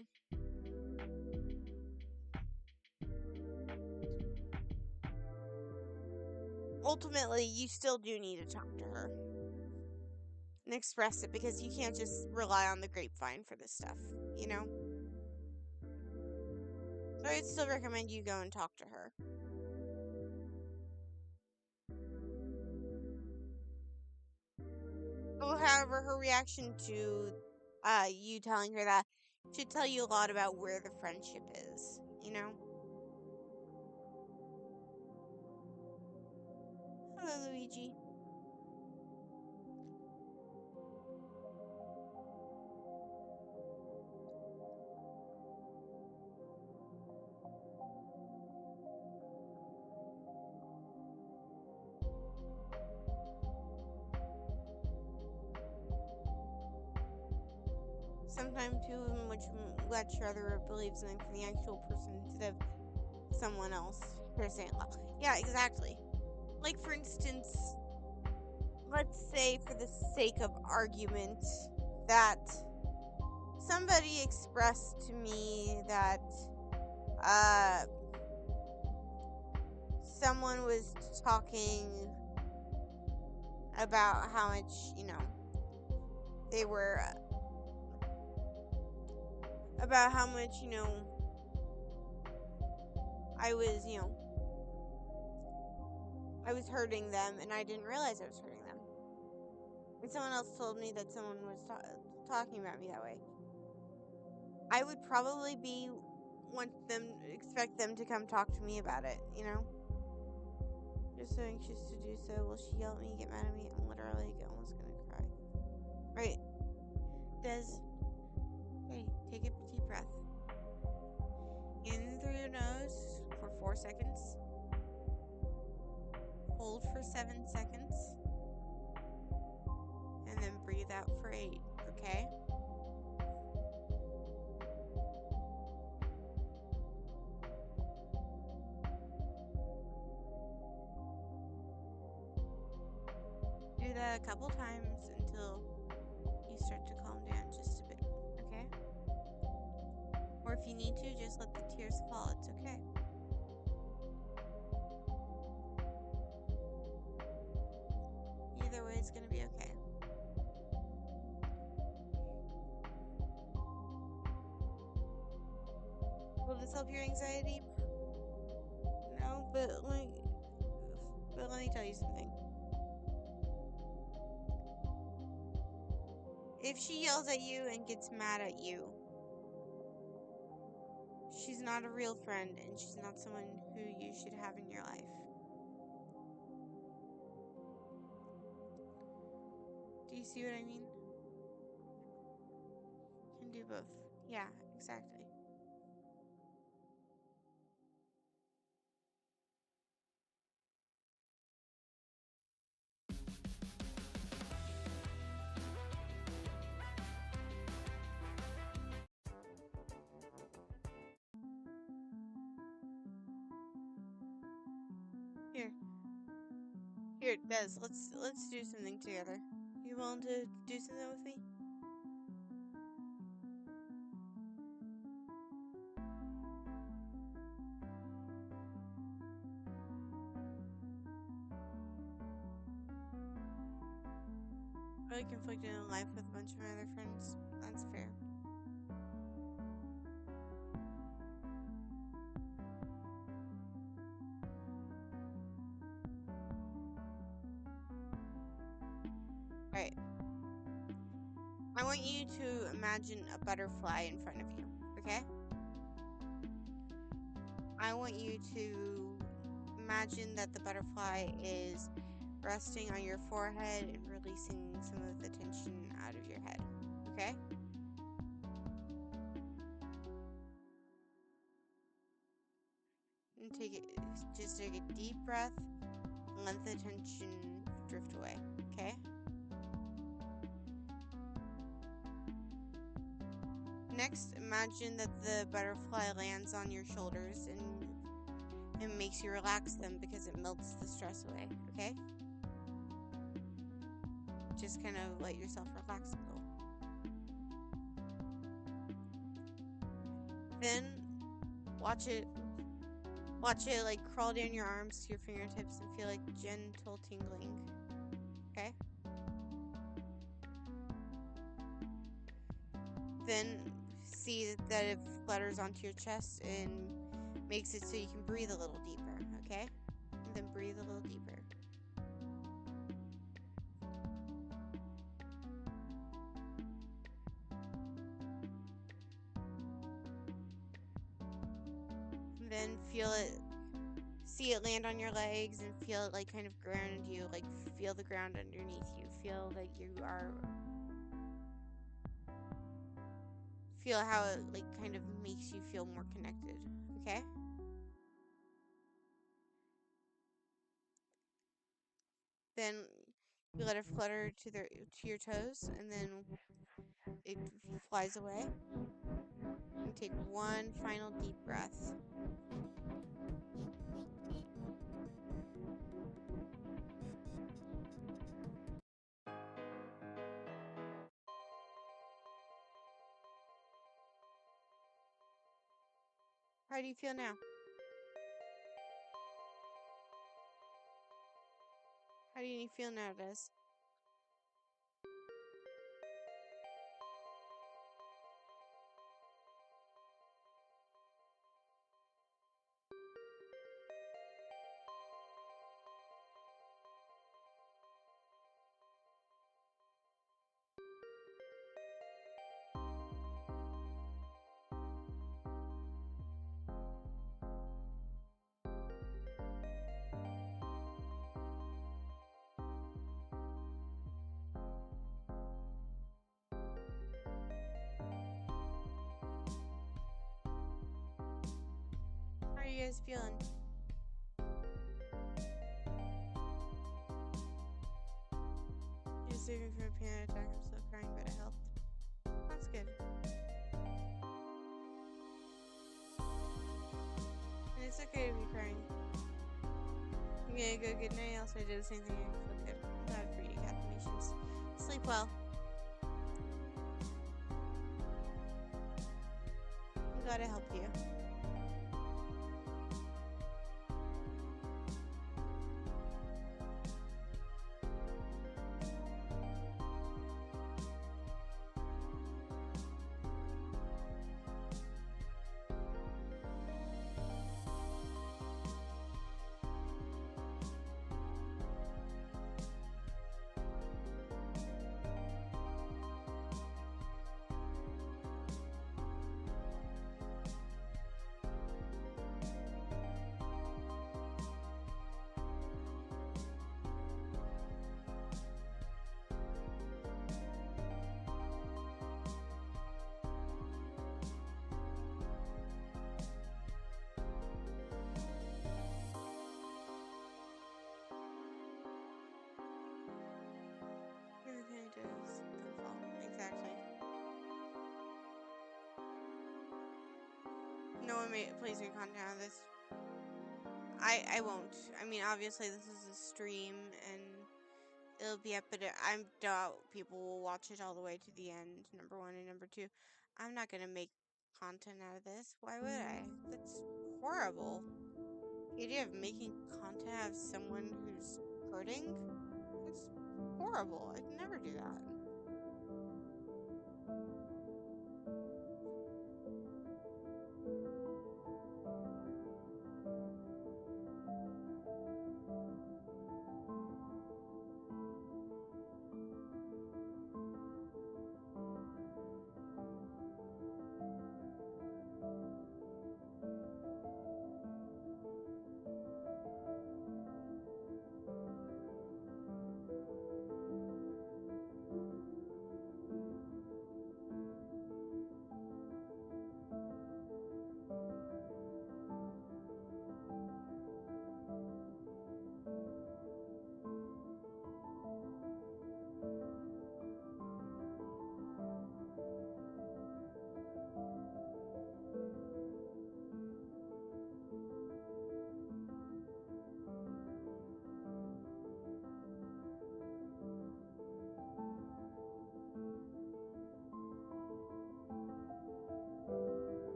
S1: Ultimately, you still do need to talk to her and express it, because you can't just rely on the grapevine for this stuff, you know? So I'd still recommend you go and talk to her. However, her reaction to you telling her that should tell you a lot about where the friendship is, you know? Hello, Luigi. sometime too in which much rather believe something from the actual person instead of someone else. You're saying, yeah, exactly. Like for instance, let's say for the sake of argument that somebody expressed to me that uh someone was talking about how much, they were about how much, I was, I was hurting them and I didn't realize I was hurting them. And someone else told me that someone was talking about me that way. I would probably expect them to come talk to me about it, Just so anxious to do so. Will she yell at me, get mad at me? I'm literally almost gonna cry. Right. Des, hey, take a deep breath. In through your nose for 4 seconds. Hold for 7 seconds. And then breathe out for 8, okay? Do that a couple times until you start to calm down just a bit, okay? Or if you need to, just let the tears fall. It's okay. Either way, it's gonna be okay. Will this help your anxiety? No, but let me tell you something. If she yells at you and gets mad at you, she's not a real friend and she's not someone who you should have in your life. Do you see what I mean? Can do both. Yeah, exactly. Here. Here, Des, let's do something together. You willing to do something with me? Really conflicted in life with a bunch of my other friends. That's fair. Alright. I want you to imagine a butterfly in front of you, okay? I want you to imagine that the butterfly is resting on your forehead and releasing some of the tension out of your head, okay? And just take a deep breath and let the tension drift away, okay? Next, imagine that the butterfly lands on your shoulders and it makes you relax them because it melts the stress away, okay? Just kind of let yourself relax a little. Then watch it like crawl down your arms to your fingertips and feel like gentle tingling, okay? Then see that it flutters onto your chest and makes it so you can breathe a little deeper, okay? And then breathe a little deeper. And then see it land on your legs and feel it like kind of ground you, like feel the ground underneath you. Feel how it like kind of makes you feel more connected, okay? Then You let it flutter to your toes, and then it flies away. And take one final deep breath. How do you feel now? How do you feel now, Des? How are you guys feeling? You're saving from a panic attack. I'm still crying, but it helped. That's good. And it's okay to be crying. I'm gonna go get nails. I did the same thing. I feel good. I'm glad for you, affirmations. Sleep well. I'm glad I helped you. Everything does fall. Exactly. No one plays me content out of this. I won't. I mean, obviously this is a stream and it'll be up, but I doubt people will watch it all the way to the end. Number one, and number two, I'm not gonna make content out of this. Why would I? That's horrible. The idea of making content out of someone who's hurting? That's horrible. I'd never do that.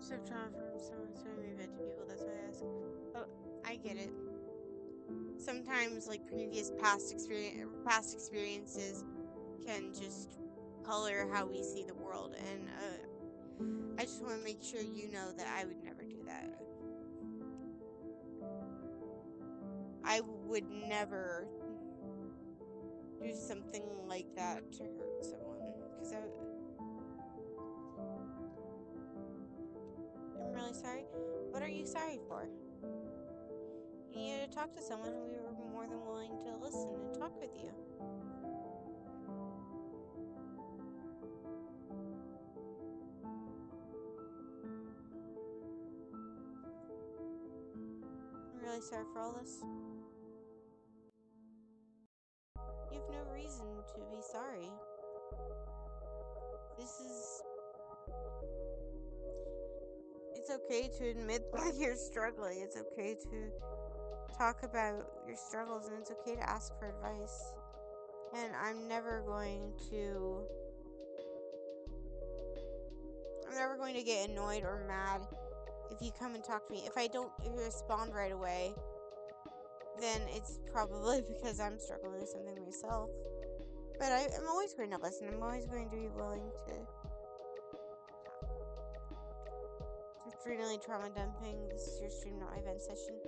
S1: So trauma from someone showing me to people, that's why I ask. Oh, I get it. Sometimes like past experiences can just color how we see the world, and I just want to make sure you know that I would never do that. I would never do something like that to hurt someone, because I'm really sorry. What are you sorry for? You needed to talk to someone who we were more than willing to listen and talk with you. sorry for all this. You have no reason to be sorry. It's okay to admit that you're struggling. It's okay to talk about your struggles, and it's okay to ask for advice. And I'm never going to get annoyed or mad if you come and talk to me. If I don't respond right away, then it's probably because I'm struggling with something myself. But I'm always going to listen. I'm always going to be willing to. Adrenally trauma dumping. This is your stream, not my vent session.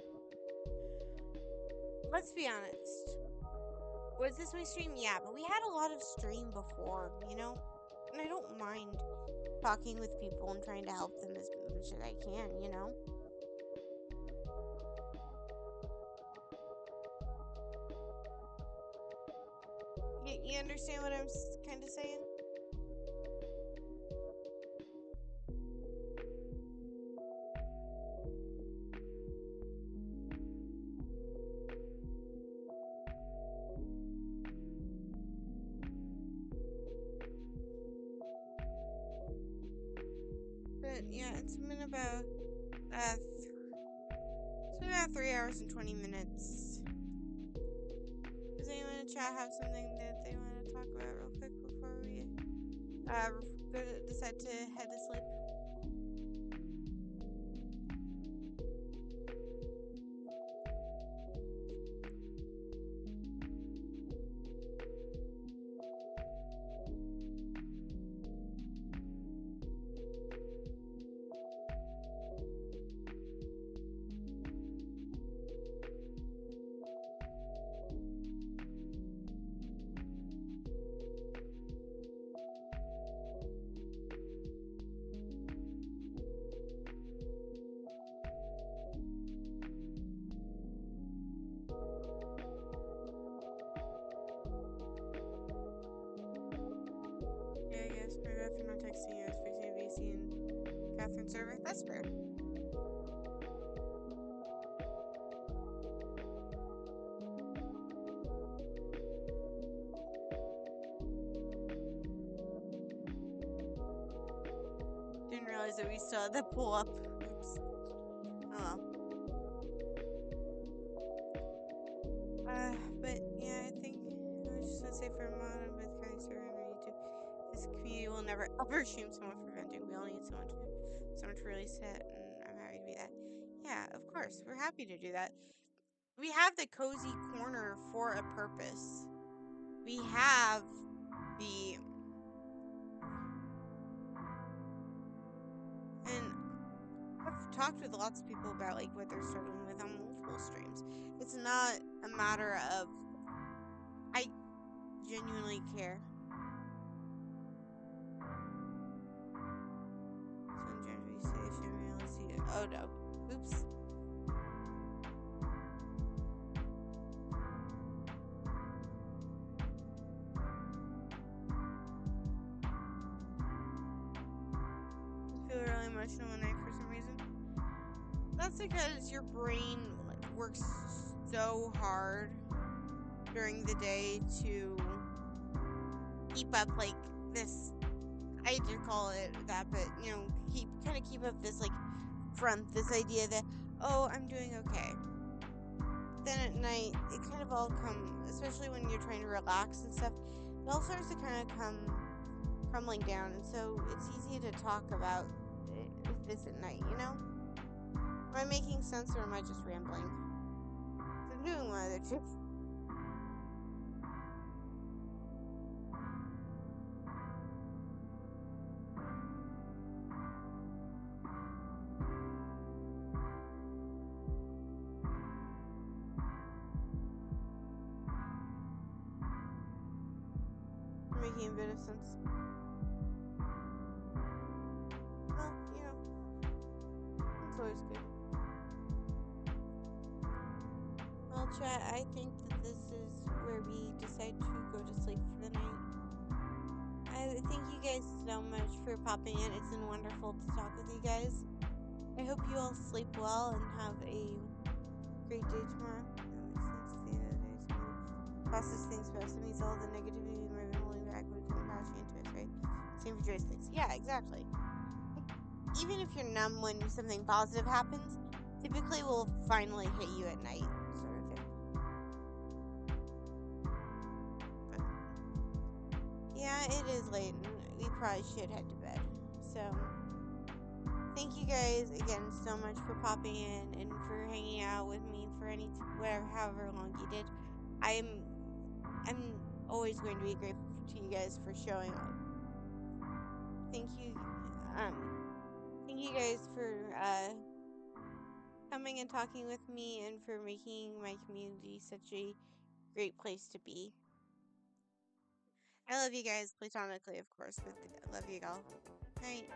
S1: Let's be honest. Was this my stream? Yeah, but we had a lot of stream before, you know? And I don't mind talking with people and trying to help them as much as I can, you know? You understand what I'm kind of saying? But yeah, it's been about 3 hours and 20 minutes. Does anyone in chat have something that they want to talk about real quick before we decide to head to sleep? Yeah, I guess. Maybe if you're not texting you, I was fixing VC and Catherine's server. That's fair. Didn't realize that we still had the pull up. Oops. Oh well. But yeah, I think I was just gonna say for a moment with Kylie server on YouTube, this community will never ever shame someone for venting. We all need someone to release it, and I'm happy to be that. Yeah, of course, we're happy to do that. We have the cozy corner for a purpose. We have the and I've talked with lots of people about like what they're struggling with on multiple streams. It's not a matter of I genuinely care. Someone trying to be safe and realistic. Oh no. Oops. I feel really emotional one night for some reason. That's because your brain works so hard during the day to keep up like this. I hate to call it that, but you know, keep up this like front, this idea that I'm doing okay. Then at night, it kind of all especially when you're trying to relax and stuff. It all starts to kind of come crumbling down, and so it's easy to talk about this at night. You know, am I making sense or am I just rambling? I'm doing one of the two. Making a bit of sense. Well, you know, it's always good. Well, chat, I think that this is where we decide to go to sleep for the night. I thank you guys so much for popping in. It's been wonderful to talk with you guys. I hope you all sleep well and have a great day tomorrow. Process things fast. It means all the negativity and maybe holding back would come bash you into it, right? Same for joysticks. Yeah, exactly. Even if you're numb when something positive happens, typically will finally hit you at night, sort of thing. But yeah, it is late, and we probably should head to bed. So, thank you guys again so much for popping in and for hanging out with me for however long you did. I'm always going to be grateful to you guys for showing up. Thank you, thank you guys for coming and talking with me and for making my community such a great place to be. I love you guys platonically, of course, but I love you all. Night.